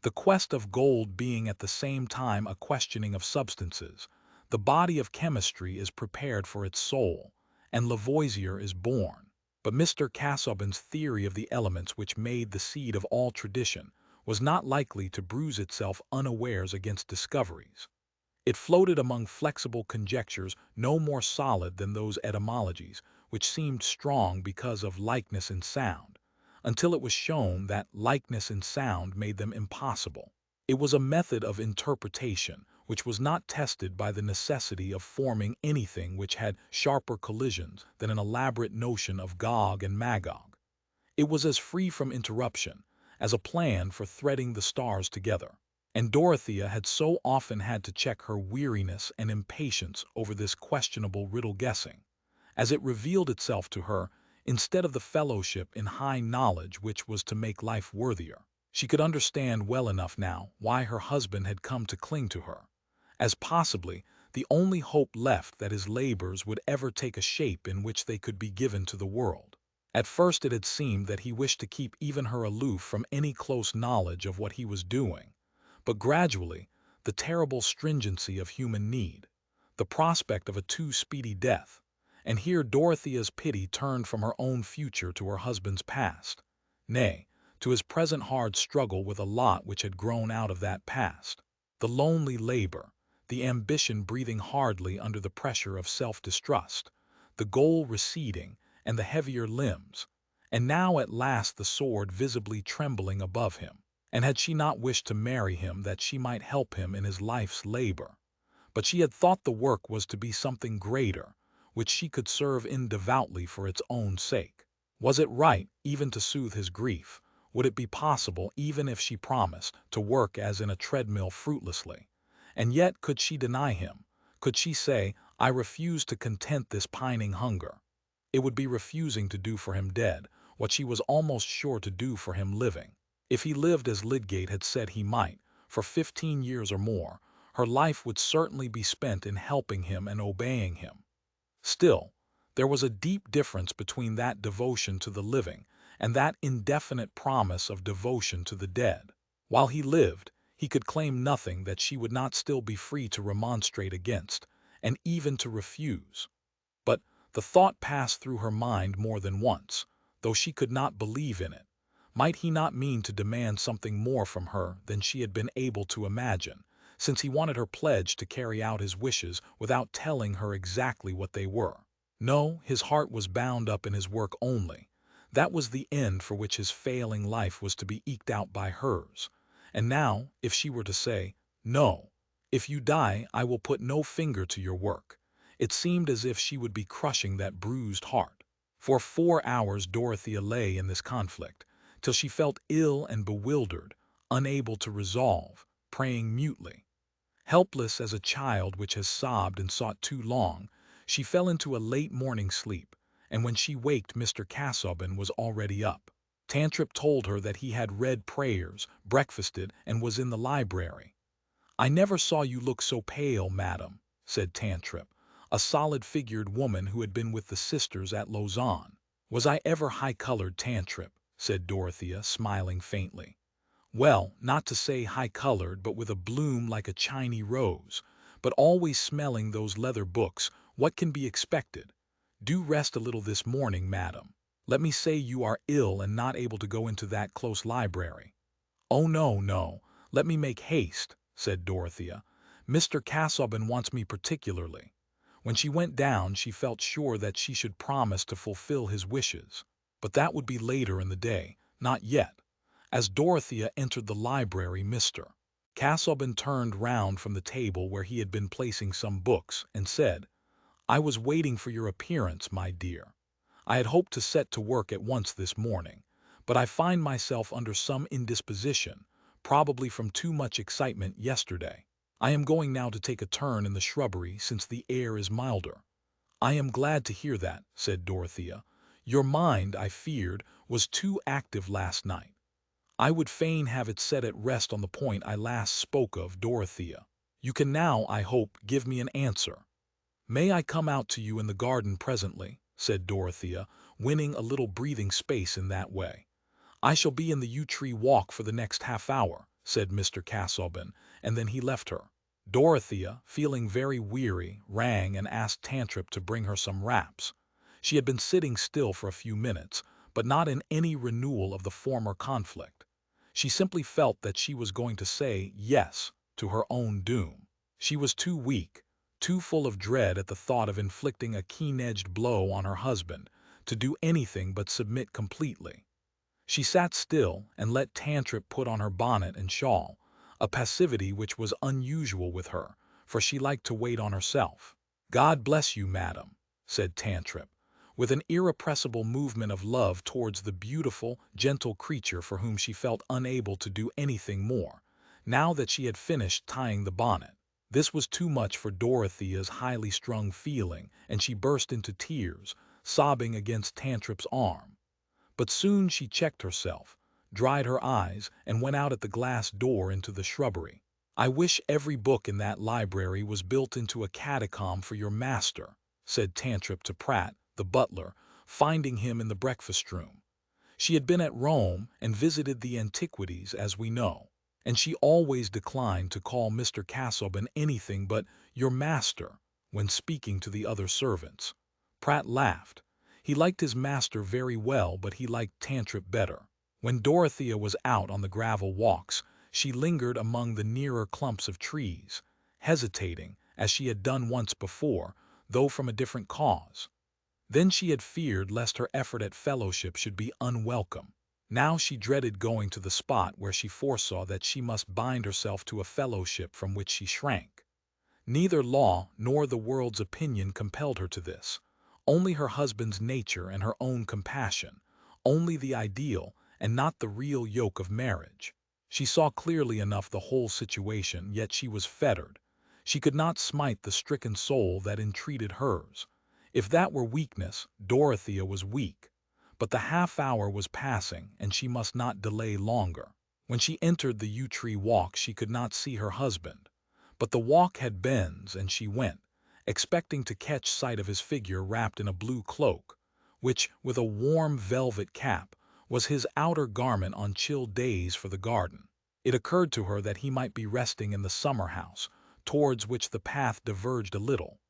The quest of gold being at the same time a questioning of substances, the body of chemistry is prepared for its soul, and Lavoisier is born. But Mr. Casaubon's theory of the elements which made the seed of all tradition was not likely to bruise itself unawares against discoveries. It floated among flexible conjectures no more solid than those etymologies which seemed strong because of likeness in sound, until it was shown that likeness in sound made them impossible. It was a method of interpretation which was not tested by the necessity of forming anything which had sharper collisions than an elaborate notion of Gog and Magog. It was as free from interruption as a plan for threading the stars together. And Dorothea had so often had to check her weariness and impatience over this questionable riddle-guessing, as it revealed itself to her instead of the fellowship in high knowledge which was to make life worthier. She could understand well enough now why her husband had come to cling to her, as possibly the only hope left that his labors would ever take a shape in which they could be given to the world. At first it had seemed that he wished to keep even her aloof from any close knowledge of what he was doing, but gradually the terrible stringency of human need, the prospect of a too speedy death, and here Dorothea's pity turned from her own future to her husband's past, nay, to his present hard struggle with a lot which had grown out of that past, the lonely labor, the ambition breathing hardly under the pressure of self-distrust, the goal receding, and the heavier limbs, and now at last the sword visibly trembling above him. And had she not wished to marry him that she might help him in his life's labor? But she had thought the work was to be something greater, which she could serve indevoutly for its own sake. Was it right even to soothe his grief? Would it be possible, even if she promised, to work as in a treadmill fruitlessly? And yet could she deny him? Could she say, I refuse to content this pining hunger? It would be refusing to do for him dead what she was almost sure to do for him living. If he lived as Lydgate had said he might, for 15 years or more, her life would certainly be spent in helping him and obeying him. Still, there was a deep difference between that devotion to the living and that indefinite promise of devotion to the dead. While he lived, he could claim nothing that she would not still be free to remonstrate against, and even to refuse. But the thought passed through her mind more than once, though she could not believe in it. Might he not mean to demand something more from her than she had been able to imagine, since he wanted her pledge to carry out his wishes without telling her exactly what they were? No, his heart was bound up in his work only. That was the end for which his failing life was to be eked out by hers. And now, if she were to say, "No, if you die, I will put no finger to your work," it seemed as if she would be crushing that bruised heart. For 4 hours Dorothea lay in this conflict, till she felt ill and bewildered, unable to resolve, praying mutely. Helpless as a child which has sobbed and sought too long, she fell into a late morning sleep, and when she waked Mr. Casaubon was already up. Tantripp told her that he had read prayers, breakfasted, and was in the library. "I never saw you look so pale, madam," said Tantripp, a solid-figured woman who had been with the sisters at Lausanne. "Was I ever high-colored, Tantripp?" said Dorothea, smiling faintly. "Well, not to say high-colored, but with a bloom like a Chinese rose, but always smelling those leather books. What can be expected? Do rest a little this morning, madam. Let me say you are ill and not able to go into that close library." "Oh, no, no. "Let me make haste," said Dorothea. "Mr. Casaubon wants me particularly." When she went down, she felt sure that she should promise to fulfill his wishes. But that would be later in the day, not yet. As Dorothea entered the library, Mr. Casaubon turned round from the table where he had been placing some books, and said, "I was waiting for your appearance, my dear. I had hoped to set to work at once this morning, but I find myself under some indisposition, probably from too much excitement yesterday. I am going now to take a turn in the shrubbery, since the air is milder." "I am glad to hear that," said Dorothea. "Your mind, I feared, was too active last night. I would fain have it set at rest on the point I last spoke of, Dorothea. You can now, I hope, give me an answer." "May I come out to you in the garden presently?" said Dorothea, winning a little breathing space in that way. "I shall be in the yew tree walk for the next half-hour," said Mr. Casaubon, and then he left her. Dorothea, feeling very weary, rang and asked Tantripp to bring her some wraps. She had been sitting still for a few minutes, but not in any renewal of the former conflict. She simply felt that she was going to say yes to her own doom. She was too weak, too full of dread at the thought of inflicting a keen-edged blow on her husband, to do anything but submit completely. She sat still and let Tantripp put on her bonnet and shawl, a passivity which was unusual with her, for she liked to wait on herself. "God bless you, madam," said Tantripp, with an irrepressible movement of love towards the beautiful, gentle creature for whom she felt unable to do anything more, now that she had finished tying the bonnet. This was too much for Dorothea's highly strung feeling, and she burst into tears, sobbing against Tantripp's arm. But soon she checked herself, dried her eyes, and went out at the glass door into the shrubbery. "I wish every book in that library was built into a catacomb for your master," said Tantripp to Pratt, the butler, finding him in the breakfast-room. She had been at Rome and visited the antiquities, as we know, and she always declined to call Mr. Casaubon anything but "your master" when speaking to the other servants. Pratt laughed. He liked his master very well, but he liked Tantripp better. When Dorothea was out on the gravel walks, she lingered among the nearer clumps of trees, hesitating, as she had done once before, though from a different cause. Then she had feared lest her effort at fellowship should be unwelcome. Now she dreaded going to the spot where she foresaw that she must bind herself to a fellowship from which she shrank. Neither law nor the world's opinion compelled her to this, only her husband's nature and her own compassion, only the ideal and not the real yoke of marriage. She saw clearly enough the whole situation, yet she was fettered. She could not smite the stricken soul that entreated hers. If that were weakness, Dorothea was weak. But the half-hour was passing, and she must not delay longer. When she entered the yew tree walk, she could not see her husband. But the walk had bends, and she went, expecting to catch sight of his figure wrapped in a blue cloak, which, with a warm velvet cap, was his outer garment on chill days for the garden. It occurred to her that he might be resting in the summer-house, towards which the path diverged a little.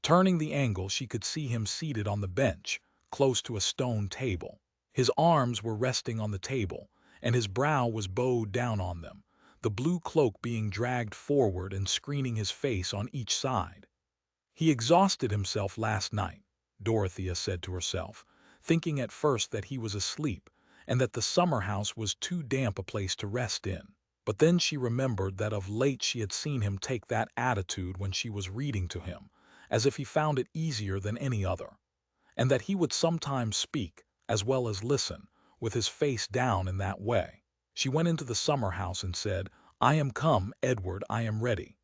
Turning the angle, she could see him seated on the bench, close to a stone table. His arms were resting on the table, and his brow was bowed down on them, the blue cloak being dragged forward and screening his face on each side. "He exhausted himself last night," Dorothea said to herself, thinking at first that he was asleep, and that the summer-house was too damp a place to rest in. But then she remembered that of late she had seen him take that attitude when she was reading to him, as if he found it easier than any other, and that he would sometimes speak, as well as listen, with his face down in that way. She went into the summer-house and said, "I am come, Edward, I am ready."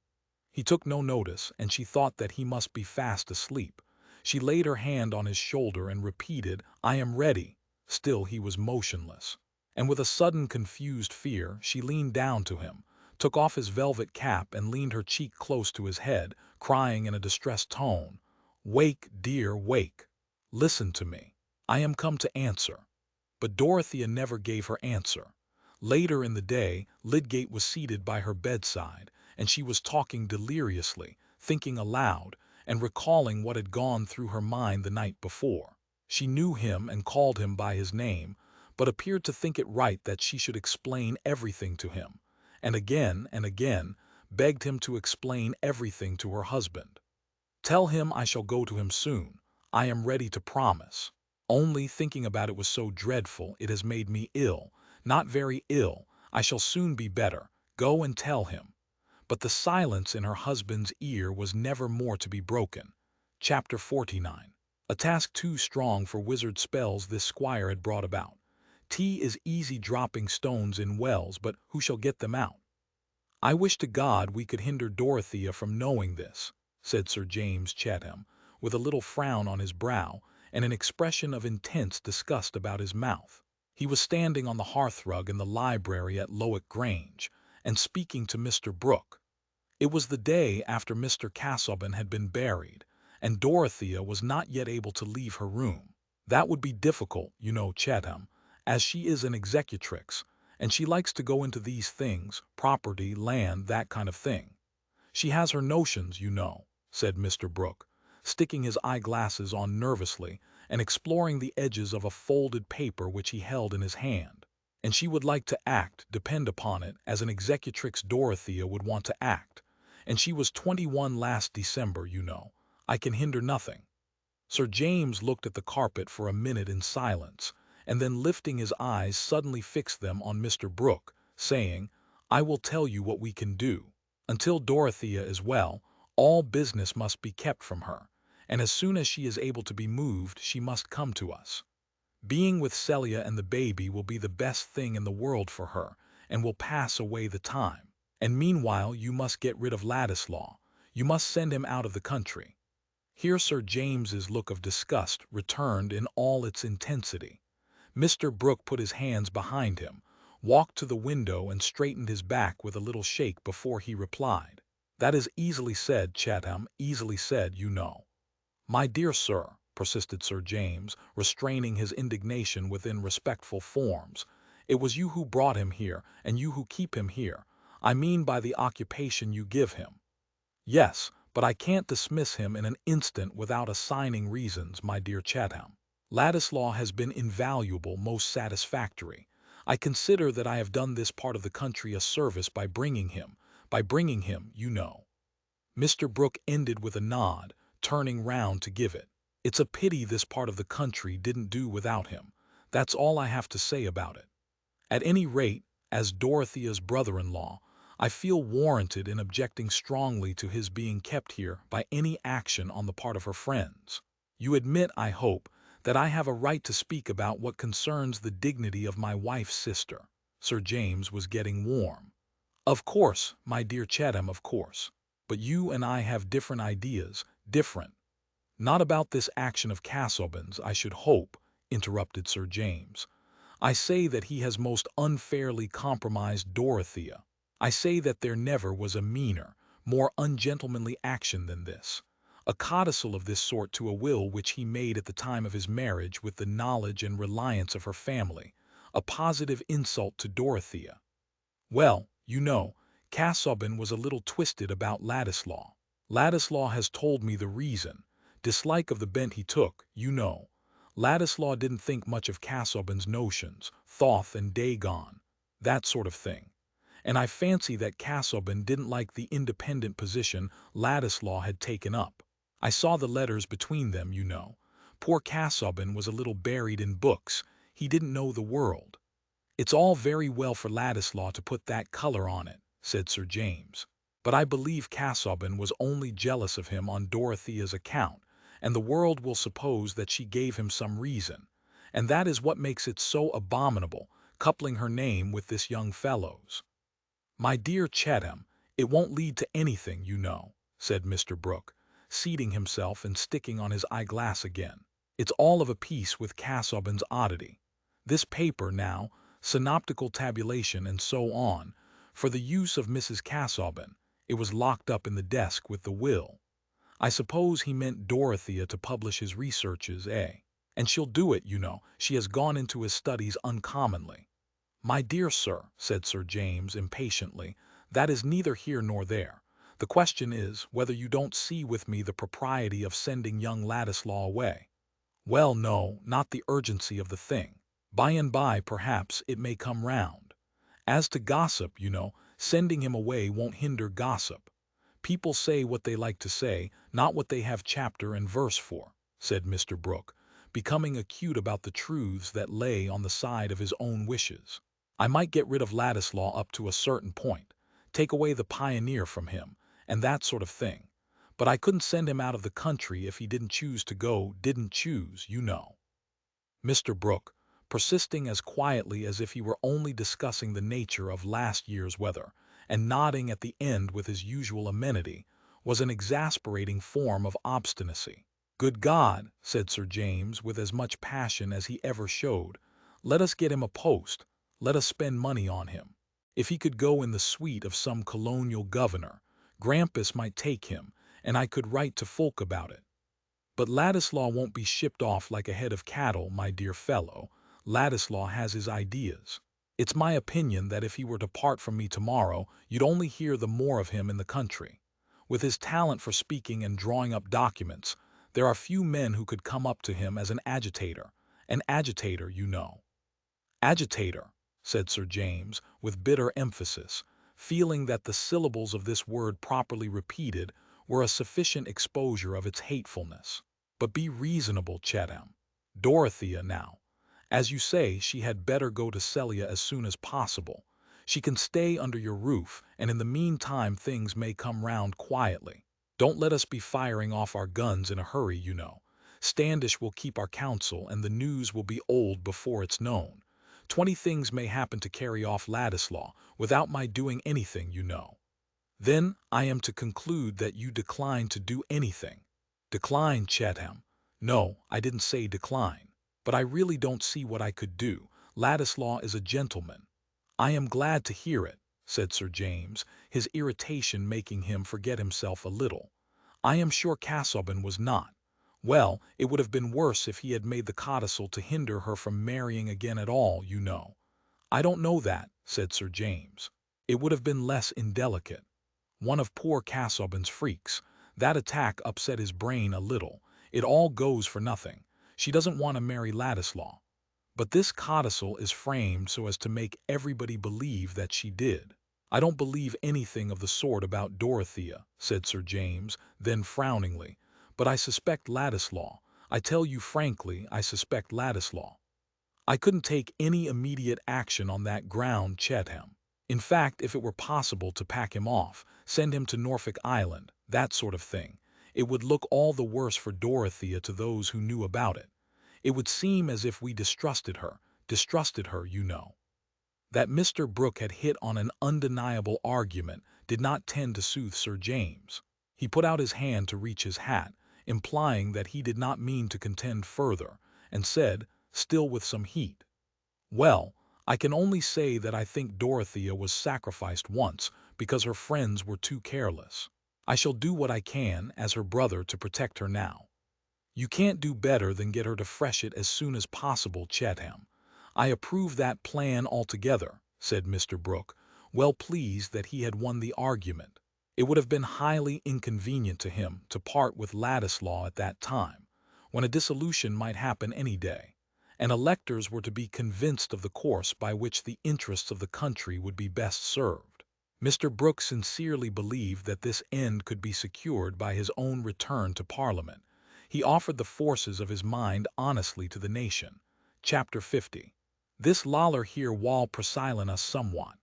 He took no notice, and she thought that he must be fast asleep. She laid her hand on his shoulder and repeated, "I am ready." Still he was motionless. And with a sudden confused fear, she leaned down to him, took off his velvet cap and leaned her cheek close to his head, crying in a distressed tone, "Wake, dear, wake. Listen to me. I am come to answer." But Dorothea never gave her answer. Later in the day, Lydgate was seated by her bedside, and she was talking deliriously, thinking aloud, and recalling what had gone through her mind the night before. She knew him and called him by his name, but appeared to think it right that she should explain everything to him, and again, begged him to explain everything to her husband. "Tell him I shall go to him soon. I am ready to promise. Only thinking about it was so dreadful, it has made me ill. Not very ill. I shall soon be better. Go and tell him." But the silence in her husband's ear was never more to be broken. Chapter 49. A task too strong for wizard spells this squire had brought about. Tea is easy dropping stones in wells, but who shall get them out? "I wish to God we could hinder Dorothea from knowing this," said Sir James Chatham, with a little frown on his brow and an expression of intense disgust about his mouth. He was standing on the hearthrug in the library at Lowick Grange, and speaking to Mr. Brooke. It was the day after Mr. Casaubon had been buried, and Dorothea was not yet able to leave her room. That would be difficult, you know, Chatham, as she is an executrix, and she likes to go into these things, property, land, that kind of thing. She has her notions, you know, said Mr. Brooke, sticking his eyeglasses on nervously and exploring the edges of a folded paper which he held in his hand. And she would like to act, depend upon it, as an executrix Dorothea would want to act. And she was 21 last December, you know. I can hinder nothing. Sir James looked at the carpet for a minute in silence, and then lifting his eyes suddenly fixed them on Mr. Brooke, saying, "I will tell you what we can do. Until Dorothea is well, all business must be kept from her, and as soon as she is able to be moved she must come to us. Being with Celia and the baby will be the best thing in the world for her, and will pass away the time. And meanwhile you must get rid of Ladislaw. You must send him out of the country." Here Sir James's look of disgust returned in all its intensity. Mr. Brooke put his hands behind him, walked to the window and straightened his back with a little shake before he replied. "That is easily said, Chatham, easily said, you know." "My dear sir," persisted Sir James, restraining his indignation within respectful forms, "it was you who brought him here, and you who keep him here. I mean by the occupation you give him." "Yes, but I can't dismiss him in an instant without assigning reasons, my dear Chatham. Ladislaw has been invaluable, most satisfactory. I consider that I have done this part of the country a service by bringing him, you know." Mr. Brooke ended with a nod, turning round to give it. "It's a pity this part of the country didn't do without him. That's all I have to say about it. At any rate, as Dorothea's brother-in-law, I feel warranted in objecting strongly to his being kept here by any action on the part of her friends. You admit, I hope, that I have a right to speak about what concerns the dignity of my wife's sister." Sir James was getting warm. "Of course, my dear Chatham, of course. But you and I have different ideas, different—" "Not about this action of Casaubon's, I should hope," interrupted Sir James. "I say that he has most unfairly compromised Dorothea. I say that there never was a meaner, more ungentlemanly action than this. A codicil of this sort to a will which he made at the time of his marriage with the knowledge and reliance of her family, a positive insult to Dorothea. Well, you know, Casaubon was a little twisted about Ladislaw. Ladislaw has told me the reason. Dislike of the bent he took, you know. Ladislaw didn't think much of Casaubon's notions, Thoth and Dagon, that sort of thing. And I fancy that Casaubon didn't like the independent position Ladislaw had taken up. I saw the letters between them, you know. Poor Casaubon was a little buried in books. He didn't know the world. "It's all very well for Ladislaw to put that color on it," said Sir James. "But I believe Casaubon was only jealous of him on Dorothea's account, and the world will suppose that she gave him some reason. And that is what makes it so abominable, coupling her name with this young fellow's." "My dear Chatham, it won't lead to anything, you know," said Mr. Brooke, seating himself and sticking on his eyeglass again. "It's all of a piece with Casaubon's oddity. This paper, now, synoptical tabulation and so on, for the use of Mrs. Casaubon, it was locked up in the desk with the will. I suppose he meant Dorothea to publish his researches, eh? And she'll do it, you know. She has gone into his studies uncommonly." "My dear sir," said Sir James impatiently, "that is neither here nor there. The question is, whether you don't see with me the propriety of sending young Ladislaw away." "Well, no, not the urgency of the thing. By and by, perhaps, it may come round. As to gossip, you know, Sending him away won't hinder gossip. People say what they like to say, not what they have chapter and verse for," said Mr. Brooke, becoming acute about the truths that lay on the side of his own wishes. "I might get rid of Ladislaw up to a certain point, take away the pioneer from him, and that sort of thing. But I couldn't send him out of the country if he didn't choose to go, didn't choose, you know." Mr. Brooke, persisting as quietly as if he were only discussing the nature of last year's weather, and nodding at the end with his usual amenity, was an exasperating form of obstinacy. "Good God," said Sir James with as much passion as he ever showed, "let us get him a post, let us spend money on him. If he could go in the suite of some colonial governor, Grampus might take him, and I could write to Fulk about it. But Ladislaw won't be shipped off like a head of cattle, my dear fellow. Ladislaw has his ideas. It's my opinion that if he were to part from me tomorrow, you'd only hear the more of him in the country. With his talent for speaking and drawing up documents, there are few men who could come up to him as an agitator, you know." "Agitator," said Sir James, with bitter emphasis, feeling that the syllables of this word properly repeated were a sufficient exposure of its hatefulness. "But be reasonable, Chatham. Dorothea, now. As you say, she had better go to Celia as soon as possible. She can stay under your roof, and in the meantime things may come round quietly. Don't let us be firing off our guns in a hurry, you know. Standish will keep our counsel, and the news will be old before it's known. 20 things may happen to carry off Ladislaw, without my doing anything, you know." "Then I am to conclude that you decline to do anything." "Decline, Chatham? No, I didn't say decline. But I really don't see what I could do. Ladislaw is a gentleman." "I am glad to hear it," said Sir James, his irritation making him forget himself a little. "I am sure Casaubon was not. Well, it would have been worse if he had made the codicil to hinder her from marrying again at all, you know." "I don't know that," said Sir James. "It would have been less indelicate. One of poor Casaubon's freaks. That attack upset his brain a little. It all goes for nothing. She doesn't want to marry Ladislaw. But this codicil is framed so as to make everybody believe that she did." "I don't believe anything of the sort about Dorothea," said Sir James, then frowningly. "But I suspect Ladislaw. I tell you frankly, I suspect Ladislaw. I couldn't take any immediate action on that ground, Chatham. In fact, if it were possible to pack him off, send him to Norfolk Island, that sort of thing, it would look all the worse for Dorothea to those who knew about it. It would seem as if we distrusted her, you know." That Mr. Brooke had hit on an undeniable argument did not tend to soothe Sir James. He put out his hand to reach his hat, implying that he did not mean to contend further, and said, still with some heat, "Well, I can only say that I think Dorothea was sacrificed once because her friends were too careless. I shall do what I can, as her brother, to protect her now." "You can't do better than get her to fresh it as soon as possible, Chatham. I approve that plan altogether," said Mr. Brooke, well pleased that he had won the argument. It would have been highly inconvenient to him to part with Ladislaw at that time, when a dissolution might happen any day, and electors were to be convinced of the course by which the interests of the country would be best served. Mr. Brooke sincerely believed that this end could be secured by his own return to Parliament. He offered the forces of his mind honestly to the nation. Chapter 50. "This Lollar here wall presilin us somewhat.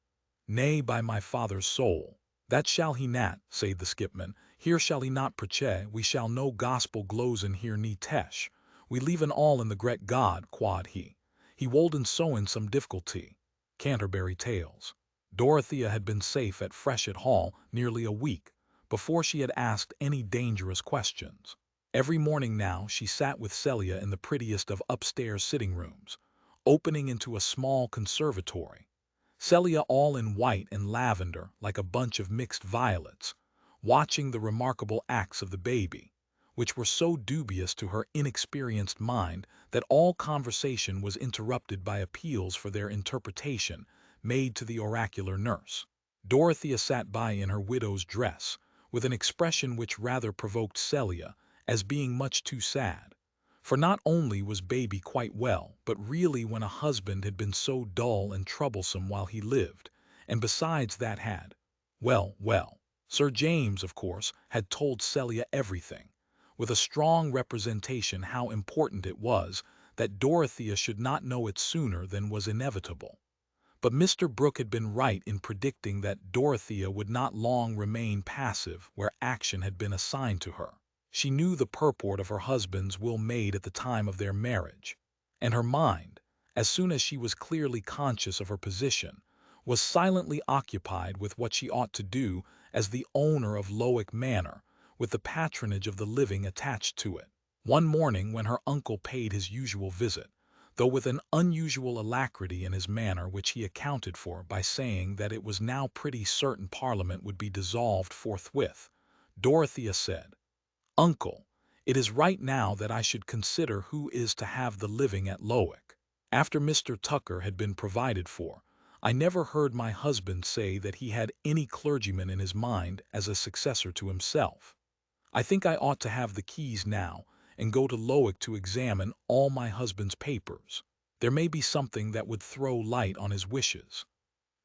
Nay, by my father's soul, that shall he not, said the skipman. Here shall he not preche, we shall no gospel glosen here ni tesh. We leaven all in the great God, quod he. He wolden so in some difficulty." Canterbury Tales. Dorothea had been safe at Freshitt Hall nearly a week before she had asked any dangerous questions. Every morning now she sat with Celia in the prettiest of upstairs sitting rooms, opening into a small conservatory. Celia all in white and lavender like a bunch of mixed violets, watching the remarkable acts of the baby, which were so dubious to her inexperienced mind that all conversation was interrupted by appeals for their interpretation made to the oracular nurse. Dorothea sat by in her widow's dress, with an expression which rather provoked Celia, as being much too sad. For not only was baby quite well, but really when a husband had been so dull and troublesome while he lived, and besides that well, Sir James, of course, had told Celia everything, with a strong representation how important it was that Dorothea should not know it sooner than was inevitable. But Mr. Brooke had been right in predicting that Dorothea would not long remain passive where action had been assigned to her. She knew the purport of her husband's will made at the time of their marriage, and her mind, as soon as she was clearly conscious of her position, was silently occupied with what she ought to do as the owner of Lowick Manor, with the patronage of the living attached to it. One morning when her uncle paid his usual visit, though with an unusual alacrity in his manner which he accounted for by saying that it was now pretty certain Parliament would be dissolved forthwith, Dorothea said, "Uncle, it is right now that I should consider who is to have the living at Lowick. After Mr. Tucker had been provided for, I never heard my husband say that he had any clergyman in his mind as a successor to himself. I think I ought to have the keys now and go to Lowick to examine all my husband's papers. There may be something that would throw light on his wishes."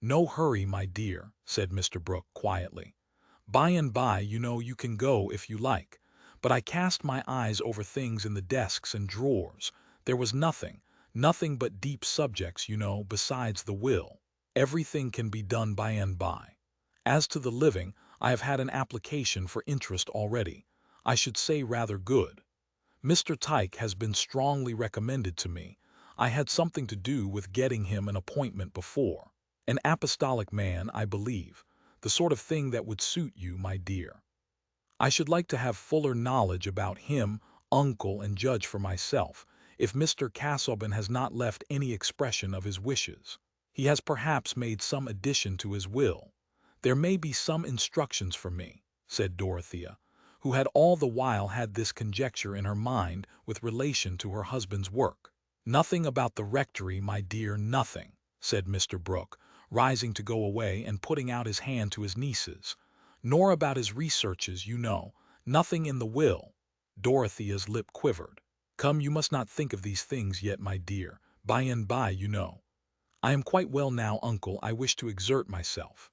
"No hurry, my dear," said Mr. Brooke quietly. "By and by, you know, you can go if you like. But I cast my eyes over things in the desks and drawers. There was nothing but deep subjects, you know, besides the will. Everything can be done by and by. As to the living, I have had an application for interest already. I should say rather good. Mr. Tyke has been strongly recommended to me. I had something to do with getting him an appointment before. An apostolic man, I believe, the sort of thing that would suit you, my dear. I should like to have fuller knowledge about him, uncle, and judge for myself, if Mr. Casaubon has not left any expression of his wishes. He has perhaps made some addition to his will. There may be some instructions for me," said Dorothea, who had all the while had this conjecture in her mind with relation to her husband's work. "Nothing about the rectory, my dear, nothing," said Mr. Brooke, rising to go away and putting out his hand to his nieces. "Nor about his researches, you know, nothing in the will." Dorothea's lip quivered. "Come, you must not think of these things yet, my dear. By and by, you know." "I am quite well now, uncle. I wish to exert myself."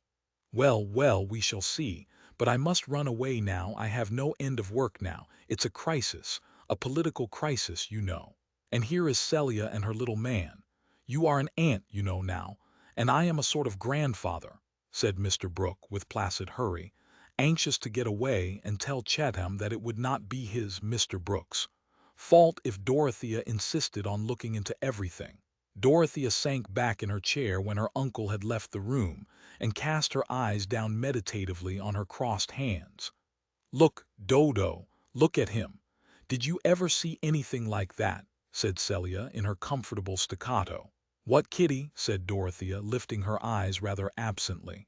Well, we shall see. But I must run away now. I have no end of work now. It's a crisis, a political crisis, you know. And here is Celia and her little man. You are an aunt, you know now, and I am a sort of grandfather," said Mr. Brooke with placid hurry, anxious to get away and tell Chatham that it would not be his, Mr. Brooke's, fault if Dorothea insisted on looking into everything. Dorothea sank back in her chair when her uncle had left the room, and cast her eyes down meditatively on her crossed hands. "Look, Dodo, look at him. Did you ever see anything like that?" said Celia in her comfortable staccato. "What, Kitty?" said Dorothea, lifting her eyes rather absently.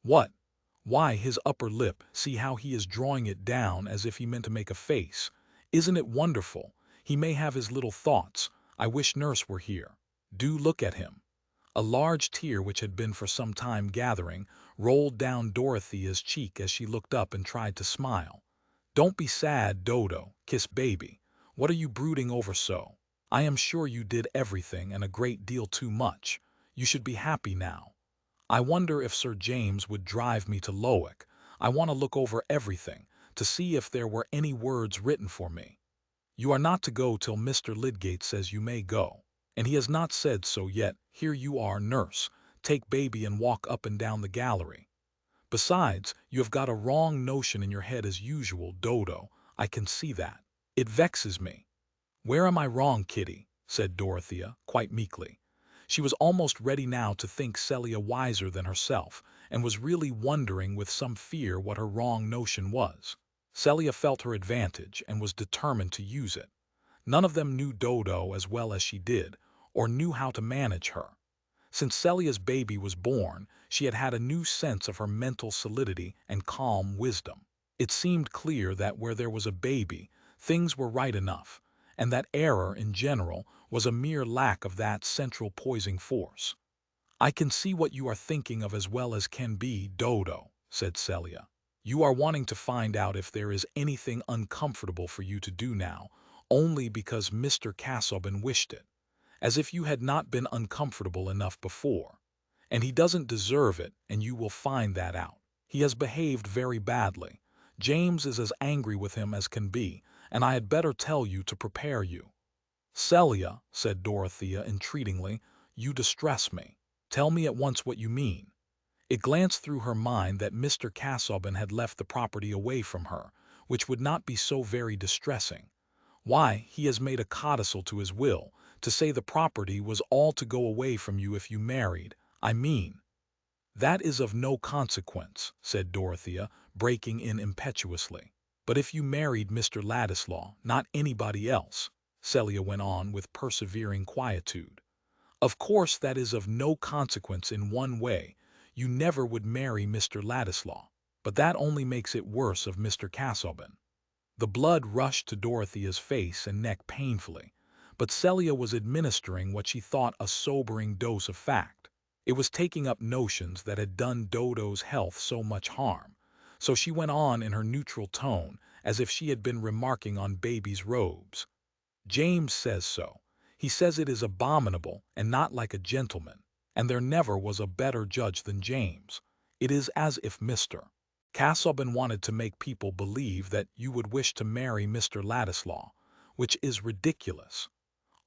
"What? Why, his upper lip, see how he is drawing it down as if he meant to make a face. Isn't it wonderful? He may have his little thoughts. I wish nurse were here. Do look at him." A large tear which had been for some time gathering rolled down Dorothea's cheek as she looked up and tried to smile. "Don't be sad, Dodo. Kiss baby. What are you brooding over so? I am sure you did everything and a great deal too much. You should be happy now. I wonder if Sir James would drive me to Lowick. I want to look over everything, to see if there were any words written for me. You are not to go till Mr. Lydgate says you may go. And he has not said so yet. Here you are, nurse. Take baby and walk up and down the gallery. Besides, you have got a wrong notion in your head as usual, Dodo. I can see that. It vexes me." "Where am I wrong, Kitty?" said Dorothea, quite meekly. She was almost ready now to think Celia wiser than herself, and was really wondering with some fear what her wrong notion was. Celia felt her advantage, and was determined to use it. None of them knew Dodo as well as she did, or knew how to manage her. Since Celia's baby was born, she had had a new sense of her mental solidity and calm wisdom. It seemed clear that where there was a baby, things were right enough, and that error, in general, was a mere lack of that central poising force. "I can see what you are thinking of as well as can be, Dodo," said Celia. "You are wanting to find out if there is anything uncomfortable for you to do now, only because Mr. Casaubon wished it, as if you had not been uncomfortable enough before. and he doesn't deserve it, and you will find that out. He has behaved very badly. James is as angry with him as can be, and I had better tell you to prepare you." "Celia," said Dorothea entreatingly, "you distress me. Tell me at once what you mean." It glanced through her mind that Mr. Casaubon had left the property away from her, which would not be so very distressing. "Why, he has made a codicil to his will, to say the property was all to go away from you if you married, I mean." "That is of no consequence," said Dorothea, breaking in impetuously. "But if you married Mr. Ladislaw, not anybody else," Celia went on with persevering quietude. "Of course that is of no consequence in one way. You never would marry Mr. Ladislaw, but that only makes it worse of Mr. Casaubon." The blood rushed to Dorothea's face and neck painfully, but Celia was administering what she thought a sobering dose of fact. It was taking up notions that had done Dodo's health so much harm, so she went on in her neutral tone as if she had been remarking on baby's robes. "James says so. He says it is abominable and not like a gentleman, and there never was a better judge than James. It is as if Mr. Casaubon wanted to make people believe that you would wish to marry Mr. Ladislaw, which is ridiculous.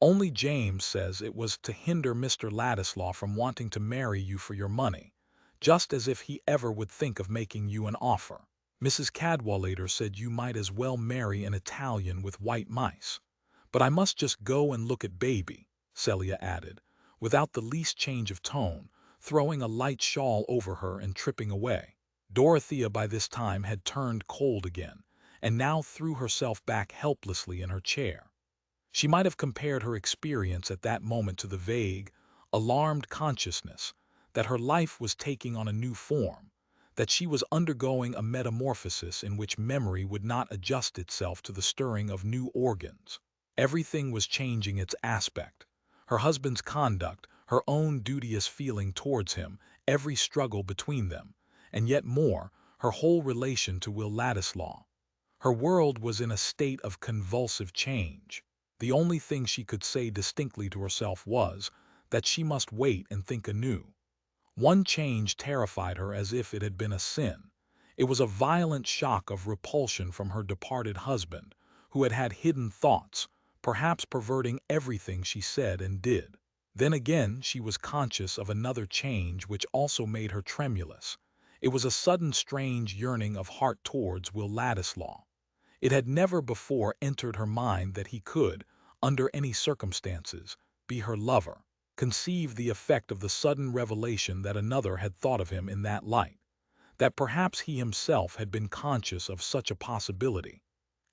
Only James says it was to hinder Mr. Ladislaw from wanting to marry you for your money, just as if he ever would think of making you an offer. Mrs. Cadwallader said you might as well marry an Italian with white mice. But I must just go and look at baby," Celia added, without the least change of tone, throwing a light shawl over her and tripping away. Dorothea by this time had turned cold again, and now threw herself back helplessly in her chair. She might have compared her experience at that moment to the vague, alarmed consciousness that her life was taking on a new form, that she was undergoing a metamorphosis in which memory would not adjust itself to the stirring of new organs. Everything was changing its aspect. Her husband's conduct, her own duteous feeling towards him, every struggle between them, and yet more, her whole relation to Will Ladislaw. Her world was in a state of convulsive change. The only thing she could say distinctly to herself was that she must wait and think anew. One change terrified her as if it had been a sin. It was a violent shock of repulsion from her departed husband, who had had hidden thoughts, perhaps perverting everything she said and did. Then again she was conscious of another change which also made her tremulous. It was a sudden strange yearning of heart towards Will Ladislaw. It had never before entered her mind that he could, under any circumstances, be her lover. Conceive the effect of the sudden revelation that another had thought of him in that light, that perhaps he himself had been conscious of such a possibility,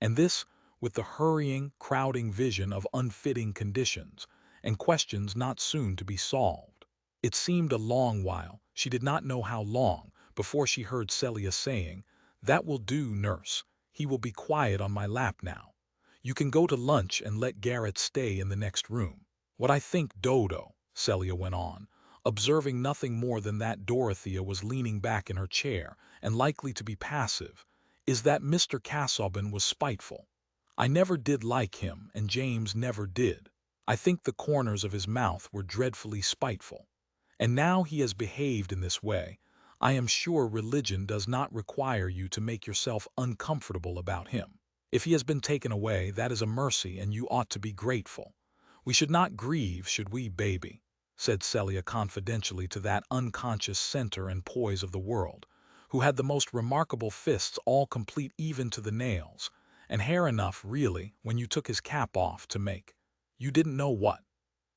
and this with the hurrying, crowding vision of unfitting conditions and questions not soon to be solved. It seemed a long while, she did not know how long, before she heard Celia saying, "That will do, nurse. He will be quiet on my lap now. You can go to lunch and let Garrett stay in the next room. What I think, Dodo," Celia went on, observing nothing more than that Dorothea was leaning back in her chair and likely to be passive, "is that Mr. Casaubon was spiteful. I never did like him, and James never did. I think the corners of his mouth were dreadfully spiteful. And now he has behaved in this way. I am sure religion does not require you to make yourself uncomfortable about him. If he has been taken away, that is a mercy, and you ought to be grateful. We should not grieve, should we, baby?" said Celia confidentially to that unconscious center and poise of the world, who had the most remarkable fists all complete even to the nails, and hair enough, really, when you took his cap off, to make you didn't know what.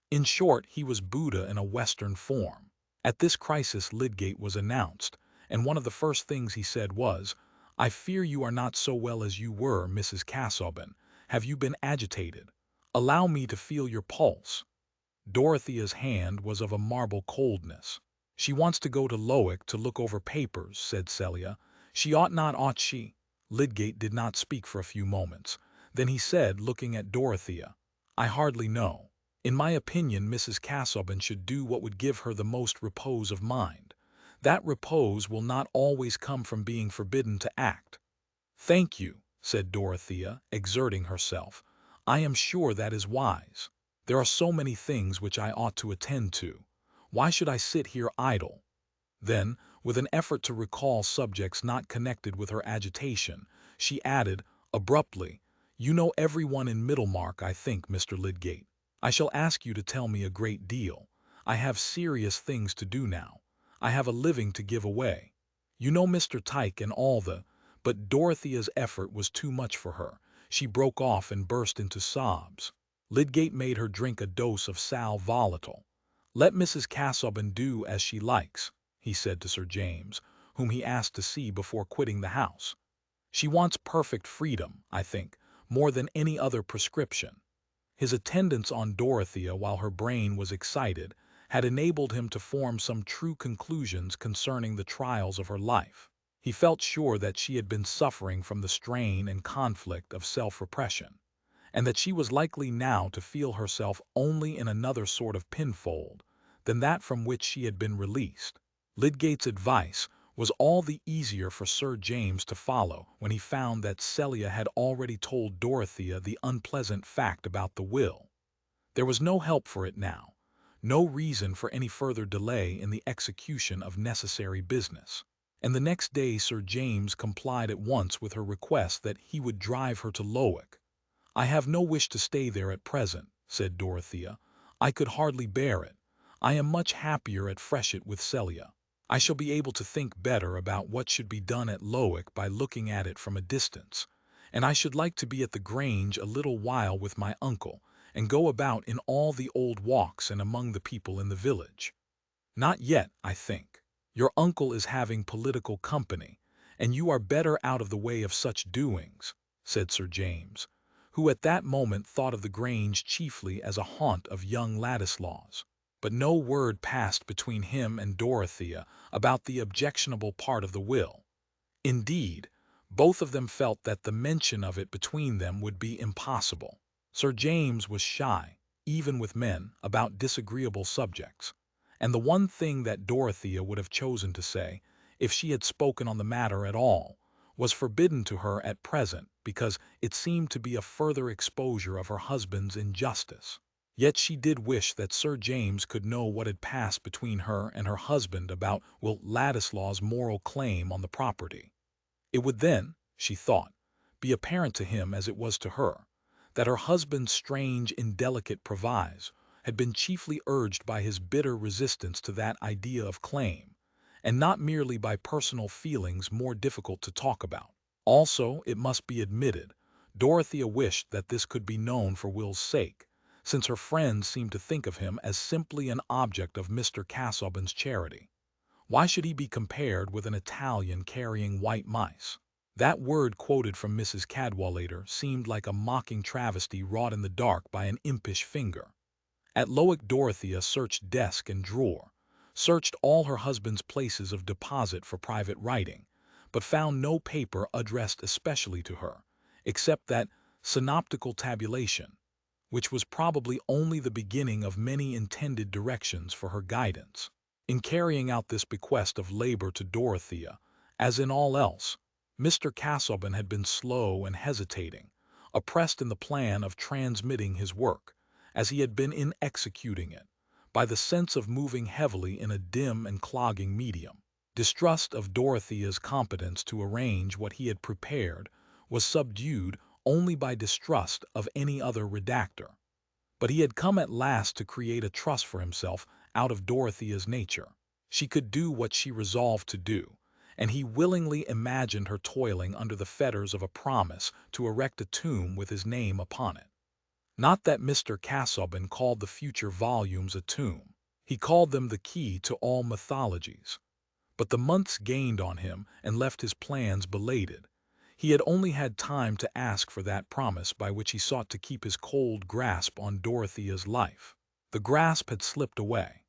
In short, he was Buddha in a Western form. At this crisis Lydgate was announced, and one of the first things he said was, "I fear you are not so well as you were, Mrs. Casaubon. Have you been agitated? Allow me to feel your pulse." Dorothea's hand was of a marble coldness. "She wants to go to Lowick to look over papers," said Celia. "She ought not, ought she?" Lydgate did not speak for a few moments. Then he said, looking at Dorothea, "I hardly know. In my opinion, Mrs. Casaubon should do what would give her the most repose of mind. That repose will not always come from being forbidden to act." "Thank you," said Dorothea, exerting herself. "I am sure that is wise. There are so many things which I ought to attend to. Why should I sit here idle? Then, with an effort to recall subjects not connected with her agitation, she added, abruptly, "You know everyone in Middlemarch, I think, Mr. Lydgate. I shall ask you to tell me a great deal. I have serious things to do now. I have a living to give away. You know Mr. Tyke and all the—" But Dorothea's effort was too much for her. She broke off and burst into sobs. Lydgate made her drink a dose of sal volatile. "Let Mrs. Casaubon do as she likes," he said to Sir James, whom he asked to see before quitting the house. "She wants perfect freedom, I think, more than any other prescription." His attendance on Dorothea while her brain was excited had enabled him to form some true conclusions concerning the trials of her life. He felt sure that she had been suffering from the strain and conflict of self-repression, and that she was likely now to feel herself only in another sort of pinfold than that from which she had been released. Lydgate's advice was all the easier for Sir James to follow when he found that Celia had already told Dorothea the unpleasant fact about the will. There was no help for it now, no reason for any further delay in the execution of necessary business. And the next day Sir James complied at once with her request that he would drive her to Lowick. "I have no wish to stay there at present," said Dorothea. "I could hardly bear it. I am much happier at Freshitt with Celia. I shall be able to think better about what should be done at Lowick by looking at it from a distance, and I should like to be at the Grange a little while with my uncle, and go about in all the old walks and among the people in the village." "Not yet, I think. Your uncle is having political company, and you are better out of the way of such doings," said Sir James, who at that moment thought of the Grange chiefly as a haunt of young Ladislaws. But no word passed between him and Dorothea about the objectionable part of the will. Indeed, both of them felt that the mention of it between them would be impossible. Sir James was shy, even with men, about disagreeable subjects, and the one thing that Dorothea would have chosen to say, if she had spoken on the matter at all, was forbidden to her at present because it seemed to be a further exposure of her husband's injustice. Yet she did wish that Sir James could know what had passed between her and her husband about Will Ladislaw's moral claim on the property. It would then, she thought, be apparent to him as it was to her, that her husband's strange, indelicate proviso had been chiefly urged by his bitter resistance to that idea of claim, and not merely by personal feelings more difficult to talk about. Also, it must be admitted, Dorothea wished that this could be known for Will's sake, since her friends seemed to think of him as simply an object of Mr. Casaubon's charity. Why should he be compared with an Italian carrying white mice? That word quoted from Mrs. Cadwallader seemed like a mocking travesty wrought in the dark by an impish finger. At Lowick Dorothea searched desk and drawer, searched all her husband's places of deposit for private writing, but found no paper addressed especially to her, except that synoptical tabulation, which was probably only the beginning of many intended directions for her guidance. In carrying out this bequest of labor to Dorothea, as in all else, Mr. Casaubon had been slow and hesitating, oppressed in the plan of transmitting his work, as he had been in executing it, by the sense of moving heavily in a dim and clogging medium. Distrust of Dorothea's competence to arrange what he had prepared was subdued only by distrust of any other redactor. But he had come at last to create a trust for himself out of Dorothea's nature. She could do what she resolved to do, and he willingly imagined her toiling under the fetters of a promise to erect a tomb with his name upon it. Not that Mr. Casaubon called the future volumes a tomb. He called them the key to all mythologies. But the months gained on him and left his plans belated. He had only had time to ask for that promise by which he sought to keep his cold grasp on Dorothea's life. The grasp had slipped away.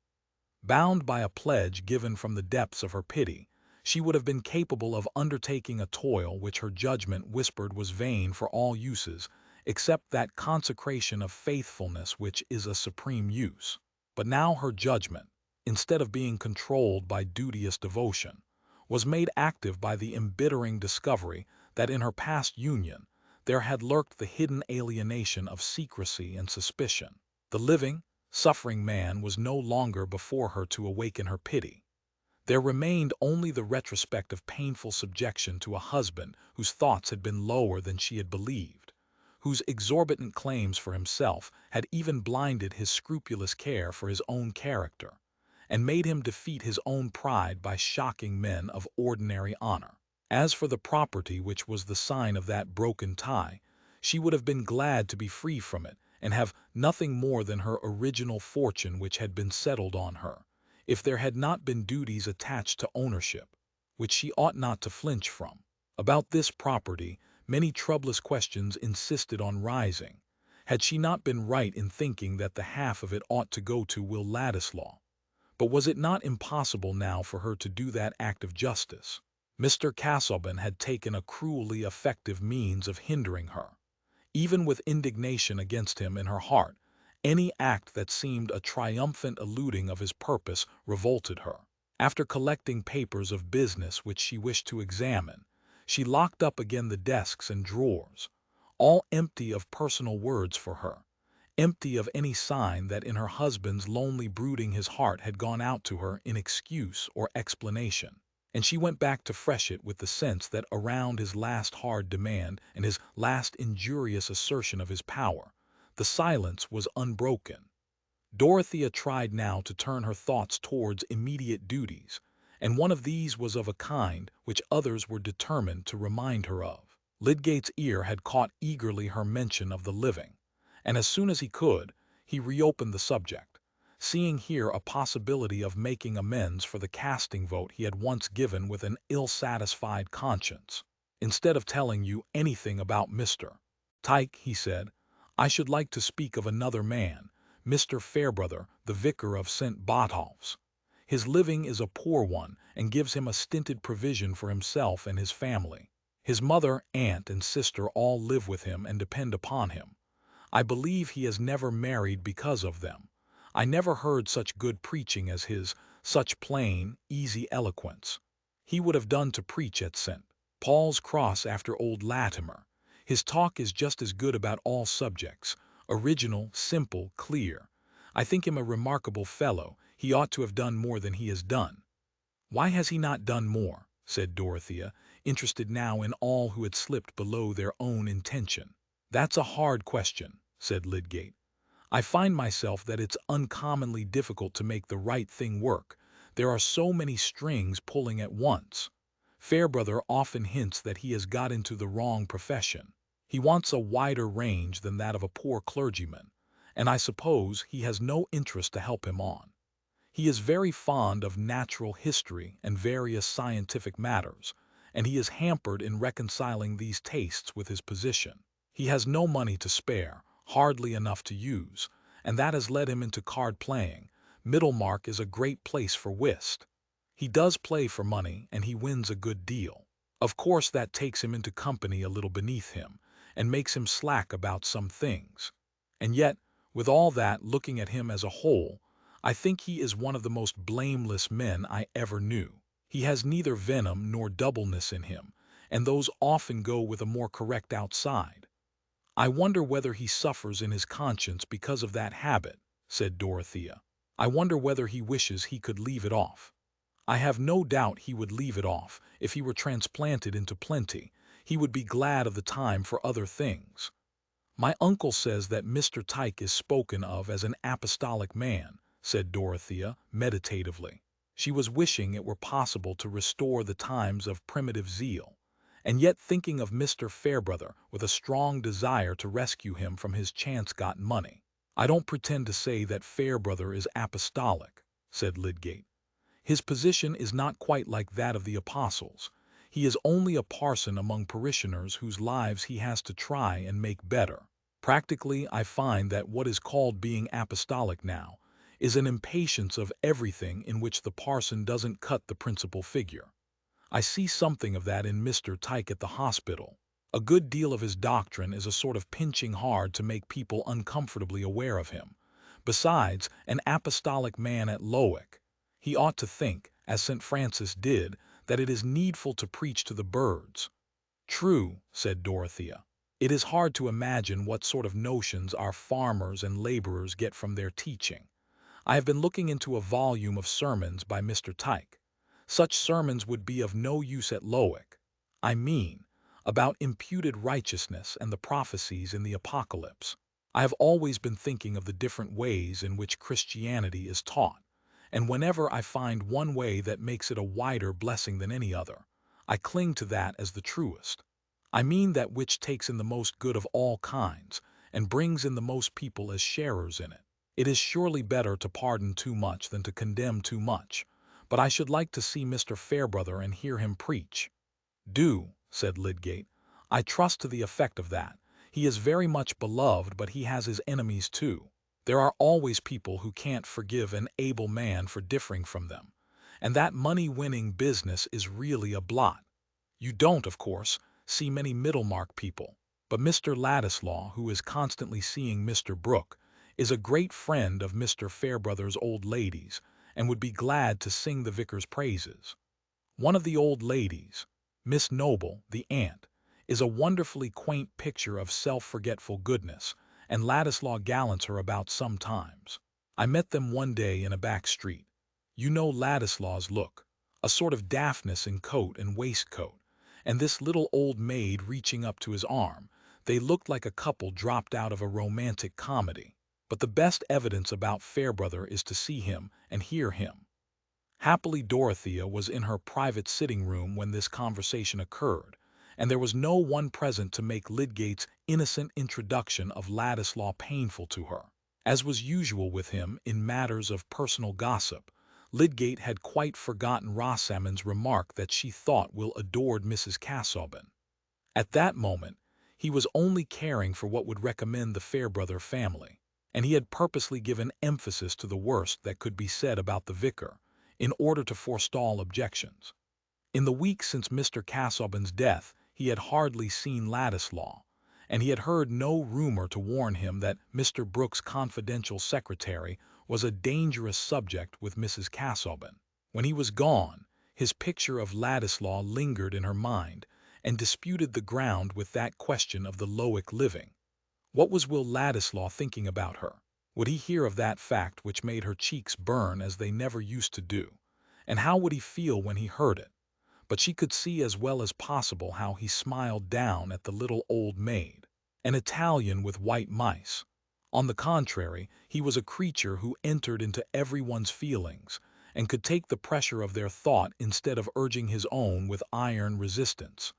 Bound by a pledge given from the depths of her pity, she would have been capable of undertaking a toil which her judgment whispered was vain for all uses, except that consecration of faithfulness which is a supreme use. But now her judgment, instead of being controlled by duteous devotion, was made active by the embittering discovery that in her past union there had lurked the hidden alienation of secrecy and suspicion. The living, suffering man was no longer before her to awaken her pity. There remained only the retrospect of painful subjection to a husband whose thoughts had been lower than she had believed, whose exorbitant claims for himself had even blinded his scrupulous care for his own character, and made him defeat his own pride by shocking men of ordinary honor. As for the property which was the sign of that broken tie, she would have been glad to be free from it and have nothing more than her original fortune which had been settled on her, if there had not been duties attached to ownership, which she ought not to flinch from. About this property, many troublous questions insisted on rising. Had she not been right in thinking that the half of it ought to go to Will Ladislaw? But was it not impossible now for her to do that act of justice? Mr. Castleban had taken a cruelly effective means of hindering her. Even with indignation against him in her heart, any act that seemed a triumphant eluding of his purpose revolted her. After collecting papers of business which she wished to examine, she locked up again the desks and drawers, all empty of personal words for her, empty of any sign that in her husband's lonely brooding his heart had gone out to her in excuse or explanation. And she went back to Freshitt with the sense that around his last hard demand and his last injurious assertion of his power, the silence was unbroken. Dorothea tried now to turn her thoughts towards immediate duties, and one of these was of a kind which others were determined to remind her of. Lydgate's ear had caught eagerly her mention of the living, and as soon as he could, he reopened the subject, seeing here a possibility of making amends for the casting vote he had once given with an ill-satisfied conscience. "Instead of telling you anything about Mr. Tyke," he said, "I should like to speak of another man, Mr. Fairbrother, the vicar of St. Botolph's. His living is a poor one, and gives him a stinted provision for himself and his family. His mother, aunt, and sister all live with him and depend upon him. I believe he has never married because of them. I never heard such good preaching as his, such plain, easy eloquence. He would have done to preach at St. Paul's Cross after old Latimer. His talk is just as good about all subjects, original, simple, clear. I think him a remarkable fellow. He ought to have done more than he has done." "Why has he not done more?" said Dorothea, interested now in all who had slipped below their own intention. "That's a hard question," said Lydgate. "I find myself that it's uncommonly difficult to make the right thing work. There are so many strings pulling at once. Fairbrother often hints that he has got into the wrong profession. He wants a wider range than that of a poor clergyman, and I suppose he has no interest to help him on. He is very fond of natural history and various scientific matters, and he is hampered in reconciling these tastes with his position. He has no money to spare, hardly enough to use, and that has led him into card-playing. Middlemarch is a great place for whist. He does play for money, and he wins a good deal. Of course that takes him into company a little beneath him, and makes him slack about some things. And yet, with all that, looking at him as a whole, I think he is one of the most blameless men I ever knew. He has neither venom nor doubleness in him, and those often go with a more correct outside. I wonder whether he suffers in his conscience because of that habit," said Dorothea. "I wonder whether he wishes he could leave it off." "I have no doubt he would leave it off if he were transplanted into plenty. He would be glad of the time for other things." "My uncle says that Mr. Tyke is spoken of as an apostolic man," said Dorothea, meditatively. She was wishing it were possible to restore the times of primitive zeal, and yet thinking of Mr. Fairbrother with a strong desire to rescue him from his chance-got money. "I don't pretend to say that Fairbrother is apostolic," said Lydgate. "His position is not quite like that of the apostles. He is only a parson among parishioners whose lives he has to try and make better. Practically, I find that what is called being apostolic now is an impatience of everything in which the parson doesn't cut the principal figure. I see something of that in Mr. Tyke at the hospital. A good deal of his doctrine is a sort of pinching hard to make people uncomfortably aware of him. Besides, an apostolic man at Lowick, he ought to think, as St. Francis did, that it is needful to preach to the birds." "True," said Dorothea. It is hard to imagine what sort of notions our farmers and laborers get from their teaching. I have been looking into a volume of sermons by Mr. Tyke. Such sermons would be of no use at Lowick. I mean, about imputed righteousness and the prophecies in the Apocalypse. I have always been thinking of the different ways in which Christianity is taught, and whenever I find one way that makes it a wider blessing than any other, I cling to that as the truest. I mean that which takes in the most good of all kinds, and brings in the most people as sharers in it. It is surely better to pardon too much than to condemn too much, but I should like to see Mr. Fairbrother and hear him preach. Do, said Lydgate. I trust to the effect of that. He is very much beloved, but he has his enemies too. There are always people who can't forgive an able man for differing from them, and that money-winning business is really a blot. You don't, of course, see many Middlemarch people, but Mr. Ladislaw, who is constantly seeing Mr. Brooke, is a great friend of Mr. Fairbrother's old ladies, and would be glad to sing the vicar's praises. One of the old ladies, Miss Noble, the aunt, is a wonderfully quaint picture of self-forgetful goodness, and Ladislaw gallants her about sometimes. I met them one day in a back street. You know Ladislaw's look, a sort of daftness in coat and waistcoat, and this little old maid reaching up to his arm. They looked like a couple dropped out of a romantic comedy. But the best evidence about Fairbrother is to see him and hear him. Happily Dorothea was in her private sitting-room when this conversation occurred, and there was no one present to make Lydgate's innocent introduction of Ladislaw painful to her. As was usual with him in matters of personal gossip, Lydgate had quite forgotten Rosamond's remark that she thought Will adored Mrs. Casaubon. At that moment he was only caring for what would recommend the Fairbrother family, and he had purposely given emphasis to the worst that could be said about the vicar, in order to forestall objections. In the week since Mr. Casaubon's death he had hardly seen Ladislaw, and he had heard no rumor to warn him that Mr. Brooke's confidential secretary was a dangerous subject with Mrs. Casaubon. When he was gone, his picture of Ladislaw lingered in her mind, and disputed the ground with that question of the Lowick living. What was Will Ladislaw thinking about her? Would he hear of that fact which made her cheeks burn as they never used to do? And how would he feel when he heard it? But she could see as well as possible how he smiled down at the little old maid, an Italian with white mice. On the contrary, he was a creature who entered into everyone's feelings, and could take the pressure of their thought instead of urging his own with iron resistance.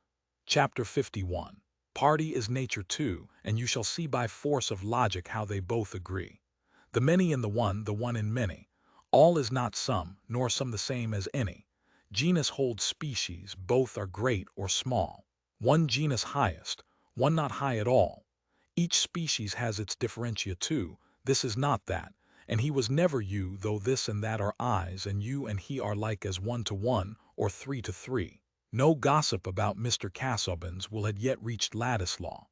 Chapter 51. Party is nature too, and you shall see by force of logic how they both agree. The many in the one in many. All is not some, nor some the same as any. Genus holds species, both are great or small. One genus highest, one not high at all. Each species has its differentia too. This is not that, and he was never you, though this and that are eyes, and you and he are like as 1 to 1, or 3 to 3. No gossip about Mr. Casaubon's will had yet reached Ladislaw.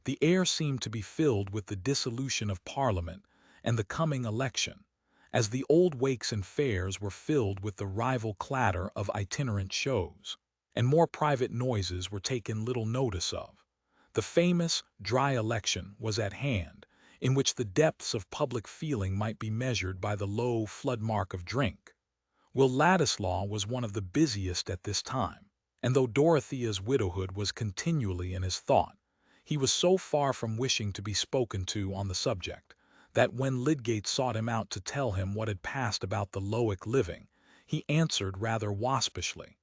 The air seemed to be filled with the dissolution of Parliament and the coming election, as the old wakes and fairs were filled with the rival clatter of itinerant shows, and more private noises were taken little notice of. The famous dry election was at hand, in which the depths of public feeling might be measured by the low flood-mark of drink. Will Ladislaw was one of the busiest at this time, and though Dorothea's widowhood was continually in his thought, he was so far from wishing to be spoken to on the subject, that when Lydgate sought him out to tell him what had passed about the Lowick living, he answered rather waspishly,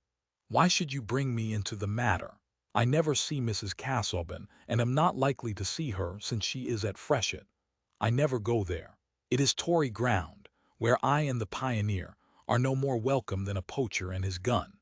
"Why should you bring me into the matter? I never see Mrs. Casaubon, and am not likely to see her since she is at Freshitt. I never go there. It is Tory ground, where I and the pioneer are no more welcome than a poacher and his gun."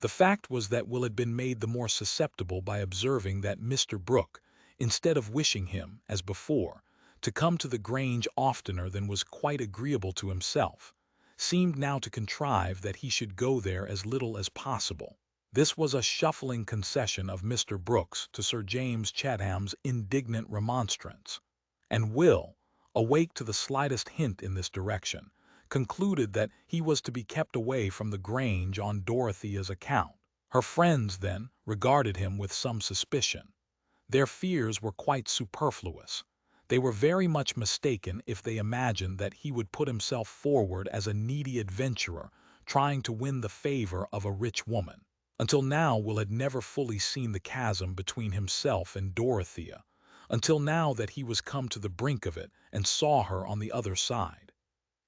The fact was that Will had been made the more susceptible by observing that Mr. Brooke, instead of wishing him, as before, to come to the Grange oftener than was quite agreeable to himself, seemed now to contrive that he should go there as little as possible. This was a shuffling concession of Mr. Brooke's to Sir James Chatham's indignant remonstrance, and Will, awake to the slightest hint in this direction, concluded that he was to be kept away from the Grange on Dorothea's account. Her friends, then, regarded him with some suspicion. Their fears were quite superfluous. They were very much mistaken if they imagined that he would put himself forward as a needy adventurer trying to win the favor of a rich woman. Until now, Will had never fully seen the chasm between himself and Dorothea, until now that he was come to the brink of it and saw her on the other side.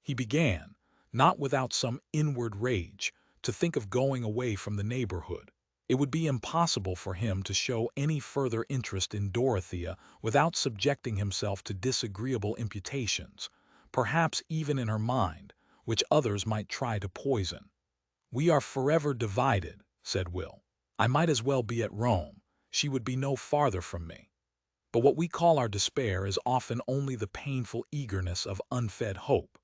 He began, not without some inward rage, to think of going away from the neighborhood. It would be impossible for him to show any further interest in Dorothea without subjecting himself to disagreeable imputations, perhaps even in her mind, which others might try to poison. "We are forever divided," said Will. "I might as well be at Rome. She would be no farther from me." But what we call our despair is often only the painful eagerness of unfed hope.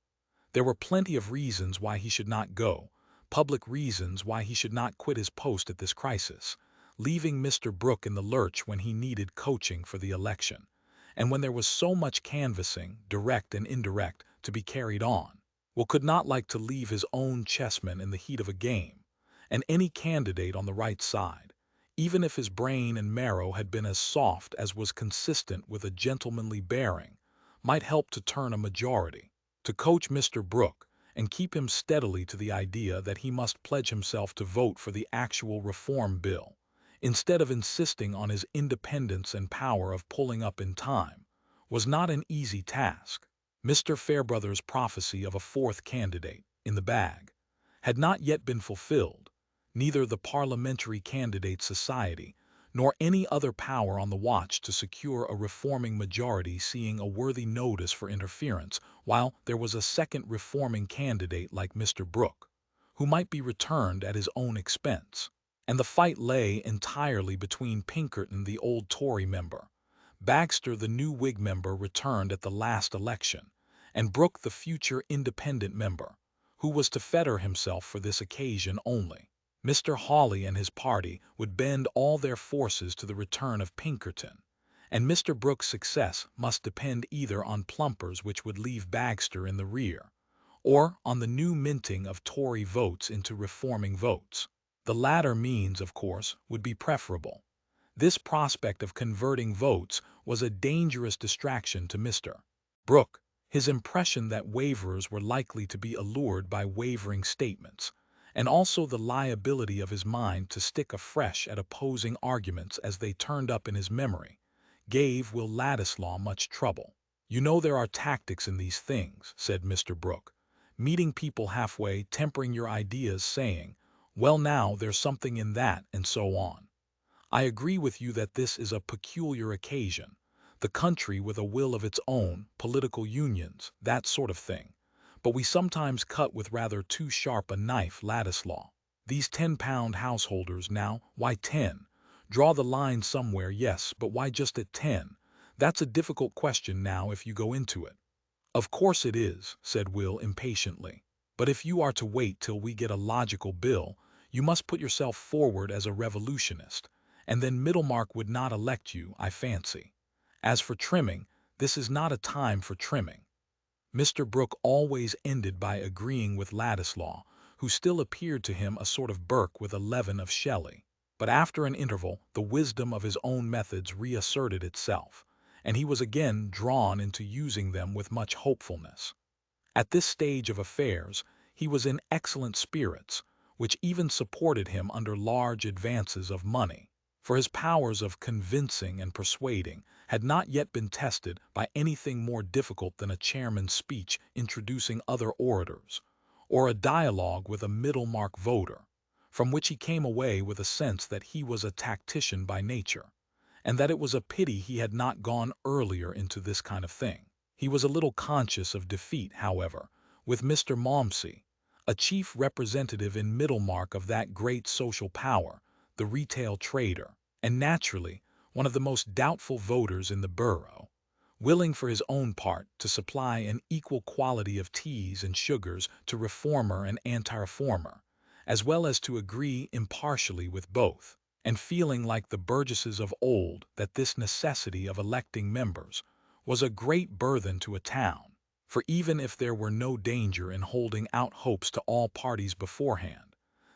There were plenty of reasons why he should not go, public reasons why he should not quit his post at this crisis, leaving Mr. Brooke in the lurch when he needed coaching for the election, and when there was so much canvassing, direct and indirect, to be carried on. Will could not like to leave his own chessmen in the heat of a game, and any candidate on the right side, even if his brain and marrow had been as soft as was consistent with a gentlemanly bearing, might help to turn a majority. To coach Mr. Brooke and keep him steadily to the idea that he must pledge himself to vote for the actual reform bill, instead of insisting on his independence and power of pulling up in time, was not an easy task. Mr. Fairbrother's prophecy of a fourth candidate, in the bag, had not yet been fulfilled. Neither the Parliamentary Candidate Society nor any other power on the watch to secure a reforming majority seeing a worthy notice for interference, while there was a second reforming candidate like Mr. Brooke, who might be returned at his own expense. And the fight lay entirely between Pinkerton, the old Tory member, Baxter, the new Whig member returned at the last election, and Brooke, the future independent member, who was to fetter himself for this occasion only. Mr. Hawley and his party would bend all their forces to the return of Pinkerton, and Mr. Brooke's success must depend either on plumpers which would leave Baxter in the rear, or on the new minting of Tory votes into reforming votes. The latter means, of course, would be preferable. This prospect of converting votes was a dangerous distraction to Mr. Brooke. His impression that waverers were likely to be allured by wavering statements, and also the liability of his mind to stick afresh at opposing arguments as they turned up in his memory, gave Will Ladislaw much trouble. "You know there are tactics in these things," said Mr. Brooke, "meeting people halfway, tempering your ideas, saying, 'Well now, there's something in that,' and so on. I agree with you that this is a peculiar occasion, the country with a will of its own, political unions, that sort of thing. But we sometimes cut with rather too sharp a knife, Ladislaw. These 10-pound householders now, why 10? Draw the line somewhere, yes, but why just at 10? That's a difficult question now if you go into it." "Of course it is," said Will impatiently. "But if you are to wait till we get a logical bill, you must put yourself forward as a revolutionist, and then Middlemarch would not elect you, I fancy. As for trimming, this is not a time for trimming." Mr. Brooke always ended by agreeing with Ladislaw, who still appeared to him a sort of Burke with a leaven of Shelley. But after an interval the wisdom of his own methods reasserted itself, and he was again drawn into using them with much hopefulness. At this stage of affairs he was in excellent spirits, which even supported him under large advances of money, for his powers of convincing and persuading had not yet been tested by anything more difficult than a chairman's speech introducing other orators, or a dialogue with a Middlemarch voter, from which he came away with a sense that he was a tactician by nature, and that it was a pity he had not gone earlier into this kind of thing. He was a little conscious of defeat, however, with Mr. Malmsey, a chief representative in Middlemarch of that great social power, the retail trader, and naturally one of the most doubtful voters in the borough, willing for his own part to supply an equal quantity of teas and sugars to reformer and anti-reformer, as well as to agree impartially with both, and feeling like the burgesses of old that this necessity of electing members was a great burthen to a town, for even if there were no danger in holding out hopes to all parties beforehand,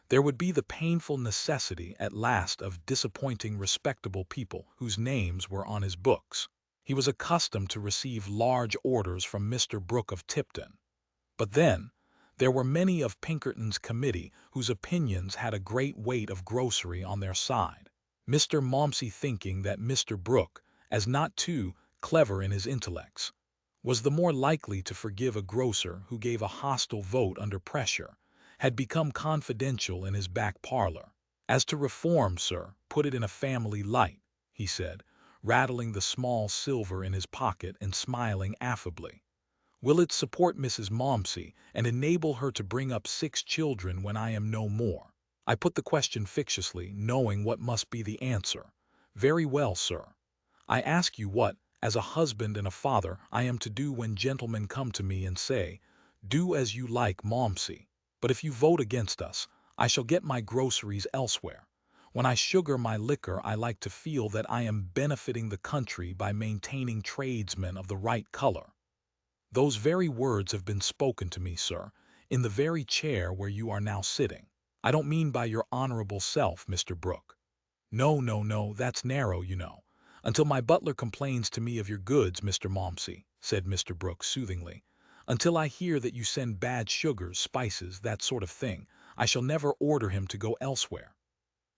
There would be the painful necessity at last of disappointing respectable people whose names were on his books. He was accustomed to receive large orders from Mr. Brooke of Tipton. But then, there were many of Pinkerton's committee whose opinions had a great weight of grocery on their side. Mr. Maumsey, thinking that Mr. Brooke, as not too clever in his intellects, was the more likely to forgive a grocer who gave a hostile vote under pressure, had become confidential in his back parlor. "As to reform, sir, put it in a family light," he said, rattling the small silver in his pocket and smiling affably. "Will it support Mrs. Maumsey and enable her to bring up 6 children when I am no more?" I put the question fictiously, knowing what must be the answer. "Very well, sir. I ask you what, as a husband and a father, I am to do when gentlemen come to me and say, 'Do as you like, Maumsey, but if you vote against us, I shall get my groceries elsewhere. When I sugar my liquor, I like to feel that I am benefiting the country by maintaining tradesmen of the right color.' Those very words have been spoken to me, sir, in the very chair where you are now sitting. I don't mean by your honorable self, Mr. Brooke. No, no, no, that's narrow, you know. Until my butler complains to me of your goods, Mr. Maumsey," said Mr. Brooke soothingly, "until I hear that you send bad sugars, spices, that sort of thing, I shall never order him to go elsewhere."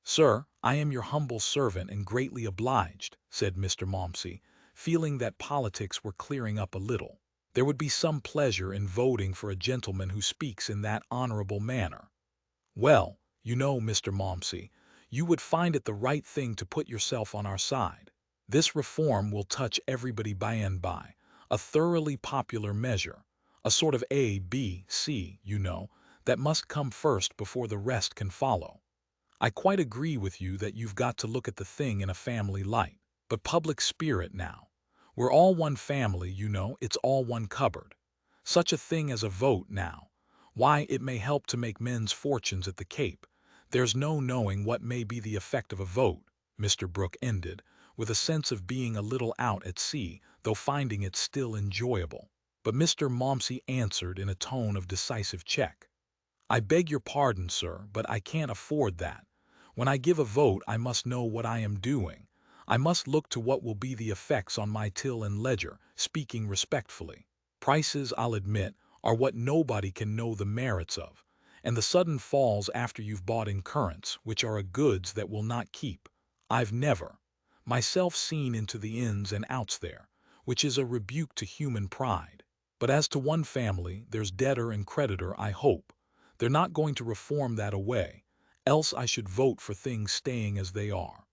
"Sir, I am your humble servant and greatly obliged," said Mr. Maumsey, feeling that politics were clearing up a little. "There would be some pleasure in voting for a gentleman who speaks in that honorable manner. Well, you know, Mr. Maumsey, you would find it the right thing to put yourself on our side. This reform will touch everybody by and by, a thoroughly popular measure, a sort of A, B, C, you know, that must come first before the rest can follow. I quite agree with you that you've got to look at the thing in a family light. But public spirit now. We're all one family, you know, it's all one cupboard. Such a thing as a vote now. Why, it may help to make men's fortunes at the Cape. There's no knowing what may be the effect of a vote," Mr. Brooke ended, with a sense of being a little out at sea, though finding it still enjoyable. But Mr. Maumsey answered in a tone of decisive check. "I beg your pardon, sir, but I can't afford that. When I give a vote, I must know what I am doing. I must look to what will be the effects on my till and ledger, speaking respectfully. Prices, I'll admit, are what nobody can know the merits of, and the sudden falls after you've bought in currents, which are goods that will not keep. I've never, myself, seen into the ins and outs there, which is a rebuke to human pride. But as to one family, there's debtor and creditor, I hope. They're not going to reform that away, else I should vote for things staying as they are.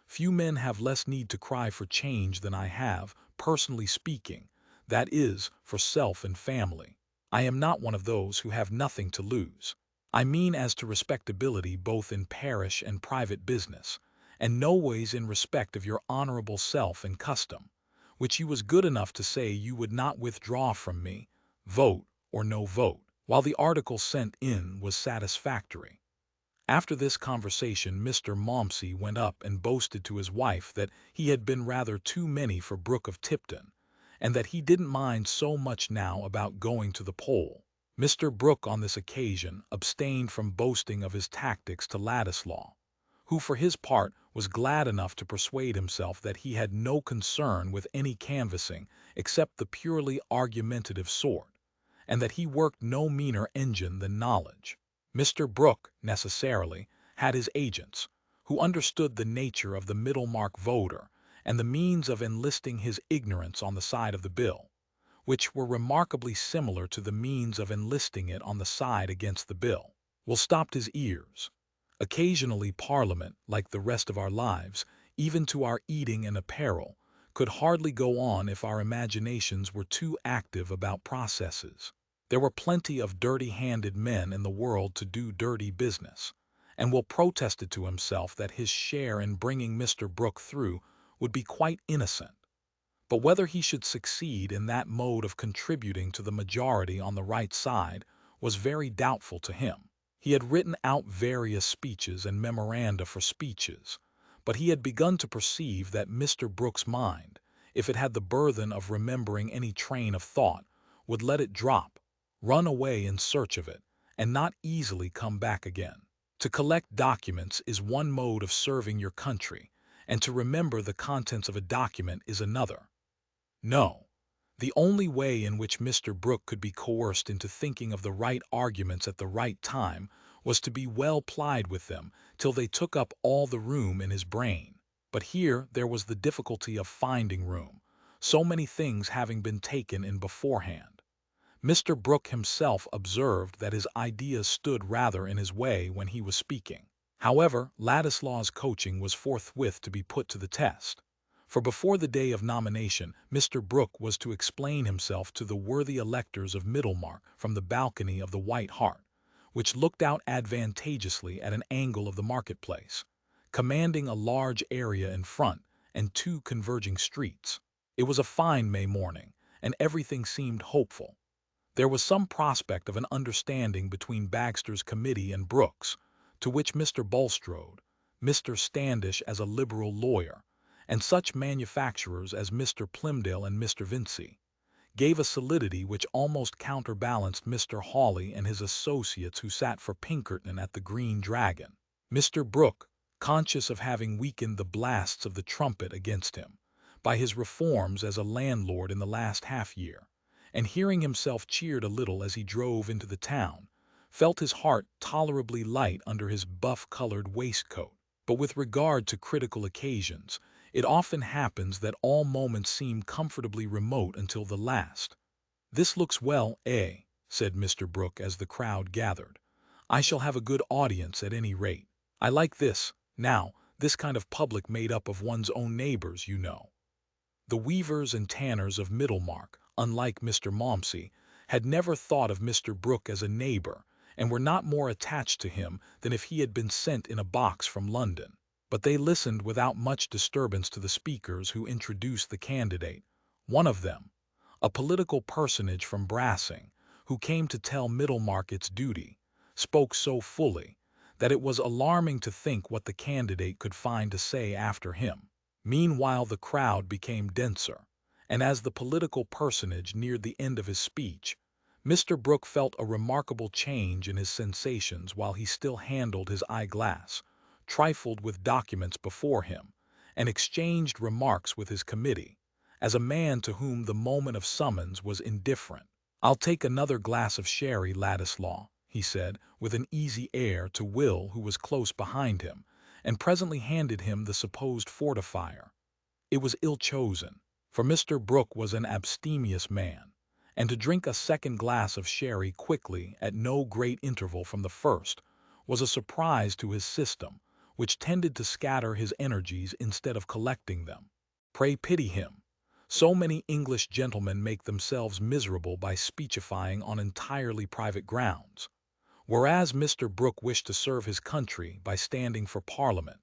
Few men have less need to cry for change than I have, personally speaking, that is, for self and family. I am not one of those who have nothing to lose. I mean as to respectability both in parish and private business, and no ways in respect of your honorable self and custom, which you was good enough to say you would not withdraw from me, vote or no vote, while the article sent in was satisfactory. After this conversation, Mr. Maumsey went up and boasted to his wife that he had been rather too many for Brooke of Tipton, and that he didn't mind so much now about going to the poll. Mr. Brooke on this occasion abstained from boasting of his tactics to Ladislaw, who for his part was glad enough to persuade himself that he had no concern with any canvassing except the purely argumentative sort, and that he worked no meaner engine than knowledge. Mr. Brooke, necessarily, had his agents, who understood the nature of the Middlemarch voter and the means of enlisting his ignorance on the side of the bill, which were remarkably similar to the means of enlisting it on the side against the bill. Will stopped his ears. Occasionally Parliament, like the rest of our lives, even to our eating and apparel, could hardly go on if our imaginations were too active about processes. There were plenty of dirty-handed men in the world to do dirty business, and Will protested to himself that his share in bringing Mr. Brooke through would be quite innocent. But whether he should succeed in that mode of contributing to the majority on the right side was very doubtful to him. He had written out various speeches and memoranda for speeches, but he had begun to perceive that Mr. Brooke's mind, if it had the burthen of remembering any train of thought, would let it drop, run away in search of it, and not easily come back again. To collect documents is one mode of serving your country, and to remember the contents of a document is another. No. The only way in which Mr. Brooke could be coerced into thinking of the right arguments at the right time was to be well plied with them till they took up all the room in his brain. But here there was the difficulty of finding room, so many things having been taken in beforehand. Mr. Brooke himself observed that his ideas stood rather in his way when he was speaking. However, Ladislaw's coaching was forthwith to be put to the test. For before the day of nomination, Mr. Brooke was to explain himself to the worthy electors of Middlemarch from the balcony of the White Hart, which looked out advantageously at an angle of the marketplace, commanding a large area in front and two converging streets. It was a fine May morning, and everything seemed hopeful. There was some prospect of an understanding between Baxter's committee and Brooke's, to which Mr. Bulstrode, Mr. Standish as a liberal lawyer, and such manufacturers as Mr. Plymdale and Mr. Vincey, gave a solidity which almost counterbalanced Mr. Hawley and his associates who sat for Pinkerton at the Green Dragon. Mr. Brooke, conscious of having weakened the blasts of the trumpet against him by his reforms as a landlord in the last half-year, and hearing himself cheered a little as he drove into the town, felt his heart tolerably light under his buff-colored waistcoat. But with regard to critical occasions, it often happens that all moments seem comfortably remote until the last. "This looks well, eh?" said Mr. Brooke as the crowd gathered. "I shall have a good audience at any rate. I like this, now, this kind of public made up of one's own neighbors, you know." The weavers and tanners of Middlemarch, unlike Mr. Maumsey, had never thought of Mr. Brooke as a neighbor, and were not more attached to him than if he had been sent in a box from London. But they listened without much disturbance to the speakers who introduced the candidate. One of them, a political personage from Brassing, who came to tell Middlemarch its duty, spoke so fully that it was alarming to think what the candidate could find to say after him. Meanwhile the crowd became denser, and as the political personage neared the end of his speech, Mr. Brooke felt a remarkable change in his sensations while he still handled his eyeglass, trifled with documents before him, and exchanged remarks with his committee, as a man to whom the moment of summons was indifferent. "I'll take another glass of sherry, Ladislaw," he said, with an easy air to Will, who was close behind him, and presently handed him the supposed fortifier. It was ill-chosen, for Mr. Brooke was an abstemious man, and to drink a second glass of sherry quickly at no great interval from the first was a surprise to his system, which tended to scatter his energies instead of collecting them. Pray pity him. So many English gentlemen make themselves miserable by speechifying on entirely private grounds, whereas Mr. Brooke wished to serve his country by standing for Parliament,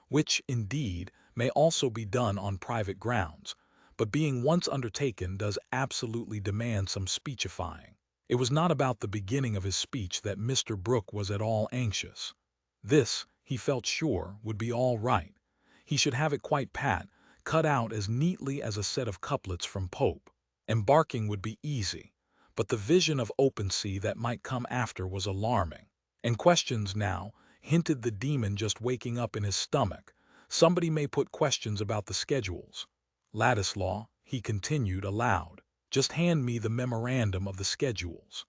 which, indeed, may also be done on private grounds, but being once undertaken does absolutely demand some speechifying. It was not about the beginning of his speech that Mr. Brooke was at all anxious. This, he felt sure, would be all right. He should have it quite pat, cut out as neatly as a set of couplets from Pope. Embarking would be easy, but the vision of open sea that might come after was alarming. And questions now, hinted the demon just waking up in his stomach. Somebody may put questions about the schedules. "Ladislaw," he continued aloud, "just hand me the memorandum of the schedules."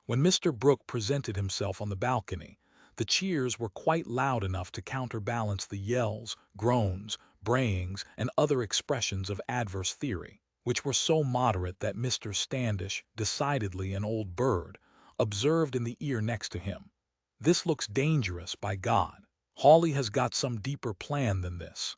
When Mr. Brooke presented himself on the balcony, the cheers were quite loud enough to counterbalance the yells, groans, brayings, and other expressions of adverse theory, which were so moderate that Mr. Standish, decidedly an old bird, observed in the ear next to him, "This looks dangerous, by God. Hawley has got some deeper plan than this."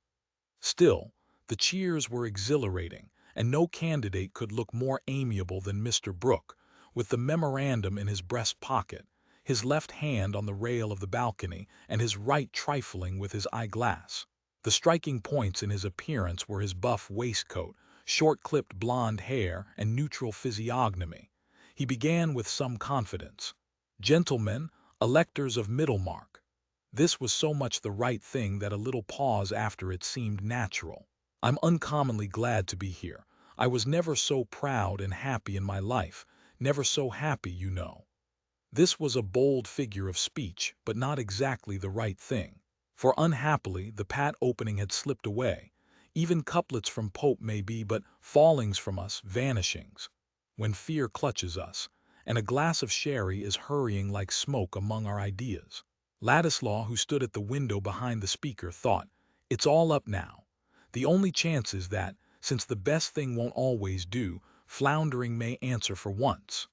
Still, the cheers were exhilarating, and no candidate could look more amiable than Mr. Brooke, with the memorandum in his breast pocket, his left hand on the rail of the balcony, and his right trifling with his eyeglass. The striking points in his appearance were his buff waistcoat, short-clipped blonde hair, and neutral physiognomy. He began with some confidence. "Gentlemen, electors of Middlemarch." This was so much the right thing that a little pause after it seemed natural. "I'm uncommonly glad to be here. I was never so proud and happy in my life, never so happy, you know." This was a bold figure of speech, but not exactly the right thing. For unhappily, the pat opening had slipped away. Even couplets from Pope may be but fallings from us, vanishings, when fear clutches us, and a glass of sherry is hurrying like smoke among our ideas. Ladislaw, who stood at the window behind the speaker, thought, "It's all up now. The only chance is that, since the best thing won't always do, floundering may answer for once."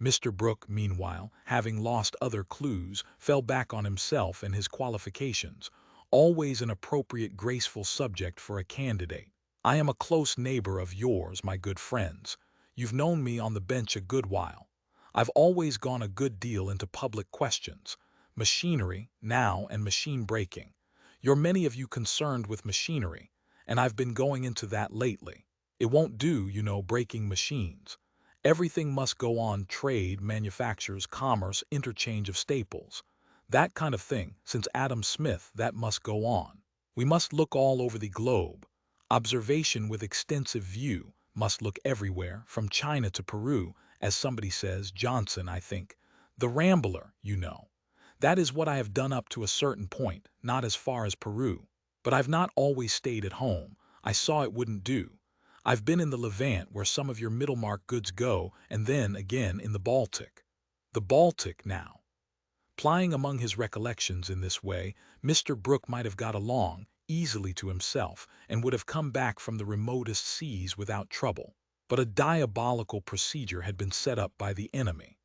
Mr. Brooke, meanwhile, having lost other clues, fell back on himself and his qualifications, always an appropriate graceful subject for a candidate. "I am a close neighbor of yours, my good friends. You've known me on the bench a good while. I've always gone a good deal into public questions, machinery, now, and machine breaking. You're many of you concerned with machinery, and I've been going into that lately. It won't do, you know, breaking machines. Everything must go on: trade, manufactures, commerce, interchange of staples. That kind of thing, since Adam Smith, that must go on. We must look all over the globe. Observation with extensive view must look everywhere, from China to Peru, as somebody says, Johnson, I think. The Rambler, you know. That is what I have done up to a certain point, not as far as Peru. But I've not always stayed at home. I saw it wouldn't do. I've been in the Levant, where some of your Middlemarch goods go, and then, again, in the Baltic. The Baltic, now." Plying among his recollections in this way, Mr. Brooke might have got along easily to himself, and would have come back from the remotest seas without trouble. But a diabolical procedure had been set up by the enemy.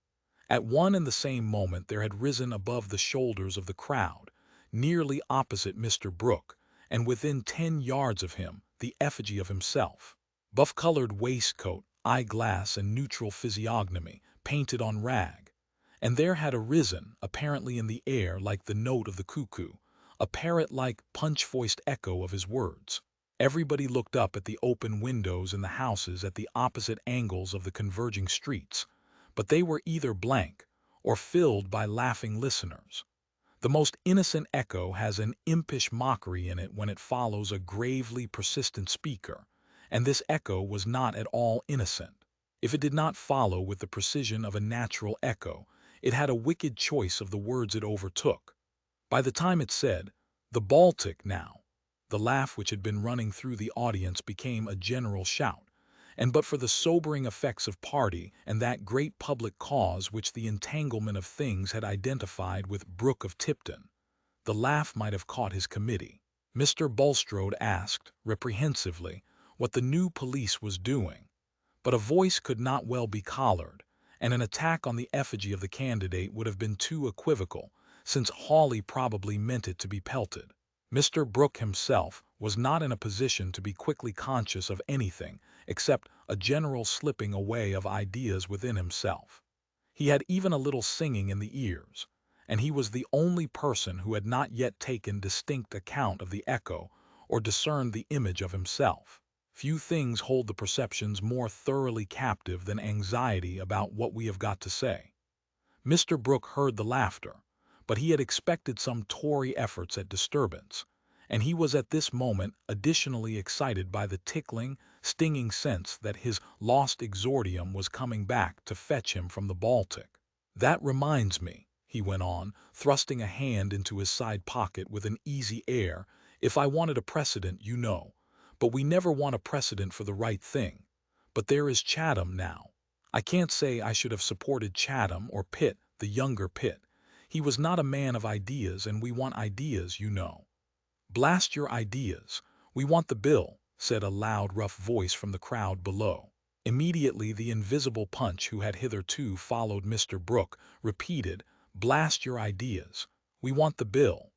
At one and the same moment there had risen above the shoulders of the crowd, nearly opposite Mr. Brooke, and within 10 yards of him, the effigy of himself. Buff-colored waistcoat, eyeglass, and neutral physiognomy, painted on rag. And there had arisen, apparently in the air like the note of the cuckoo, a parrot-like, punch-voiced echo of his words. Everybody looked up at the open windows in the houses at the opposite angles of the converging streets, but they were either blank or filled by laughing listeners. The most innocent echo has an impish mockery in it when it follows a gravely persistent speaker, and this echo was not at all innocent. If it did not follow with the precision of a natural echo, it had a wicked choice of the words it overtook. By the time it said, "The Baltic, now," the laugh which had been running through the audience became a general shout, and but for the sobering effects of party and that great public cause which the entanglement of things had identified with Brooke of Tipton, the laugh might have caught his committee. Mr. Bulstrode asked, reprehensively, what the new police was doing, but a voice could not well be collared, and an attack on the effigy of the candidate would have been too equivocal, since Hawley probably meant it to be pelted. Mr. Brooke himself was not in a position to be quickly conscious of anything except a general slipping away of ideas within himself. He had even a little singing in the ears, and he was the only person who had not yet taken distinct account of the echo or discerned the image of himself. Few things hold the perceptions more thoroughly captive than anxiety about what we have got to say. Mr. Brooke heard the laughter, but he had expected some Tory efforts at disturbance, and he was at this moment additionally excited by the tickling, stinging sense that his lost exordium was coming back to fetch him from the Baltic. "That reminds me," he went on, thrusting a hand into his side pocket with an easy air, "if I wanted a precedent, you know. But we never want a precedent for the right thing. But there is Chatham, now. I can't say I should have supported Chatham or Pitt, the younger Pitt. He was not a man of ideas, and we want ideas, you know." "Blast your ideas. We want the bill," said a loud, rough voice from the crowd below. Immediately the invisible Punch, who had hitherto followed Mr. Brooke, repeated, "Blast your ideas. We want the bill."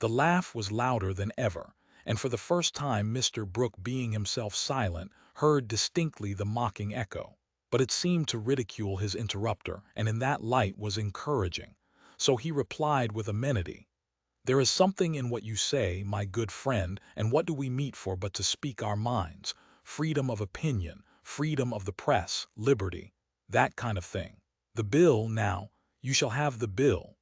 The laugh was louder than ever, and for the first time Mr. Brooke, being himself silent, heard distinctly the mocking echo. But it seemed to ridicule his interrupter, and in that light was encouraging. So he replied with amenity, "There is something in what you say, my good friend, and what do we meet for but to speak our minds? Freedom of opinion, freedom of the press, liberty, that kind of thing. The bill, now, you shall have the bill."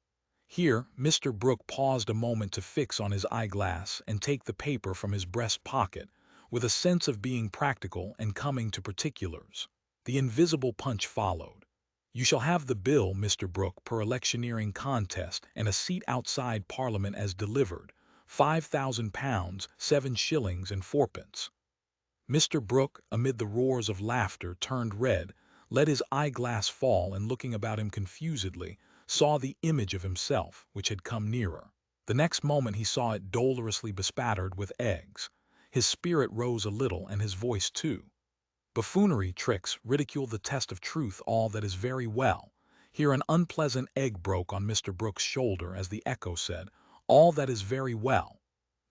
Here Mr. Brooke paused a moment to fix on his eyeglass and take the paper from his breast pocket, with a sense of being practical and coming to particulars. The invisible Punch followed. You shall have the bill, Mr. Brooke, per electioneering contest, and a seat outside Parliament as delivered, £5,000, 7 shillings and fourpence. Mr. Brooke, amid the roars of laughter, turned red, let his eyeglass fall, and looking about him confusedly, saw the image of himself, which had come nearer. The next moment he saw it dolorously bespattered with eggs. His spirit rose a little, and his voice too. Buffoonery, tricks, ridicule, the test of truth, all that is very well. Here an unpleasant egg broke on Mr. Brooke's shoulder as the echo said, all that is very well.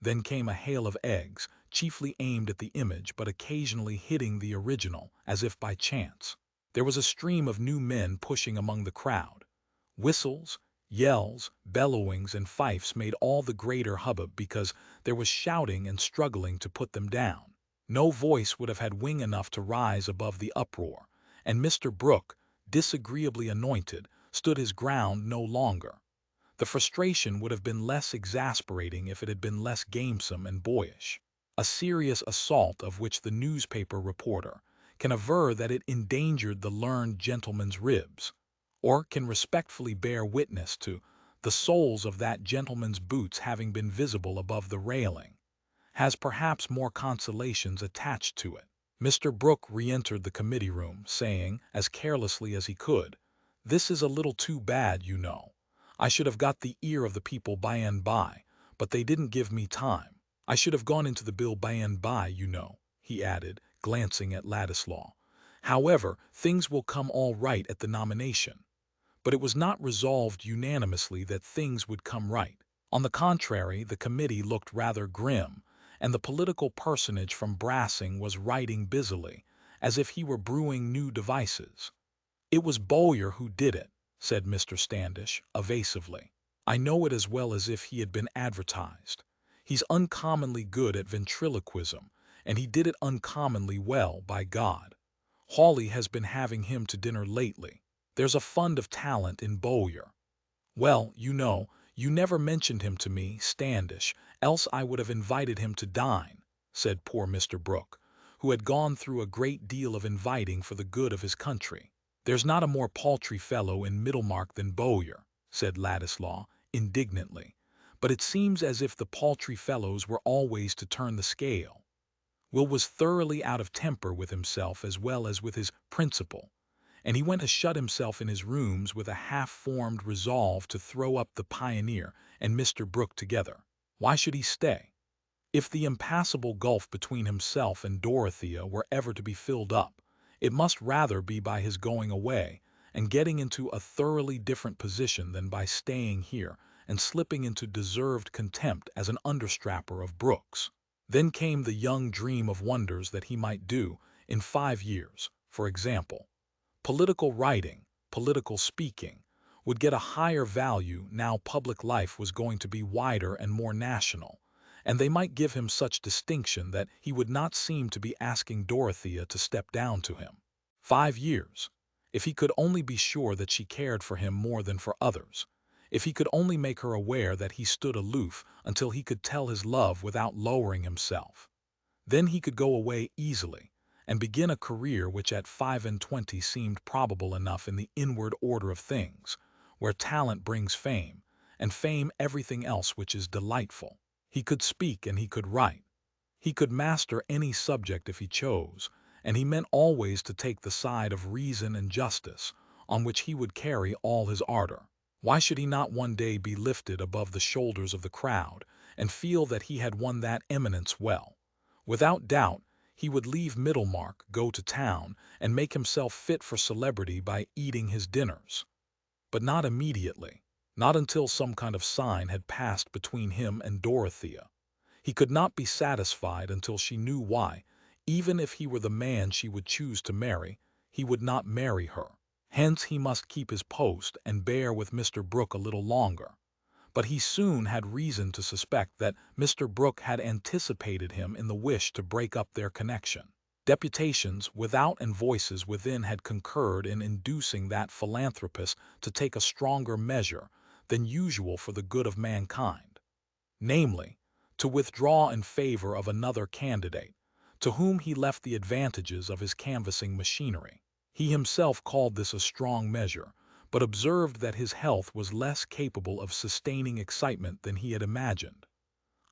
Then came a hail of eggs, chiefly aimed at the image, but occasionally hitting the original, as if by chance. There was a stream of new men pushing among the crowd. Whistles, yells, bellowings, and fifes made all the greater hubbub because there was shouting and struggling to put them down. No voice would have had wing enough to rise above the uproar, and Mr. Brooke, disagreeably anointed, stood his ground no longer. The frustration would have been less exasperating if it had been less gamesome and boyish. A serious assault, of which the newspaper reporter can aver that it endangered the learned gentleman's ribs, or can respectfully bear witness to the soles of that gentleman's boots having been visible above the railing, has perhaps more consolations attached to it. Mr. Brooke re-entered the committee room, saying, as carelessly as he could, "This is a little too bad, you know. I should have got the ear of the people by and by, but they didn't give me time. I should have gone into the bill by and by, you know," he added, glancing at Ladislaw. "However, things will come all right at the nomination." But it was not resolved unanimously that things would come right. On the contrary, the committee looked rather grim, and the political personage from Brassing was writing busily, as if he were brewing new devices. "It was Bowyer who did it," said Mr. Standish, evasively. "I know it as well as if he had been advertised. He's uncommonly good at ventriloquism, and he did it uncommonly well, by God. Hawley has been having him to dinner lately. There's a fund of talent in Bowyer." "Well, you know, you never mentioned him to me, Standish, else I would have invited him to dine," said poor Mr. Brooke, who had gone through a great deal of inviting for the good of his country. "There's not a more paltry fellow in Middlemarch than Bowyer," said Ladislaw, indignantly, "but it seems as if the paltry fellows were always to turn the scale." Will was thoroughly out of temper with himself as well as with his principal, and he went to shut himself in his rooms with a half-formed resolve to throw up the Pioneer and Mr. Brooke together. Why should he stay? If the impassable gulf between himself and Dorothea were ever to be filled up, it must rather be by his going away and getting into a thoroughly different position than by staying here and slipping into deserved contempt as an understrapper of Brooks. Then came the young dream of wonders that he might do, in 5 years, for example. Political writing, political speaking, would get a higher value now public life was going to be wider and more national, and they might give him such distinction that he would not seem to be asking Dorothea to step down to him. 5 years! If he could only be sure that she cared for him more than for others, if he could only make her aware that he stood aloof until he could tell his love without lowering himself, then he could go away easily, and begin a career which at 25 seemed probable enough in the inward order of things, where talent brings fame, and fame everything else which is delightful. He could speak and he could write. He could master any subject if he chose, and he meant always to take the side of reason and justice, on which he would carry all his ardor. Why should he not one day be lifted above the shoulders of the crowd, and feel that he had won that eminence well? Without doubt, he would leave Middlemarch, go to town, and make himself fit for celebrity by eating his dinners. But not immediately, not until some kind of sign had passed between him and Dorothea. He could not be satisfied until she knew why, even if he were the man she would choose to marry, he would not marry her. Hence he must keep his post and bear with Mr. Brooke a little longer. But he soon had reason to suspect that Mr. Brooke had anticipated him in the wish to break up their connection. Deputations without and voices within had concurred in inducing that philanthropist to take a stronger measure than usual for the good of mankind, namely, to withdraw in favor of another candidate, to whom he left the advantages of his canvassing machinery. He himself called this a strong measure, but observed that his health was less capable of sustaining excitement than he had imagined.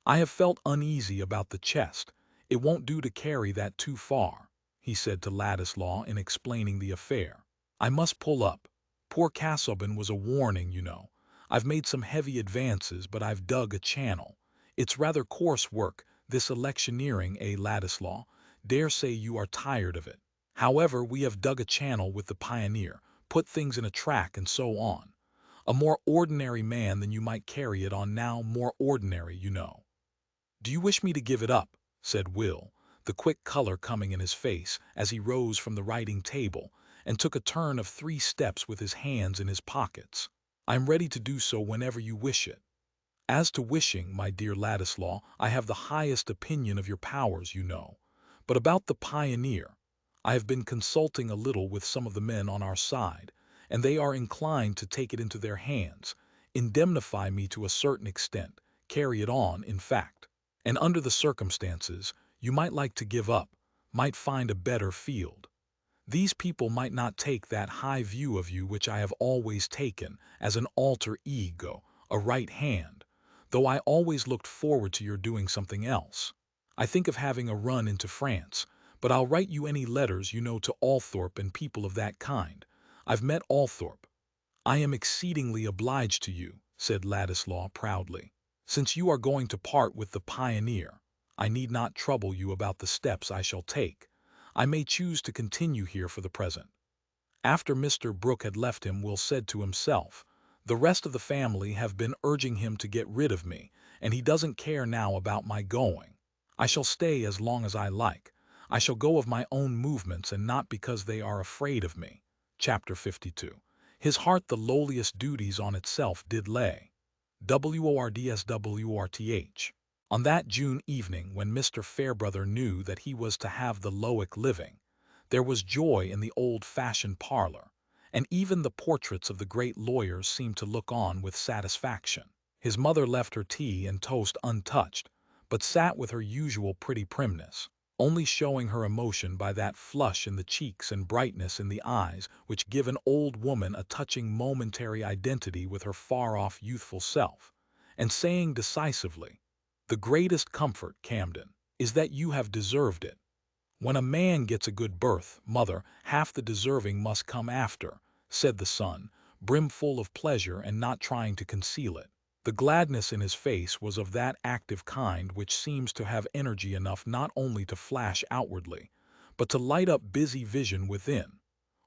"I have felt uneasy about the chest. It won't do to carry that too far," he said to Ladislaw in explaining the affair. "I must pull up. Poor Casaubon was a warning, you know. I've made some heavy advances, but I've dug a channel. It's rather coarse work, this electioneering, Ladislaw? Dare say you are tired of it. However, we have dug a channel with the Pioneer, put things in a track and so on. A more ordinary man than you might carry it on now, more ordinary, you know." "Do you wish me to give it up?" said Will, the quick color coming in his face as he rose from the writing table and took a turn of 3 steps with his hands in his pockets. "I am ready to do so whenever you wish it." "As to wishing, my dear Ladislaw, I have the highest opinion of your powers, you know. But about the Pioneer, I have been consulting a little with some of the men on our side, and they are inclined to take it into their hands, indemnify me to a certain extent, carry it on, in fact. And under the circumstances, you might like to give up, might find a better field. These people might not take that high view of you which I have always taken as an alter ego, a right hand, though I always looked forward to your doing something else. I think of having a run into France, but I'll write you any letters you know to Althorpe and people of that kind. I've met Althorpe. I am exceedingly obliged to you," said Ladislaw proudly. "Since you are going to part with the Pioneer, I need not trouble you about the steps I shall take. I may choose to continue here for the present." After Mr. Brooke had left him, Will said to himself, "The rest of the family have been urging him to get rid of me, and he doesn't care now about my going. I shall stay as long as I like. I shall go of my own movements and not because they are afraid of me." Chapter 52. His heart the lowliest duties on itself did lay. WORDSWRTH. On that June evening when Mr. Fairbrother knew that he was to have the Lowick living, there was joy in the old-fashioned parlor, and even the portraits of the great lawyers seemed to look on with satisfaction. His mother left her tea and toast untouched, but sat with her usual pretty primness, only showing her emotion by that flush in the cheeks and brightness in the eyes which give an old woman a touching momentary identity with her far-off youthful self, and saying decisively, "The greatest comfort, Camden, is that you have deserved it. When a man gets a good birth, mother, half the deserving must come after," said the son, brimful of pleasure and not trying to conceal it. The gladness in his face was of that active kind which seems to have energy enough not only to flash outwardly, but to light up busy vision within.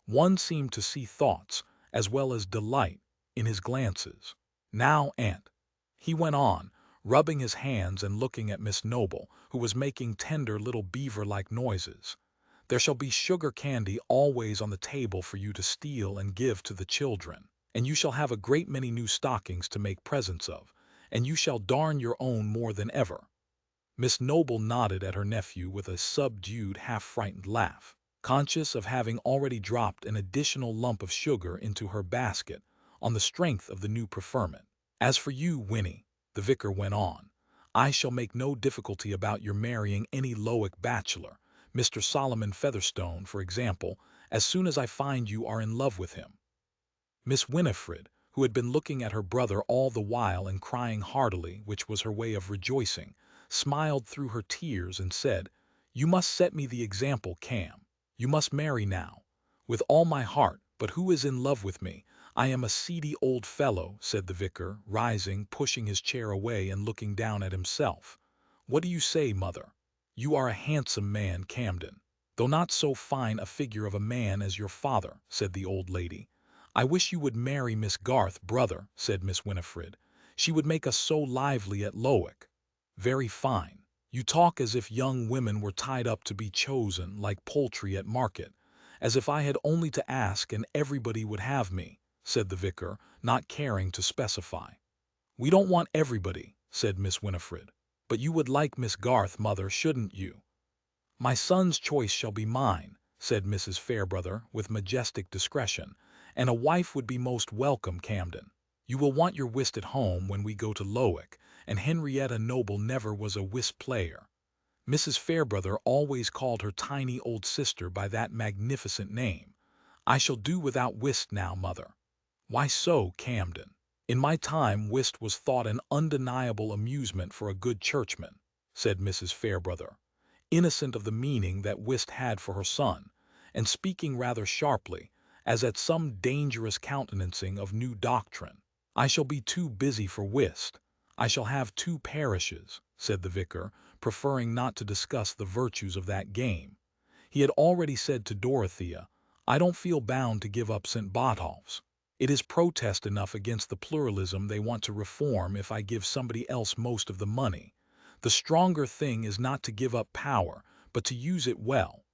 One seemed to see thoughts, as well as delight, in his glances. "Now, aunt," he went on, rubbing his hands and looking at Miss Noble, who was making tender little beaver-like noises, "there shall be sugar candy always on the table for you to steal and give to the children. And you shall have a great many new stockings to make presents of, and you shall darn your own more than ever." Miss Noble nodded at her nephew with a subdued, half-frightened laugh, conscious of having already dropped an additional lump of sugar into her basket on the strength of the new preferment. "As for you, Winnie," the vicar went on, "I shall make no difficulty about your marrying any Lowick bachelor, Mr. Solomon Featherstone, for example, as soon as I find you are in love with him." Miss Winifred, who had been looking at her brother all the while and crying heartily, which was her way of rejoicing, smiled through her tears and said, "You must set me the example, Cam. You must marry now." "With all my heart, but who is in love with me? I am a seedy old fellow," said the vicar, rising, pushing his chair away and looking down at himself. "What do you say, mother? You are a handsome man, Camden, though not so fine a figure of a man as your father," said the old lady. "I wish you would marry Miss Garth, brother," said Miss Winifred. "She would make us so lively at Lowick." "Very fine. You talk as if young women were tied up to be chosen, like poultry at market, as if I had only to ask and everybody would have me," said the vicar, not caring to specify. "We don't want everybody," said Miss Winifred. "But you would like Miss Garth, mother, shouldn't you?" "My son's choice shall be mine," said Mrs. Fairbrother with majestic discretion, "and a wife would be most welcome, Camden. You will want your whist at home when we go to Lowick, and Henrietta Noble never was a whist player." Mrs. Fairbrother always called her tiny old sister by that magnificent name. "I shall do without whist now, mother." "Why so, Camden?" "In my time whist was thought an undeniable amusement for a good churchman," said Mrs. Fairbrother, innocent of the meaning that whist had for her son, and speaking rather sharply, as at some dangerous countenancing of new doctrine. "I shall be too busy for whist. I shall have 2 parishes," said the vicar, preferring not to discuss the virtues of that game. He had already said to Dorothea, "I don't feel bound to give up St. Botolph's. It is protest enough against the pluralism they want to reform if I give somebody else most of the money. The stronger thing is not to give up power, but to use it well."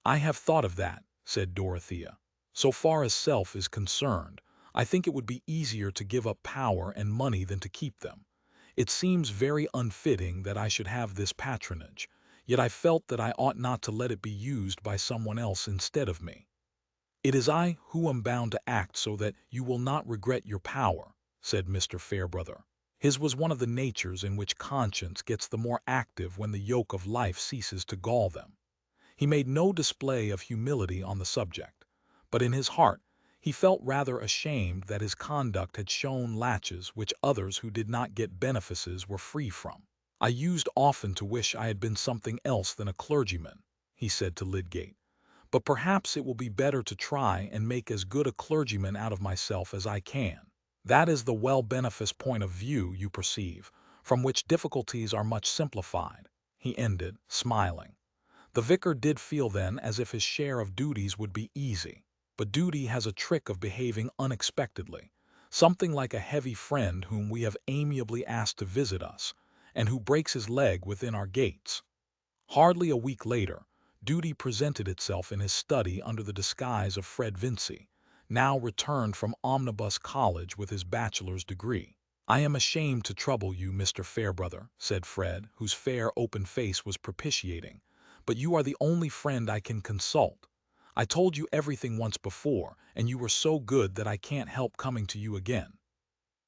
"I have thought of that," said Dorothea. "So far as self is concerned, I think it would be easier to give up power and money than to keep them. It seems very unfitting that I should have this patronage, yet I felt that I ought not to let it be used by someone else instead of me." "It is I who am bound to act so that you will not regret your power," said Mr. Fairbrother. His was one of the natures in which conscience gets the more active when the yoke of life ceases to gall them. He made no display of humility on the subject, but in his heart he felt rather ashamed that his conduct had shown latches which others who did not get benefices were free from. "I used often to wish I had been something else than a clergyman," he said to Lydgate, "but perhaps it will be better to try and make as good a clergyman out of myself as I can. That is the well-beneficed point of view, you perceive, from which difficulties are much simplified," he ended, smiling. The vicar did feel then as if his share of duties would be easy. But duty has a trick of behaving unexpectedly, something like a heavy friend whom we have amiably asked to visit us, and who breaks his leg within our gates. Hardly a week later, duty presented itself in his study under the disguise of Fred Vincy, now returned from Omnibus College with his bachelor's degree. "I am ashamed to trouble you, Mr. Fairbrother," said Fred, whose fair open face was propitiating, "but you are the only friend I can consult. I told you everything once before, and you were so good that I can't help coming to you again."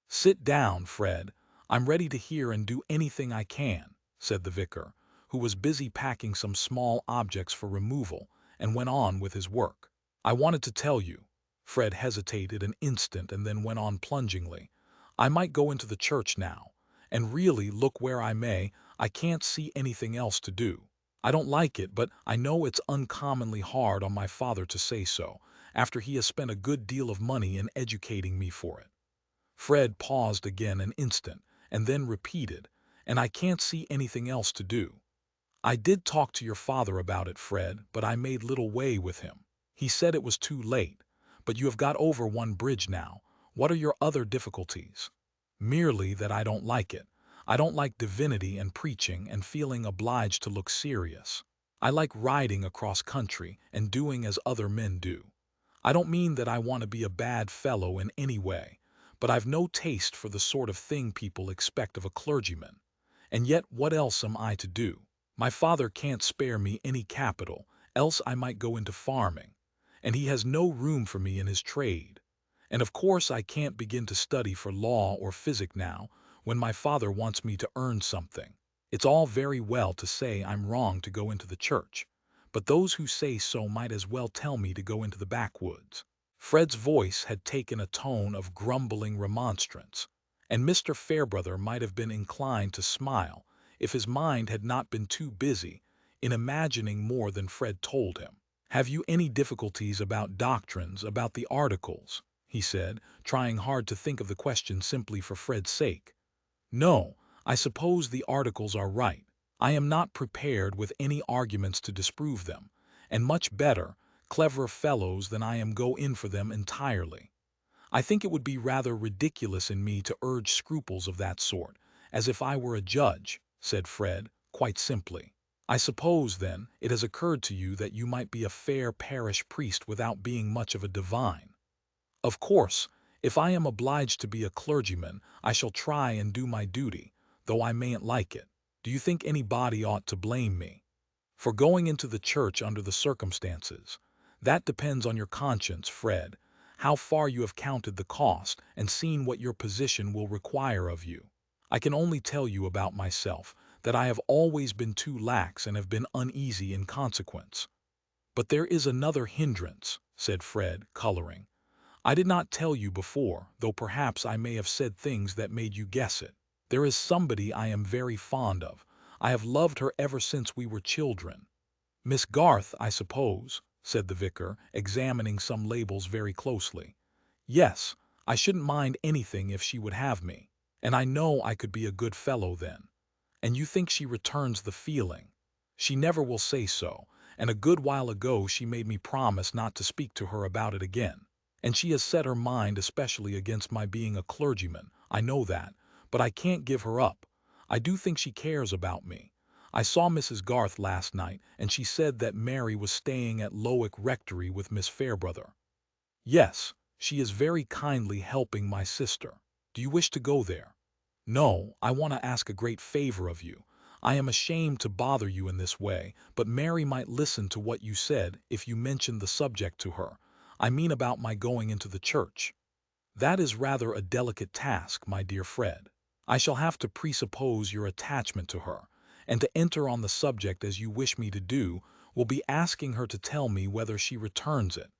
"Sit down, Fred. I'm ready to hear and do anything I can," said the vicar, who was busy packing some small objects for removal, and went on with his work. "I wanted to tell you." Fred hesitated an instant and then went on plungingly. "I might go into the church now, and really, look where I may, I can't see anything else to do. I don't like it, but I know it's uncommonly hard on my father to say so, after he has spent a good deal of money in educating me for it." Fred paused again an instant, and then repeated, "And I can't see anything else to do." "I did talk to your father about it, Fred, but I made little way with him. He said it was too late. But you have got over one bridge now. What are your other difficulties?" "Merely that I don't like it. I don't like divinity and preaching and feeling obliged to look serious. I like riding across country and doing as other men do. I don't mean that I want to be a bad fellow in any way, but I've no taste for the sort of thing people expect of a clergyman. And yet what else am I to do? My father can't spare me any capital, else I might go into farming, and he has no room for me in his trade. And of course I can't begin to study for law or physic now, when my father wants me to earn something. It's all very well to say I'm wrong to go into the church, but those who say so might as well tell me to go into the backwoods." Fred's voice had taken a tone of grumbling remonstrance, and Mr. Fairbrother might have been inclined to smile if his mind had not been too busy in imagining more than Fred told him. "Have you any difficulties about doctrines, about the articles?" he said, trying hard to think of the question simply for Fred's sake. "No, I suppose the articles are right. I am not prepared with any arguments to disprove them, and much better, cleverer fellows than I am go in for them entirely. I think it would be rather ridiculous in me to urge scruples of that sort, as if I were a judge," said Fred, quite simply. "I suppose, then, it has occurred to you that you might be a fair parish priest without being much of a divine. Of course, if I am obliged to be a clergyman, I shall try and do my duty, though I mayn't like it. Do you think anybody ought to blame me for going into the church under the circumstances? That depends on your conscience, Fred, how far you have counted the cost and seen what your position will require of you. I can only tell you about myself, that I have always been too lax and have been uneasy in consequence. But there is another hindrance," said Fred, coloring. "I did not tell you before, though perhaps I may have said things that made you guess it. There is somebody I am very fond of. I have loved her ever since we were children." "Miss Garth, I suppose," said the vicar, examining some labels very closely. "Yes, I shouldn't mind anything if she would have me, and I know I could be a good fellow then. And you think she returns the feeling?" "She never will say so, and a good while ago she made me promise not to speak to her about it again. And she has set her mind especially against my being a clergyman, I know that, but I can't give her up. I do think she cares about me. I saw Mrs. Garth last night, and she said that Mary was staying at Lowick Rectory with Miss Fairbrother." "Yes, she is very kindly helping my sister. Do you wish to go there?" "No, I want to ask a great favor of you. I am ashamed to bother you in this way, but Mary might listen to what you said if you mentioned the subject to her. I mean about my going into the church." "That is rather a delicate task, my dear Fred. I shall have to presuppose your attachment to her, and to enter on the subject as you wish me to do, will be asking her to tell me whether she returns it."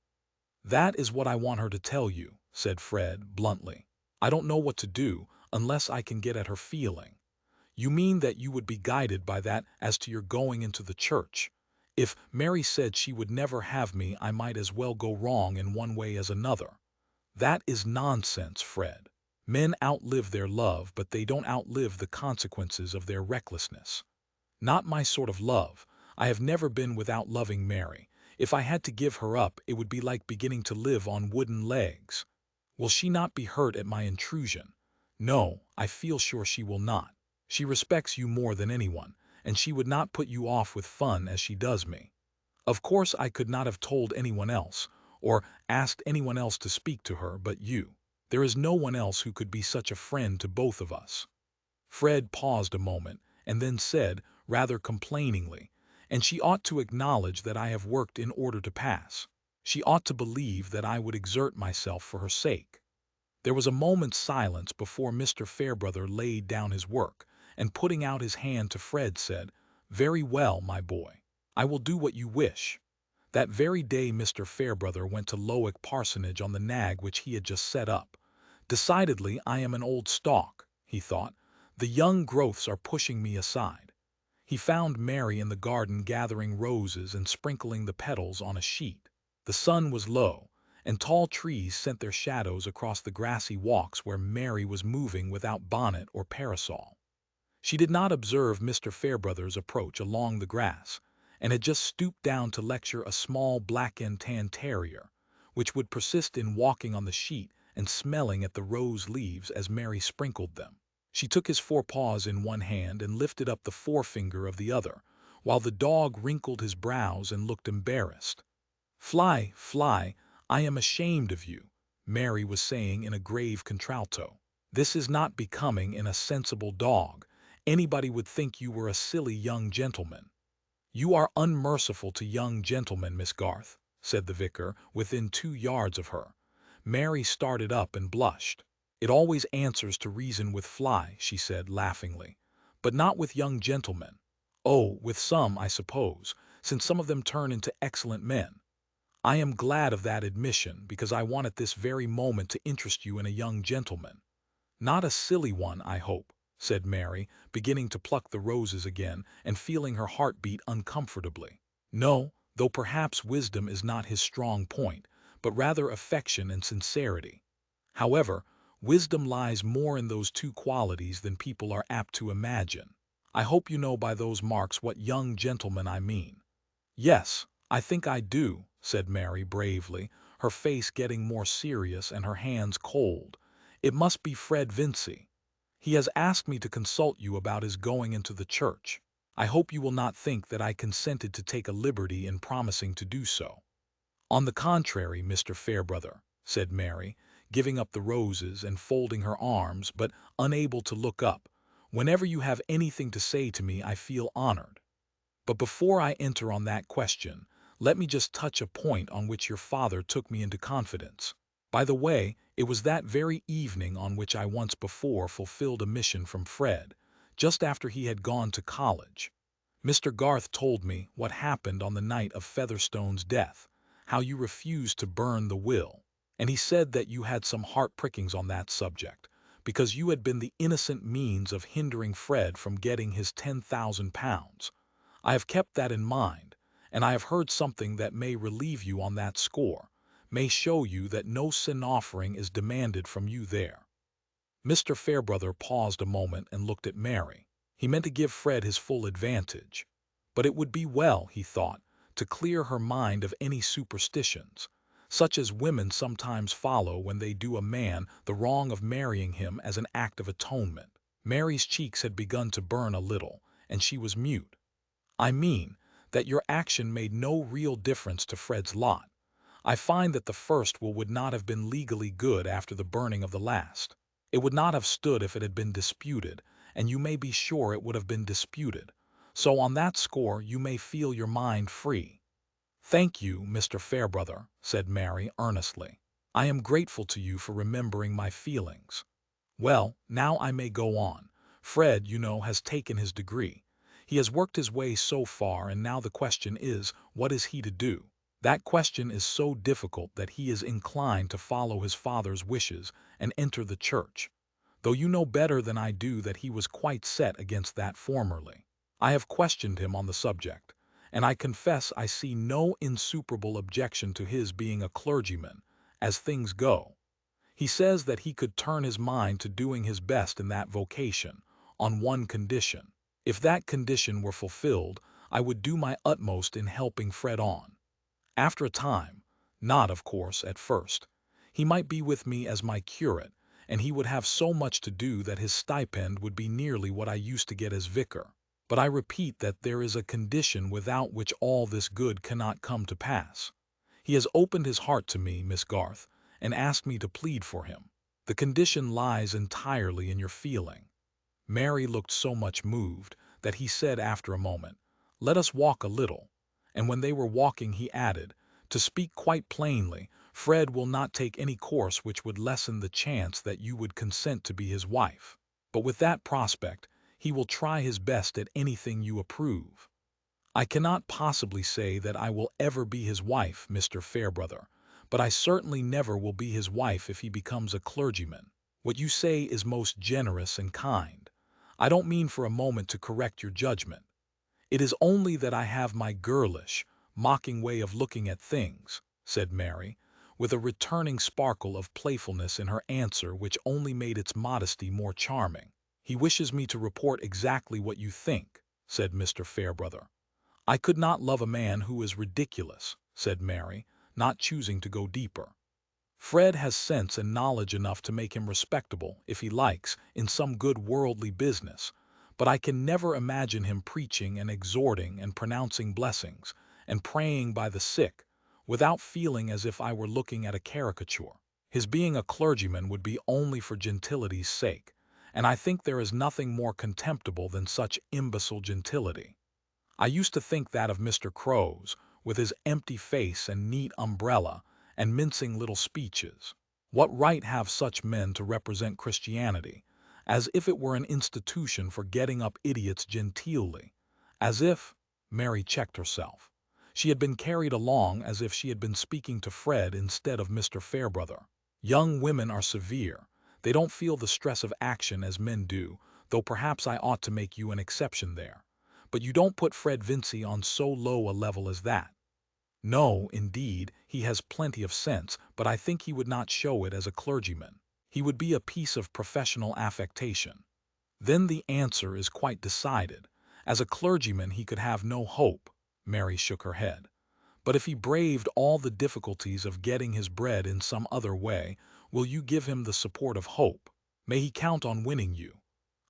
"That is what I want her to tell you," said Fred, bluntly. "I don't know what to do, unless I can get at her feeling." "You mean that you would be guided by that as to your going into the church. If Mary said she would never have me, I might as well go wrong in one way as another." "That is nonsense, Fred. Men outlive their love, but they don't outlive the consequences of their recklessness." "Not my sort of love. I have never been without loving Mary. If I had to give her up, it would be like beginning to live on wooden legs." "Will she not be hurt at my intrusion?" "No, I feel sure she will not. She respects you more than anyone, and she would not put you off with fun as she does me." "Of course I could not have told anyone else, or asked anyone else to speak to her but you. There is no one else who could be such a friend to both of us." Fred paused a moment, and then said, rather complainingly, "And she ought to acknowledge that I have worked in order to pass. She ought to believe that I would exert myself for her sake." There was a moment's silence before Mr. Fairbrother laid down his work, and putting out his hand to Fred said, "Very well, my boy. I will do what you wish." That very day Mr. Fairbrother went to Lowick Parsonage on the nag which he had just set up. "Decidedly I am an old stalk," he thought. "The young growths are pushing me aside." He found Mary in the garden gathering roses and sprinkling the petals on a sheet. The sun was low, and tall trees sent their shadows across the grassy walks where Mary was moving without bonnet or parasol. She did not observe Mr. Fairbrother's approach along the grass, and had just stooped down to lecture a small black and tan terrier, which would persist in walking on the sheet and smelling at the rose leaves as Mary sprinkled them. She took his forepaws in one hand and lifted up the forefinger of the other, while the dog wrinkled his brows and looked embarrassed. "Fly, fly, I am ashamed of you," Mary was saying in a grave contralto. "This is not becoming in a sensible dog. Anybody would think you were a silly young gentleman." "You are unmerciful to young gentlemen, Miss Garth," said the vicar, within 2 yards of her. Mary started up and blushed. "It always answers to reason with Fly," she said laughingly, "but not with young gentlemen. Oh, with some, I suppose, since some of them turn into excellent men. I am glad of that admission, because I want at this very moment to interest you in a young gentleman." "Not a silly one, I hope," said Mary, beginning to pluck the roses again and feeling her heart beat uncomfortably. "No, though perhaps wisdom is not his strong point, but rather affection and sincerity. However, wisdom lies more in those two qualities than people are apt to imagine. I hope you know by those marks what young gentleman I mean." "Yes, I think I do," said Mary bravely, her face getting more serious and her hands cold. "It must be Fred Vincy. He has asked me to consult you about his going into the church. I hope you will not think that I consented to take a liberty in promising to do so." "On the contrary, Mr. Fairbrother," said Mary, giving up the roses and folding her arms, but unable to look up. "Whenever you have anything to say to me, I feel honored. But before I enter on that question, let me just touch a point on which your father took me into confidence. By the way, it was that very evening on which I once before fulfilled a mission from Fred, just after he had gone to college. Mr. Garth told me what happened on the night of Featherstone's death, how you refused to burn the will, and he said that you had some heart prickings on that subject, because you had been the innocent means of hindering Fred from getting his £10,000. I have kept that in mind, and I have heard something that may relieve you on that score, may show you that no sin offering is demanded from you there." Mr. Fairbrother paused a moment and looked at Mary. He meant to give Fred his full advantage. But it would be well, he thought, to clear her mind of any superstitions, such as women sometimes follow when they do a man the wrong of marrying him as an act of atonement. Mary's cheeks had begun to burn a little, and she was mute. "I mean that your action made no real difference to Fred's lot. I find that the first will would not have been legally good after the burning of the last. It would not have stood if it had been disputed, and you may be sure it would have been disputed. So on that score you may feel your mind free." "Thank you, Mr. Fairbrother," said Mary earnestly. "I am grateful to you for remembering my feelings. Well, now I may go on. Fred, you know, has taken his degree. He has worked his way so far, and now the question is, what is he to do? That question is so difficult that he is inclined to follow his father's wishes and enter the church, though you know better than I do that he was quite set against that formerly. I have questioned him on the subject, and I confess I see no insuperable objection to his being a clergyman, as things go. He says that he could turn his mind to doing his best in that vocation, on one condition. If that condition were fulfilled, I would do my utmost in helping Fred on. After a time, not, of course, at first, he might be with me as my curate, and he would have so much to do that his stipend would be nearly what I used to get as vicar. But I repeat that there is a condition without which all this good cannot come to pass. He has opened his heart to me, Miss Garth, and asked me to plead for him. The condition lies entirely in your feeling." Mary looked so much moved that he said after a moment, "Let us walk a little." And when they were walking he added, "To speak quite plainly, Fred will not take any course which would lessen the chance that you would consent to be his wife. But with that prospect, he will try his best at anything you approve. I cannot possibly say that I will ever be his wife, Mr. Fairbrother, but I certainly never will be his wife if he becomes a clergyman. What you say is most generous and kind. I don't mean for a moment to correct your judgment. It is only that I have my girlish, mocking way of looking at things," said Mary, with a returning sparkle of playfulness in her answer which only made its modesty more charming. "He wishes me to report exactly what you think," said Mr. Fairbrother. "I could not love a man who is ridiculous," said Mary, not choosing to go deeper. "Fred has sense and knowledge enough to make him respectable, if he likes, in some good worldly business, but I can never imagine him preaching and exhorting and pronouncing blessings, and praying by the sick, without feeling as if I were looking at a caricature. His being a clergyman would be only for gentility's sake, and I think there is nothing more contemptible than such imbecile gentility. I used to think that of Mr. Crowe's, with his empty face and neat umbrella, and mincing little speeches. What right have such men to represent Christianity, as if it were an institution for getting up idiots genteelly, as if—" Mary checked herself. She had been carried along as if she had been speaking to Fred instead of Mr. Fairbrother. "Young women are severe. They don't feel the stress of action as men do, though perhaps I ought to make you an exception there. But you don't put Fred Vincy on so low a level as that." "No, indeed, he has plenty of sense, but I think he would not show it as a clergyman. He would be a piece of professional affectation." "Then the answer is quite decided. As a clergyman he could have no hope." Mary shook her head. "But if he braved all the difficulties of getting his bread in some other way, will you give him the support of hope? May he count on winning you?"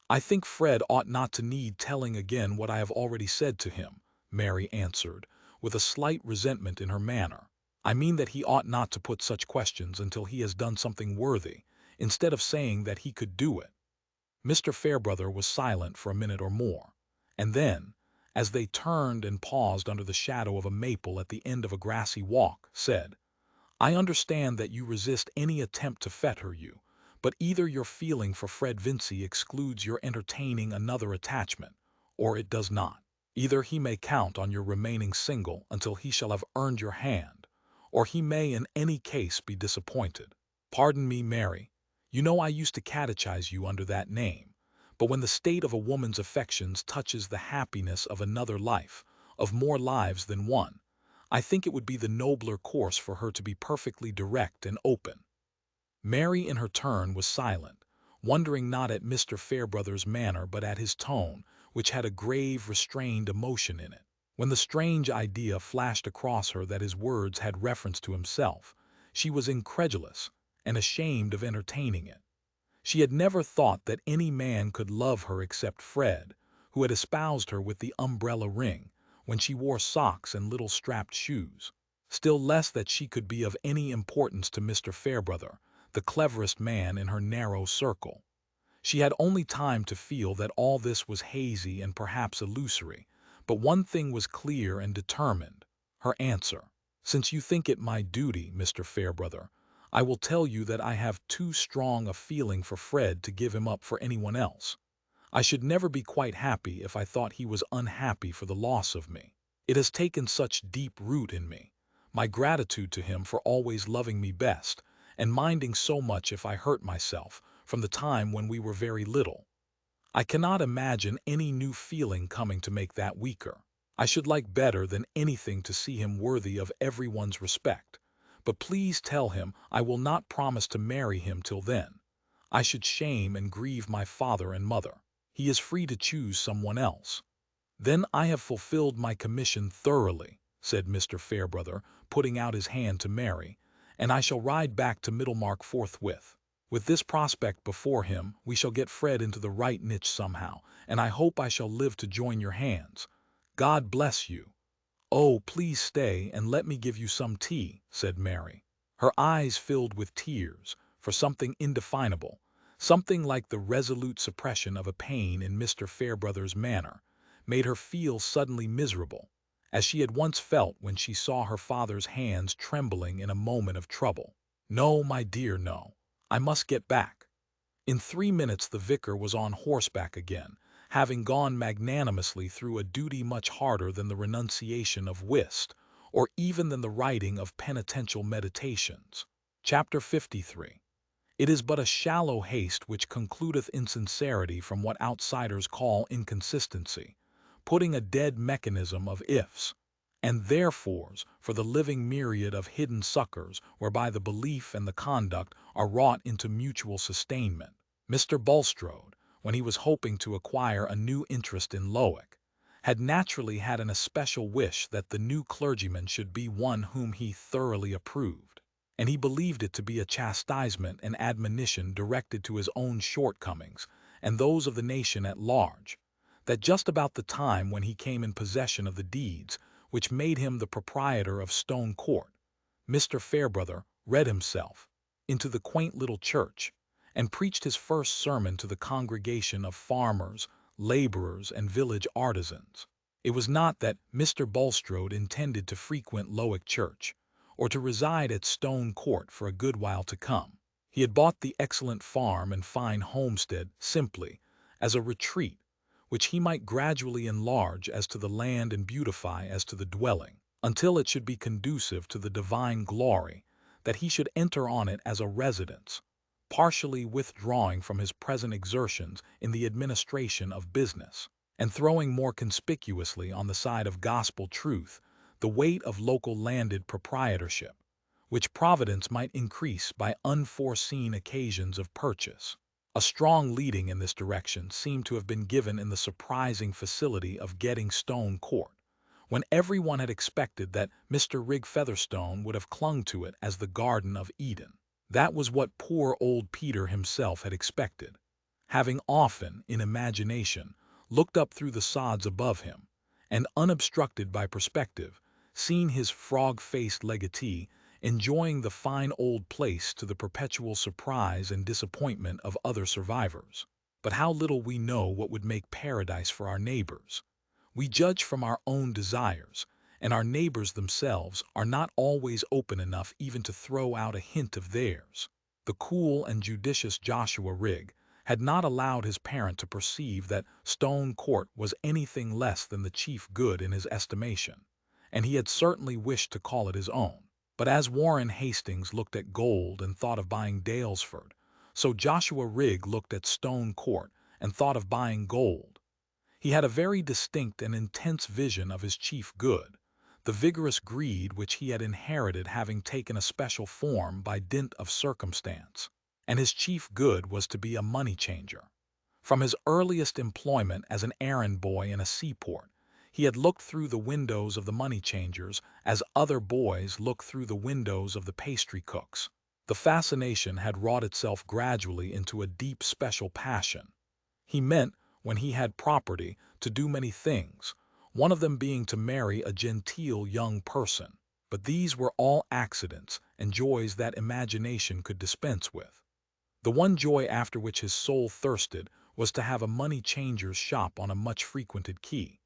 "I think Fred ought not to need telling again what I have already said to him," Mary answered, with a slight resentment in her manner. "I mean that he ought not to put such questions until he has done something worthy, instead of saying that he could do it." Mr. Fairbrother was silent for a minute or more, and then, as they turned and paused under the shadow of a maple at the end of a grassy walk, said, "I understand that you resist any attempt to fetter you, but either your feeling for Fred Vincy excludes your entertaining another attachment, or it does not. Either he may count on your remaining single until he shall have earned your hand, or he may in any case be disappointed. Pardon me, Mary. You know I used to catechize you under that name. But when the state of a woman's affections touches the happiness of another life, of more lives than one, I think it would be the nobler course for her to be perfectly direct and open. Mary in her turn was silent, wondering not at Mr. Fairbrother's manner but at his tone, which had a grave, restrained emotion in it. When the strange idea flashed across her that his words had reference to himself, she was incredulous and ashamed of entertaining it. She had never thought that any man could love her except Fred, who had espoused her with the umbrella ring, when she wore socks and little strapped shoes. Still less that she could be of any importance to Mr. Fairbrother, the cleverest man in her narrow circle. She had only time to feel that all this was hazy and perhaps illusory, but one thing was clear and determined: her answer. Since you think it my duty, Mr. Fairbrother, I will tell you that I have too strong a feeling for Fred to give him up for anyone else. I should never be quite happy if I thought he was unhappy for the loss of me. It has taken such deep root in me, my gratitude to him for always loving me best, and minding so much if I hurt myself, from the time when we were very little. I cannot imagine any new feeling coming to make that weaker. I should like better than anything to see him worthy of everyone's respect. But please tell him I will not promise to marry him till then. I should shame and grieve my father and mother. He is free to choose someone else. Then I have fulfilled my commission thoroughly, said Mr. Fairbrother, putting out his hand to Mary, and I shall ride back to Middlemarch forthwith. With this prospect before him, we shall get Fred into the right niche somehow, and I hope I shall live to join your hands. God bless you. Oh, please stay and let me give you some tea, said Mary. Her eyes filled with tears, for something indefinable, something like the resolute suppression of a pain in Mr. Fairbrother's manner, made her feel suddenly miserable, as she had once felt when she saw her father's hands trembling in a moment of trouble. No, my dear, no. I must get back. In 3 minutes the vicar was on horseback again, having gone magnanimously through a duty much harder than the renunciation of whist, or even than the writing of penitential meditations. Chapter 53. It is but a shallow haste which concludeth insincerity from what outsiders call inconsistency, putting a dead mechanism of ifs and therefores for the living myriad of hidden suckers whereby the belief and the conduct are wrought into mutual sustainment. Mr. Bulstrode, when he was hoping to acquire a new interest in Lowick, had naturally had an especial wish that the new clergyman should be one whom he thoroughly approved, and he believed it to be a chastisement and admonition directed to his own shortcomings and those of the nation at large, that just about the time when he came in possession of the deeds which made him the proprietor of Stone Court, Mr. Fairbrother read himself into the quaint little church, and preached his first sermon to the congregation of farmers, laborers, and village artisans. It was not that Mr. Bulstrode intended to frequent Lowick Church, or to reside at Stone Court for a good while to come. He had bought the excellent farm and fine homestead simply as a retreat, which he might gradually enlarge as to the land and beautify as to the dwelling, until it should be conducive to the divine glory, that he should enter on it as a residence, partially withdrawing from his present exertions in the administration of business, and throwing more conspicuously on the side of gospel truth the weight of local landed proprietorship, which Providence might increase by unforeseen occasions of purchase. A strong leading in this direction seemed to have been given in the surprising facility of getting Stone Court, when everyone had expected that Mr. Rig Featherstone would have clung to it as the Garden of Eden. That was what poor old Peter himself had expected, having often, in imagination, looked up through the sods above him, and, unobstructed by perspective, seen his frog-faced legatee enjoying the fine old place to the perpetual surprise and disappointment of other survivors. But how little we know what would make paradise for our neighbors. We judge from our own desires, and our neighbors themselves are not always open enough even to throw out a hint of theirs. The cool and judicious Joshua Rigg had not allowed his parent to perceive that Stone Court was anything less than the chief good in his estimation, and he had certainly wished to call it his own. But as Warren Hastings looked at gold and thought of buying Daylesford, so Joshua Rigg looked at Stone Court and thought of buying gold. He had a very distinct and intense vision of his chief good, the vigorous greed which he had inherited having taken a special form by dint of circumstance, and his chief good was to be a money changer. From his earliest employment as an errand boy in a seaport, he had looked through the windows of the money changers as other boys look through the windows of the pastry cooks. The fascination had wrought itself gradually into a deep special passion. He meant, when he had property, to do many things, one of them being to marry a genteel young person. But these were all accidents and joys that imagination could dispense with. The one joy after which his soul thirsted was to have a money-changer's shop on a much-frequented quay,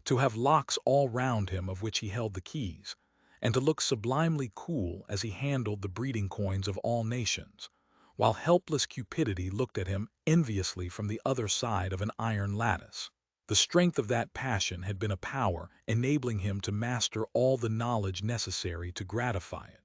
to have locks all round him of which he held the keys, and to look sublimely cool as he handled the breeding coins of all nations, while helpless cupidity looked at him enviously from the other side of an iron lattice. The strength of that passion had been a power enabling him to master all the knowledge necessary to gratify it.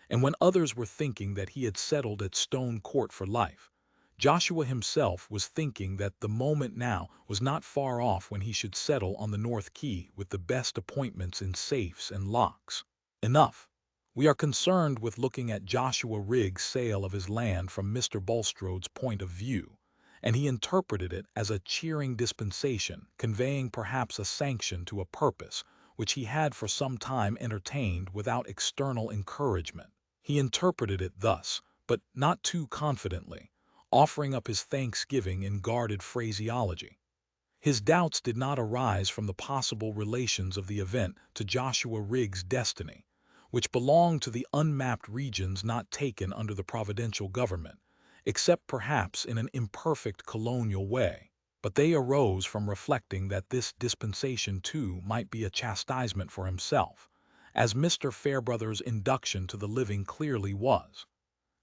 And when others were thinking that he had settled at Stone Court for life, Joshua himself was thinking that the moment now was not far off when he should settle on the North Quay with the best appointments in safes and locks. Enough. We are concerned with looking at Joshua Rigg's sale of his land from Mr. Bulstrode's point of view, and he interpreted it as a cheering dispensation, conveying perhaps a sanction to a purpose which he had for some time entertained without external encouragement. He interpreted it thus, but not too confidently, offering up his thanksgiving in guarded phraseology. His doubts did not arise from the possible relations of the event to Joshua Rigg's destiny, which belonged to the unmapped regions not taken under the providential government, except perhaps in an imperfect colonial way, but they arose from reflecting that this dispensation too might be a chastisement for himself, as Mr. Fairbrother's induction to the living clearly was.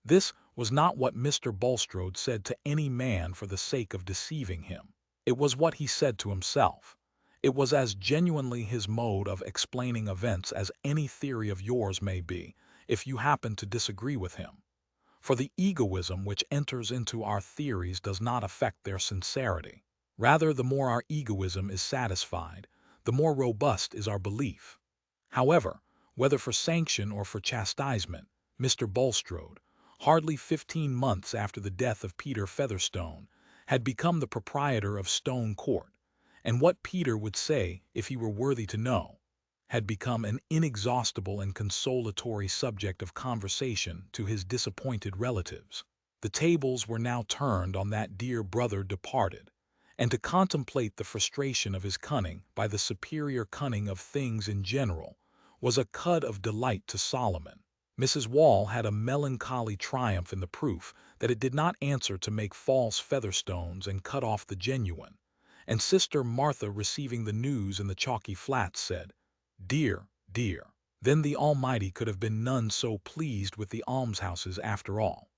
This was not what Mr. Bulstrode said to any man for the sake of deceiving him. It was what he said to himself. It was as genuinely his mode of explaining events as any theory of yours may be, if you happen to disagree with him. For the egoism which enters into our theories does not affect their sincerity. Rather, the more our egoism is satisfied, the more robust is our belief. However, whether for sanction or for chastisement, Mr. Bulstrode, hardly 15 months after the death of Peter Featherstone, had become the proprietor of Stone Court, and what Peter would say if he were worthy to know, had become an inexhaustible and consolatory subject of conversation to his disappointed relatives. The tables were now turned on that dear brother departed, and to contemplate the frustration of his cunning by the superior cunning of things in general was a cud of delight to Solomon. Mrs. Wall had a melancholy triumph in the proof that it did not answer to make false Featherstones and cut off the genuine, and Sister Martha, receiving the news in the chalky flats, said, "Dear, dear, then the Almighty could have been none so pleased with the almshouses after all."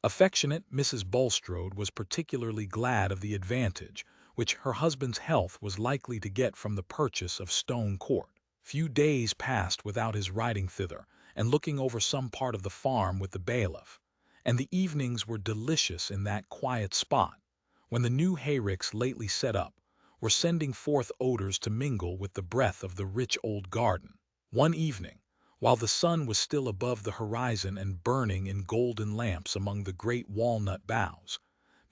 Affectionate Mrs. Bulstrode was particularly glad of the advantage which her husband's health was likely to get from the purchase of Stone Court. Few days passed without his riding thither and looking over some part of the farm with the bailiff, and the evenings were delicious in that quiet spot, when the new hayricks lately set up were sending forth odors to mingle with the breath of the rich old garden. One evening, while the sun was still above the horizon and burning in golden lamps among the great walnut boughs,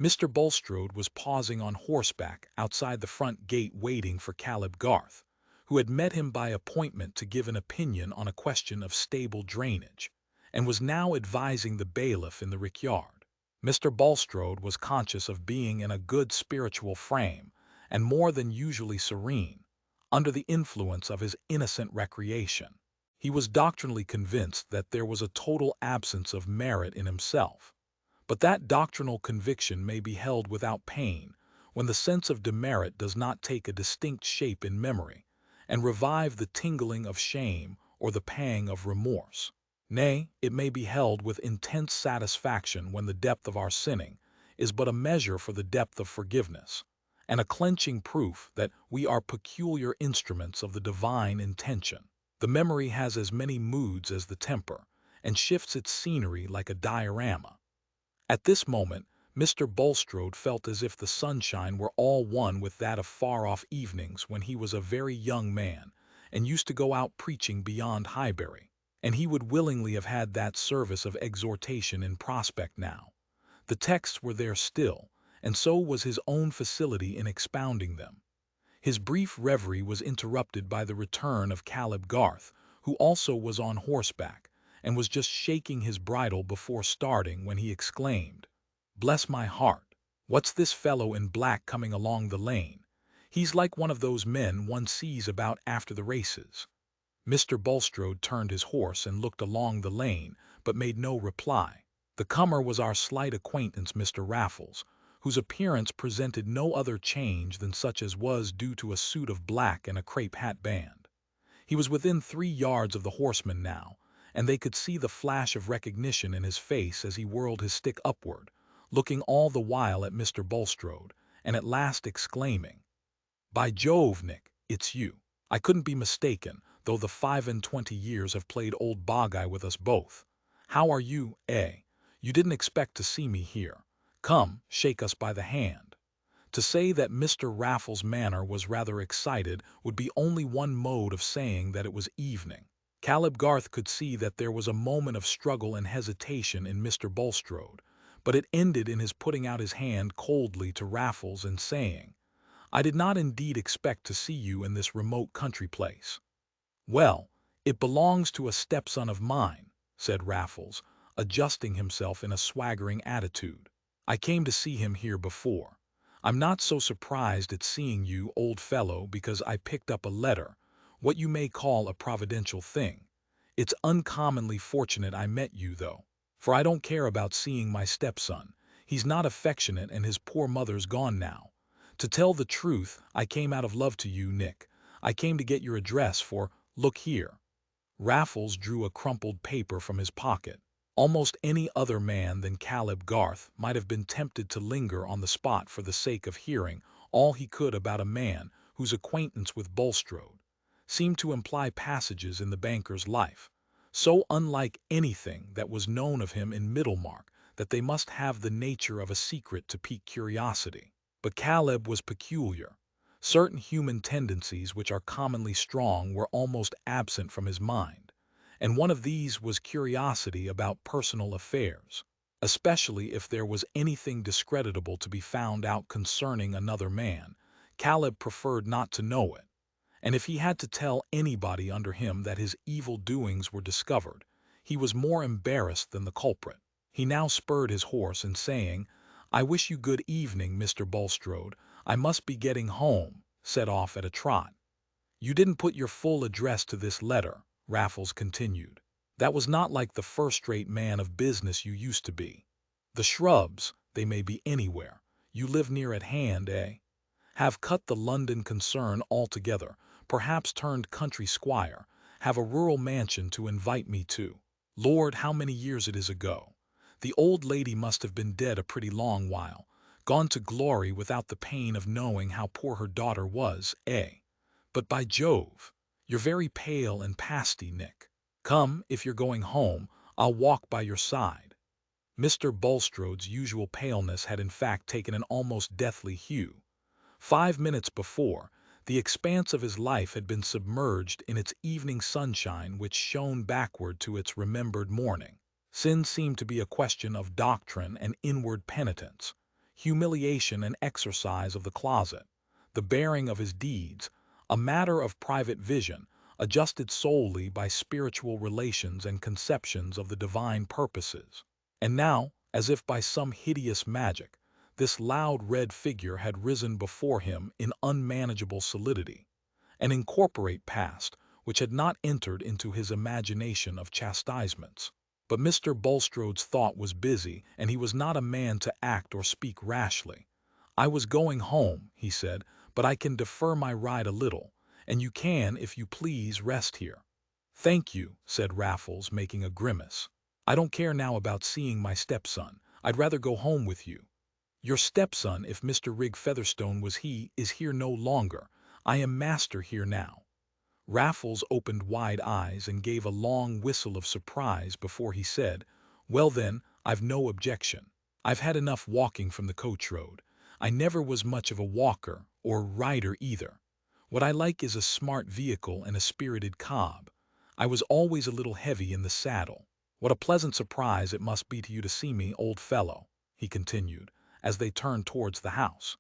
Mr. Bulstrode was pausing on horseback outside the front gate waiting for Caleb Garth, who had met him by appointment to give an opinion on a question of stable drainage, and was now advising the bailiff in the rickyard. Mr. Bulstrode was conscious of being in a good spiritual frame, and more than usually serene, under the influence of his innocent recreation. He was doctrinally convinced that there was a total absence of merit in himself, but that doctrinal conviction may be held without pain when the sense of demerit does not take a distinct shape in memory, and revive the tingling of shame or the pang of remorse. Nay, it may be held with intense satisfaction when the depth of our sinning is but a measure for the depth of forgiveness, and a clenching proof that we are peculiar instruments of the divine intention. The memory has as many moods as the temper, and shifts its scenery like a diorama. At this moment, Mr. Bulstrode felt as if the sunshine were all one with that of far-off evenings when he was a very young man, and used to go out preaching beyond Highbury, and he would willingly have had that service of exhortation in prospect now. The texts were there still, and so was his own facility in expounding them. His brief reverie was interrupted by the return of Caleb Garth, who also was on horseback, and was just shaking his bridle before starting when he exclaimed, "Bless my heart! What's this fellow in black coming along the lane? He's like one of those men one sees about after the races." Mr. Bulstrode turned his horse and looked along the lane, but made no reply. The comer was our slight acquaintance Mr. Raffles, whose appearance presented no other change than such as was due to a suit of black and a crape hat band. He was within 3 yards of the horsemen now, and they could see the flash of recognition in his face as he whirled his stick upward, looking all the while at Mr. Bulstrode, and at last exclaiming, "By Jove, Nick, it's you! I couldn't be mistaken, though the 25 years have played old Bog-Eye with us both. How are you, eh? You didn't expect to see me here. Come, shake us by the hand." To say that Mr. Raffles' manner was rather excited would be only one mode of saying that it was evening. Caleb Garth could see that there was a moment of struggle and hesitation in Mr. Bulstrode, but it ended in his putting out his hand coldly to Raffles and saying, "I did not indeed expect to see you in this remote country place." "Well, it belongs to a stepson of mine," said Raffles, adjusting himself in a swaggering attitude. "I came to see him here before. I'm not so surprised at seeing you, old fellow, because I picked up a letter, what you may call a providential thing. It's uncommonly fortunate I met you, though, for I don't care about seeing my stepson. He's not affectionate and his poor mother's gone now. To tell the truth, I came out of love to you, Nick. I came to get your address for, look here." Raffles drew a crumpled paper from his pocket. Almost any other man than Caleb Garth might have been tempted to linger on the spot for the sake of hearing all he could about a man whose acquaintance with Bulstrode seemed to imply passages in the banker's life, so unlike anything that was known of him in Middlemarch that they must have the nature of a secret to pique curiosity. But Caleb was peculiar. Certain human tendencies which are commonly strong were almost absent from his mind, and one of these was curiosity about personal affairs, especially if there was anything discreditable to be found out concerning another man. Caleb preferred not to know it, and if he had to tell anybody under him that his evil doings were discovered, he was more embarrassed than the culprit. He now spurred his horse, and saying, "I wish you good evening, Mr. Bulstrode, I must be getting home," set off at a trot. "You didn't put your full address to this letter," Raffles continued. "That was not like the first-rate man of business you used to be. The Shrubs, they may be anywhere. You live near at hand, eh? Have cut the London concern altogether, perhaps turned country squire, have a rural mansion to invite me to. Lord, how many years it is ago! The old lady must have been dead a pretty long while, gone to glory without the pain of knowing how poor her daughter was, eh? But by Jove, you're very pale and pasty, Nick. Come, if you're going home, I'll walk by your side." Mr. Bulstrode's usual paleness had in fact taken an almost deathly hue. 5 minutes before, the expanse of his life had been submerged in its evening sunshine which shone backward to its remembered morning. Sin seemed to be a question of doctrine and inward penitence, humiliation and exercise of the closet, the bearing of his deeds, a matter of private vision, adjusted solely by spiritual relations and conceptions of the divine purposes. And now, as if by some hideous magic, this loud red figure had risen before him in unmanageable solidity, an incorporate past which had not entered into his imagination of chastisements. But Mr. Bulstrode's thought was busy, and he was not a man to act or speak rashly. "I was going home," he said, "but I can defer my ride a little, and you can, if you please, rest here." "Thank you," said Raffles, making a grimace. "I don't care now about seeing my stepson. I'd rather go home with you." "Your stepson, if Mr. Rigg Featherstone was he, is here no longer. I am master here now." Raffles opened wide eyes and gave a long whistle of surprise before he said, "Well then, I've no objection. I've had enough walking from the coach road. I never was much of a walker, or rider either. What I like is a smart vehicle and a spirited cob. I was always a little heavy in the saddle. What a pleasant surprise it must be to you to see me, old fellow," he continued, as they turned towards the house.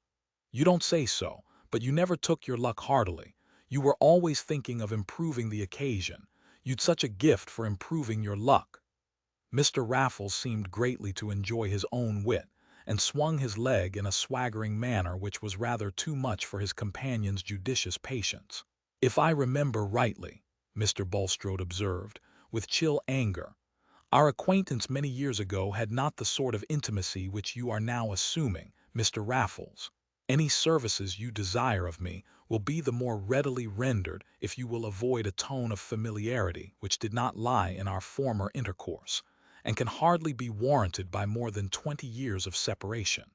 "You don't say so, but you never took your luck heartily. You were always thinking of improving the occasion. You'd such a gift for improving your luck." Mr. Raffles seemed greatly to enjoy his own wit, and swung his leg in a swaggering manner which was rather too much for his companion's judicious patience. "If I remember rightly," Mr. Bulstrode observed, with chill anger, "our acquaintance many years ago had not the sort of intimacy which you are now assuming, Mr. Raffles. Any services you desire of me will be the more readily rendered if you will avoid a tone of familiarity which did not lie in our former intercourse, and can hardly be warranted by more than 20 years of separation.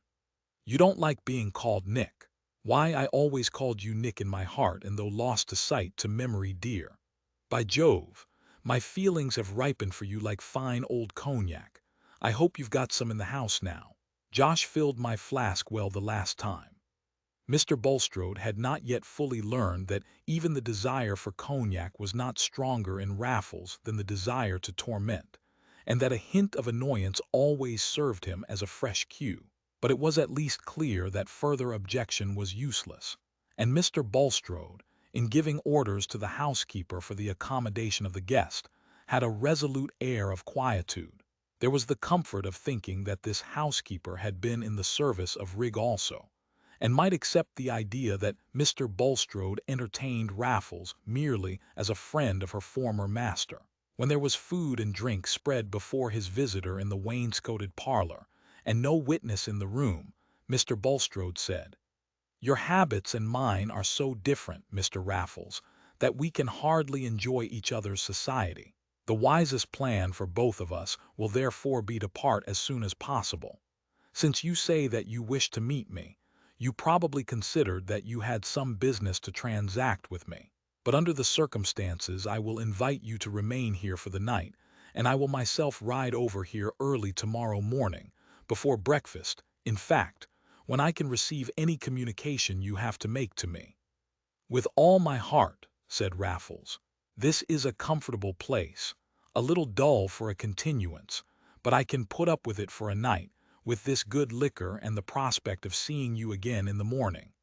You don't like being called Nick. Why, I always called you Nick in my heart, and though lost to sight, to memory dear. By Jove, my feelings have ripened for you like fine old cognac. I hope you've got some in the house now. Josh filled my flask well the last time." Mr. Bulstrode had not yet fully learned that even the desire for cognac was not stronger in Raffles than the desire to torment, and that a hint of annoyance always served him as a fresh cue. But it was at least clear that further objection was useless, and Mr. Bulstrode, in giving orders to the housekeeper for the accommodation of the guest, had a resolute air of quietude. There was the comfort of thinking that this housekeeper had been in the service of Rig also, and might accept the idea that Mr. Bulstrode entertained Raffles merely as a friend of her former master. When there was food and drink spread before his visitor in the wainscoted parlor, and no witness in the room, Mr. Bulstrode said, "Your habits and mine are so different, Mr. Raffles, that we can hardly enjoy each other's society. The wisest plan for both of us will therefore be to part as soon as possible. Since you say that you wish to meet me, you probably considered that you had some business to transact with me. But under the circumstances I will invite you to remain here for the night, and I will myself ride over here early tomorrow morning, before breakfast, in fact, when I can receive any communication you have to make to me." "With all my heart," said Raffles. "This is a comfortable place, a little dull for a continuance, but I can put up with it for a night, with this good liquor and the prospect of seeing you again in the morning.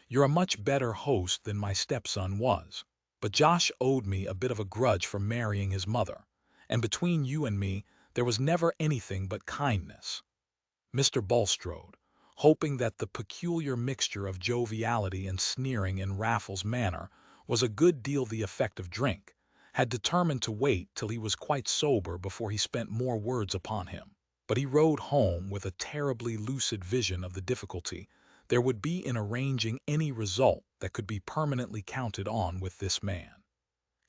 You're a much better host than my stepson was. But Josh owed me a bit of a grudge for marrying his mother, and between you and me there was never anything but kindness." Mr. Bulstrode, hoping that the peculiar mixture of joviality and sneering in Raffles' manner was a good deal the effect of drink, had determined to wait till he was quite sober before he spent more words upon him. But he rode home with a terribly lucid vision of the difficulty there would be in arranging any result that could be permanently counted on with this man.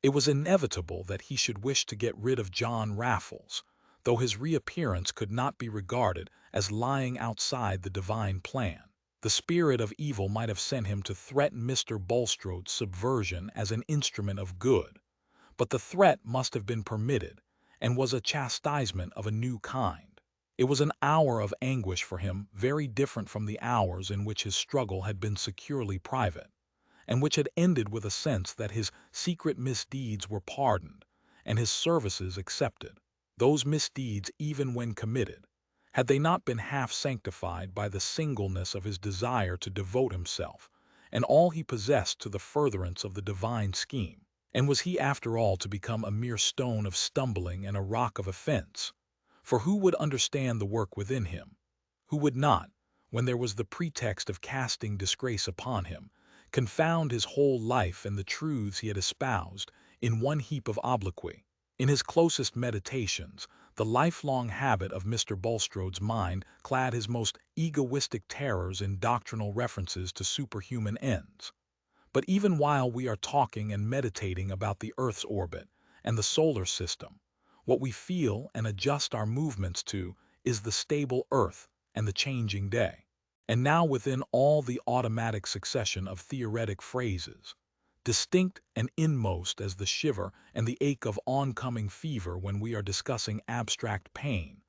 It was inevitable that he should wish to get rid of John Raffles, though his reappearance could not be regarded as lying outside the divine plan. The spirit of evil might have sent him to threaten Mr. Bulstrode's subversion as an instrument of good, but the threat must have been permitted, and was a chastisement of a new kind. It was an hour of anguish for him very different from the hours in which his struggle had been securely private, and which had ended with a sense that his secret misdeeds were pardoned, and his services accepted. Those misdeeds, even when committed, had they not been half sanctified by the singleness of his desire to devote himself and all he possessed to the furtherance of the divine scheme? And was he after all to become a mere stone of stumbling and a rock of offense? For who would understand the work within him? Who would not, when there was the pretext of casting disgrace upon him, confound his whole life and the truths he had espoused in one heap of obloquy? In his closest meditations, the lifelong habit of Mr. Bulstrode's mind clad his most egoistic terrors in doctrinal references to superhuman ends. But even while we are talking and meditating about the Earth's orbit and the solar system, what we feel and adjust our movements to is the stable Earth and the changing day. And now within all the automatic succession of theoretic phrases, distinct and inmost as the shiver and the ache of oncoming fever when we are discussing abstract pain,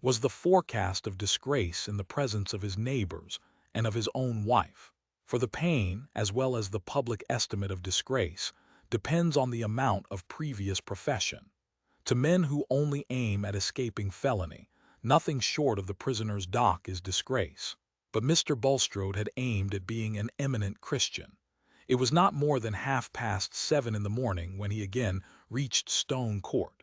was the forecast of disgrace in the presence of his neighbors and of his own wife. For the pain, as well as the public estimate of disgrace, depends on the amount of previous profession. To men who only aim at escaping felony, nothing short of the prisoner's dock is disgrace. But Mr. Bulstrode had aimed at being an eminent Christian. It was not more than 7:30 in the morning when he again reached Stone Court.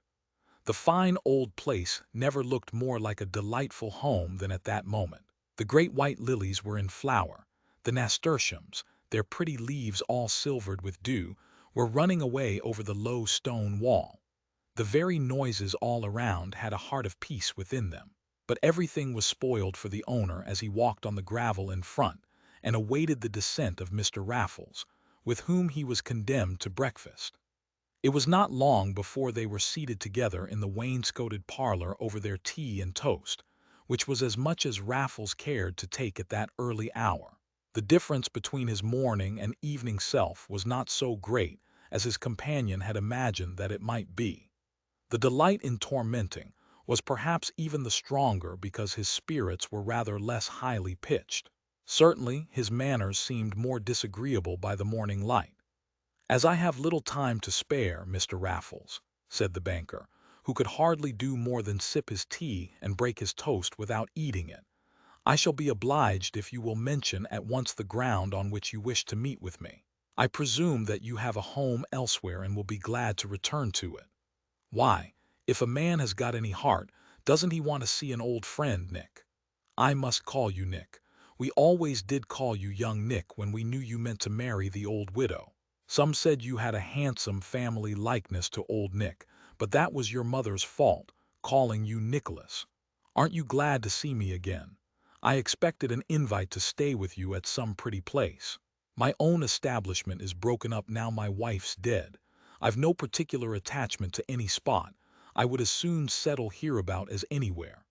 The fine old place never looked more like a delightful home than at that moment. The great white lilies were in flower. The nasturtiums, their pretty leaves all silvered with dew, were running away over the low stone wall. The very noises all around had a heart of peace within them. But everything was spoiled for the owner as he walked on the gravel in front and awaited the descent of Mr. Raffles, with whom he was condemned to breakfast. It was not long before they were seated together in the wainscoted parlor over their tea and toast, which was as much as Raffles cared to take at that early hour. The difference between his morning and evening self was not so great as his companion had imagined that it might be. The delight in tormenting was perhaps even the stronger because his spirits were rather less highly pitched. Certainly his manners seemed more disagreeable by the morning light. "As I have little time to spare, Mr. Raffles," said the banker, who could hardly do more than sip his tea and break his toast without eating it, "I shall be obliged if you will mention at once the ground on which you wish to meet with me. I presume that you have a home elsewhere and will be glad to return to it. Why, if a man has got any heart, doesn't he want to see an old friend, Nick? I must call you Nick. We always did call you young Nick when we knew you meant to marry the old widow. Some said you had a handsome family likeness to old Nick, but that was your mother's fault, calling you Nicholas. Aren't you glad to see me again? I expected an invite to stay with you at some pretty place. My own establishment is broken up now my wife's dead. I've no particular attachment to any spot. I would as soon settle hereabout as anywhere.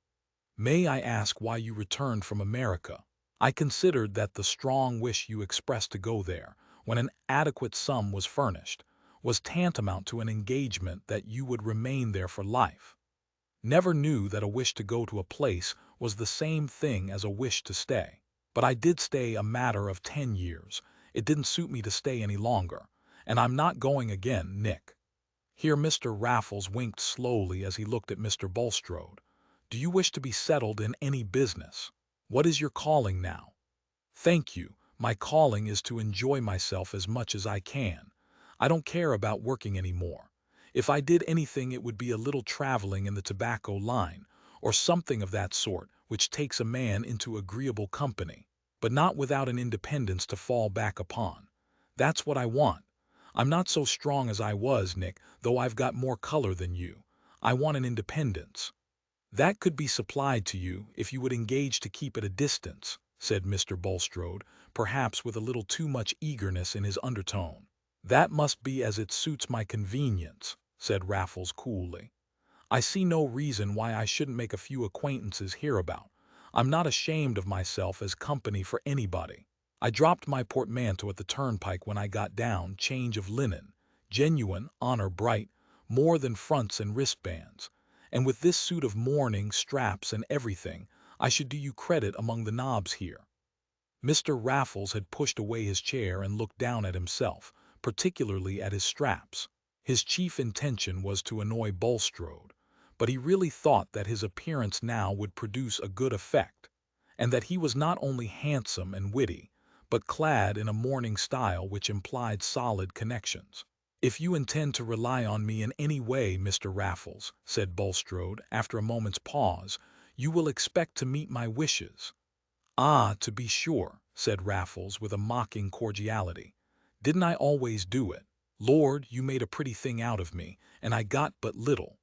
May I ask why you returned from America? I considered that the strong wish you expressed to go there, when an adequate sum was furnished, was tantamount to an engagement that you would remain there for life. Never knew that a wish to go to a place was the same thing as a wish to stay. But I did stay a matter of 10 years. It didn't suit me to stay any longer, and I'm not going again, Nick." Here Mr. Raffles winked slowly as he looked at Mr. Bulstrode. "Do you wish to be settled in any business? What is your calling now?" "Thank you. My calling is to enjoy myself as much as I can. I don't care about working any more. If I did anything it would be a little traveling in the tobacco line, or something of that sort which takes a man into agreeable company, but not without an independence to fall back upon. That's what I want. I'm not so strong as I was, Nick, though I've got more color than you. I want an independence." "That could be supplied to you if you would engage to keep at a distance," said Mr. Bulstrode, perhaps with a little too much eagerness in his undertone. "That must be as it suits my convenience," said Raffles coolly. "I see no reason why I shouldn't make a few acquaintances hereabout. I'm not ashamed of myself as company for anybody. I dropped my portmanteau at the turnpike when I got down, change of linen, genuine, honor bright, more than fronts and wristbands. And with this suit of mourning, straps and everything, I should do you credit among the nobs here." Mr. Raffles had pushed away his chair and looked down at himself, particularly at his straps. His chief intention was to annoy Bulstrode, but he really thought that his appearance now would produce a good effect, and that he was not only handsome and witty, but clad in a mourning style which implied solid connections. "If you intend to rely on me in any way, Mr. Raffles," said Bulstrode, after a moment's pause, "you will expect to meet my wishes." "Ah, to be sure," said Raffles with a mocking cordiality. "Didn't I always do it? Lord, you made a pretty thing out of me, and I got but little.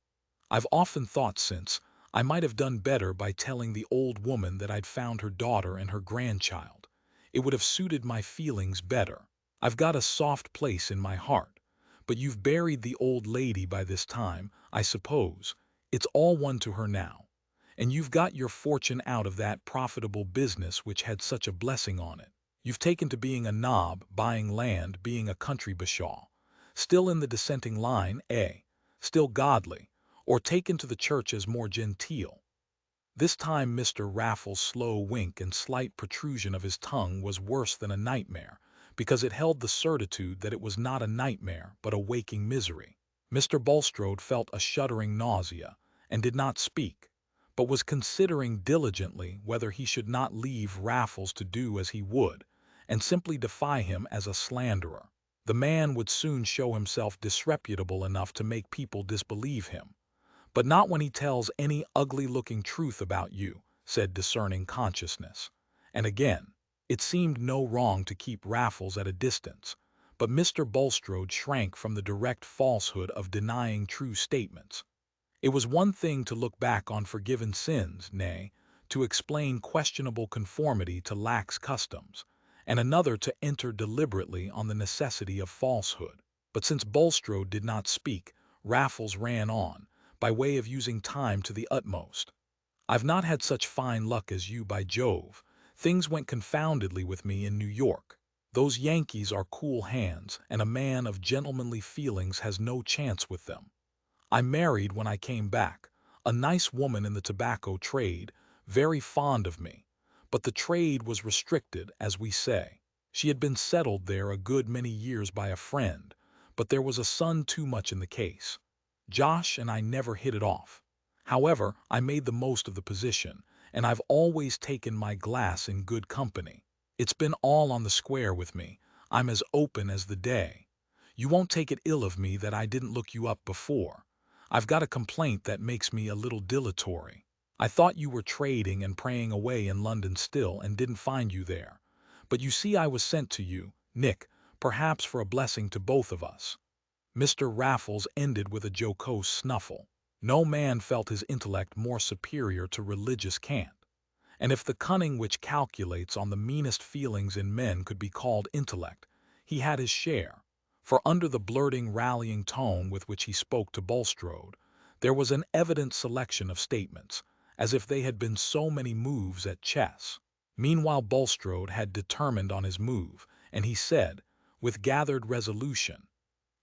I've often thought since, I might have done better by telling the old woman that I'd found her daughter and her grandchild. It would have suited my feelings better. I've got a soft place in my heart. But you've buried the old lady by this time, I suppose. It's all one to her now. And you've got your fortune out of that profitable business which had such a blessing on it. You've taken to being a knob, buying land, being a country bashaw. Still in the dissenting line, eh? Still godly, or taken to the church as more genteel. This time Mr. Raffles' slow wink and slight protrusion of his tongue was worse than a nightmare, because it held the certitude that it was not a nightmare but a waking misery. Mr. Bulstrode felt a shuddering nausea, and did not speak, but was considering diligently whether he should not leave Raffles to do as he would, and simply defy him as a slanderer. The man would soon show himself disreputable enough to make people disbelieve him, but not when he tells any ugly-looking truth about you, said discerning consciousness. And again, it seemed no wrong to keep Raffles at a distance, but Mr. Bulstrode shrank from the direct falsehood of denying true statements. It was one thing to look back on forgiven sins, nay, to explain questionable conformity to lax customs, and another to enter deliberately on the necessity of falsehood. But since Bulstrode did not speak, Raffles ran on, by way of using time to the utmost. I've not had such fine luck as you, by Jove. Things went confoundedly with me in New York. Those Yankees are cool hands, and a man of gentlemanly feelings has no chance with them. I married when I came back, a nice woman in the tobacco trade, very fond of me, but the trade was restricted, as we say. She had been settled there a good many years by a friend, but there was a son too much in the case. Josh and I never hit it off. However, I made the most of the position, and I've always taken my glass in good company. It's been all on the square with me. I'm as open as the day. You won't take it ill of me that I didn't look you up before. I've got a complaint that makes me a little dilatory. I thought you were trading and praying away in London still, and didn't find you there. But you see I was sent to you, Nick, perhaps for a blessing to both of us. Mr. Raffles ended with a jocose snuffle. No man felt his intellect more superior to religious cant. And if the cunning which calculates on the meanest feelings in men could be called intellect, he had his share. For under the blurting, rallying tone with which he spoke to Bulstrode, there was an evident selection of statements, as if they had been so many moves at chess. Meanwhile Bulstrode had determined on his move, and he said, with gathered resolution,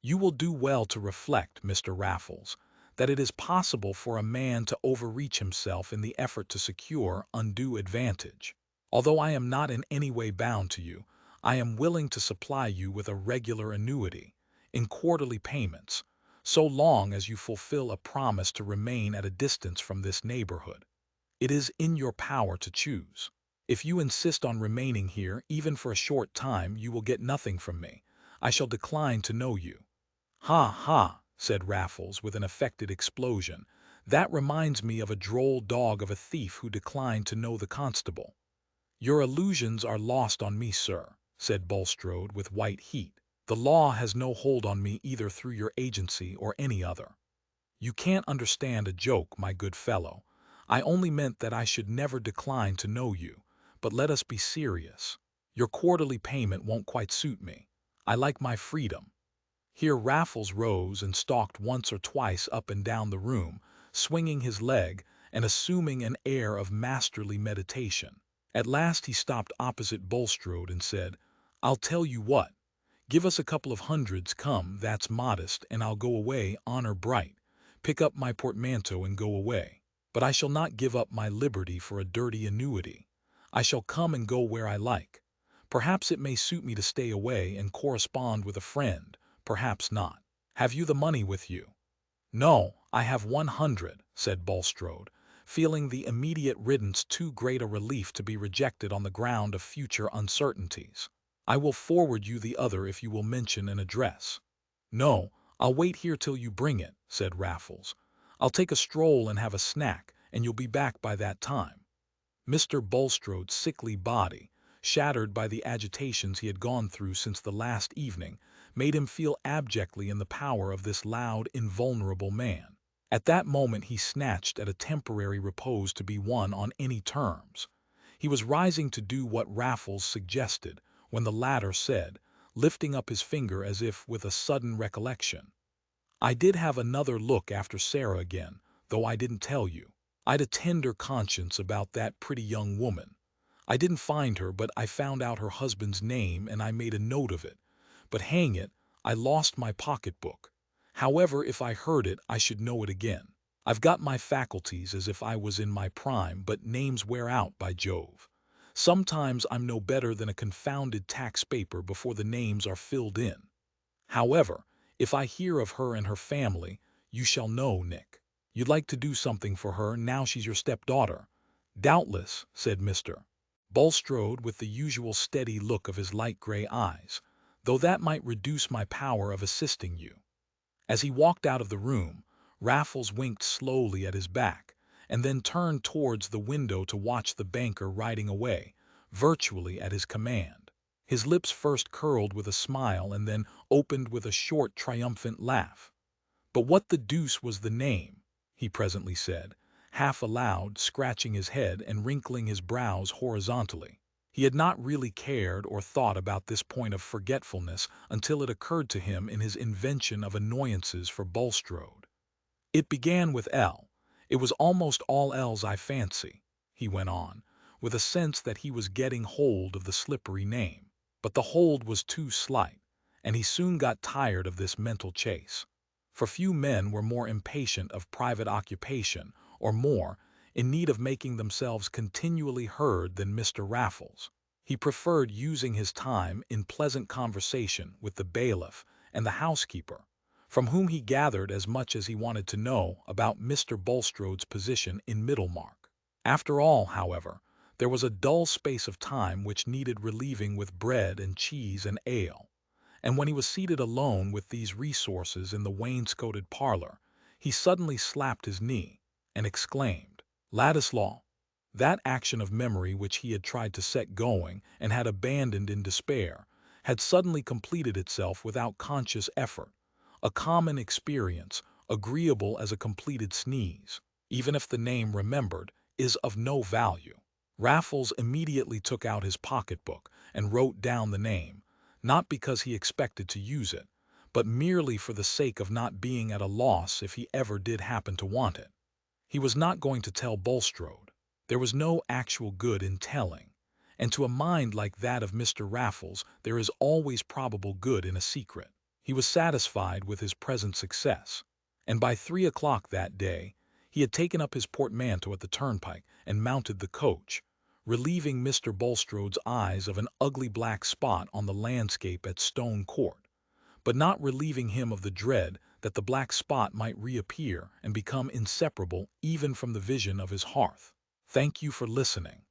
"You will do well to reflect, Mr. Raffles, that it is possible for a man to overreach himself in the effort to secure undue advantage. Although I am not in any way bound to you, I am willing to supply you with a regular annuity, in quarterly payments, so long as you fulfill a promise to remain at a distance from this neighborhood. It is in your power to choose. If you insist on remaining here even for a short time, you will get nothing from me. I shall decline to know you." "Ha, ha," said Raffles, with an affected explosion. "That reminds me of a droll dog of a thief who declined to know the constable." "Your allusions are lost on me, sir," said Bulstrode, with white heat. "The law has no hold on me either through your agency or any other. You can't understand a joke, my good fellow. I only meant that I should never decline to know you, but let us be serious. Your quarterly payment won't quite suit me. I like my freedom." Here Raffles rose and stalked once or twice up and down the room, swinging his leg and assuming an air of masterly meditation. At last he stopped opposite Bulstrode and said, "I'll tell you what. Give us a couple of hundreds, come, that's modest, and I'll go away honor bright, pick up my portmanteau and go away. But I shall not give up my liberty for a dirty annuity. I shall come and go where I like. Perhaps it may suit me to stay away and correspond with a friend, perhaps not. Have you the money with you?" "No, I have 100, said Bulstrode, feeling the immediate riddance too great a relief to be rejected on the ground of future uncertainties. "I will forward you the other if you will mention an address." "No, I'll wait here till you bring it," said Raffles. "I'll take a stroll and have a snack, and you'll be back by that time." Mr. Bulstrode's sickly body, shattered by the agitations he had gone through since the last evening, made him feel abjectly in the power of this loud, invulnerable man. At that moment he snatched at a temporary repose to be won on any terms. He was rising to do what Raffles suggested, when the latter said, lifting up his finger as if with a sudden recollection, "I did have another look after Sarah again, though I didn't tell you. I'd a tender conscience about that pretty young woman. I didn't find her, but I found out her husband's name and I made a note of it. But hang it, I lost my pocketbook. However, if I heard it, I should know it again. I've got my faculties as if I was in my prime, but names wear out, by Jove. Sometimes I'm no better than a confounded tax paper before the names are filled in. However, if I hear of her and her family, you shall know, Nick. You'd like to do something for her now she's your stepdaughter. Doubtless, said Mr. Bulstrode with the usual steady look of his light gray eyes, though that might reduce my power of assisting you. As he walked out of the room, Raffles winked slowly at his back, and then turned towards the window to watch the banker riding away, virtually at his command. His lips first curled with a smile and then opened with a short, triumphant laugh. "But what the deuce was the name?" he presently said, half aloud, scratching his head and wrinkling his brows horizontally. He had not really cared or thought about this point of forgetfulness until it occurred to him in his invention of annoyances for Bulstrode. "It began with L. It was almost all L's, I fancy," he went on, with a sense that he was getting hold of the slippery name. But the hold was too slight, and he soon got tired of this mental chase. For few men were more impatient of private occupation, or more in need of making themselves continually heard, than Mr. Raffles. He preferred using his time in pleasant conversation with the bailiff and the housekeeper, from whom he gathered as much as he wanted to know about Mr. Bulstrode's position in Middlemarch. After all, however, there was a dull space of time which needed relieving with bread and cheese and ale, and when he was seated alone with these resources in the wainscoted parlor, he suddenly slapped his knee and exclaimed, "Ladislaw!" That action of memory which he had tried to set going and had abandoned in despair had suddenly completed itself without conscious effort, a common experience, agreeable as a completed sneeze, even if the name remembered is of no value. Raffles immediately took out his pocketbook and wrote down the name, not because he expected to use it, but merely for the sake of not being at a loss if he ever did happen to want it. He was not going to tell Bulstrode. There was no actual good in telling, and to a mind like that of Mr. Raffles there is always probable good in a secret. He was satisfied with his present success, and by 3 o'clock that day he had taken up his portmanteau at the turnpike and mounted the coach, relieving Mr. Bulstrode's eyes of an ugly black spot on the landscape at Stone Court, but not relieving him of the dread that the black spot might reappear and become inseparable even from the vision of his hearth. Thank you for listening.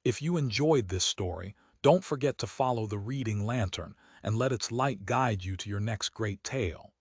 If you enjoyed this story, don't forget to follow the reading lantern and let its light guide you to your next great tale.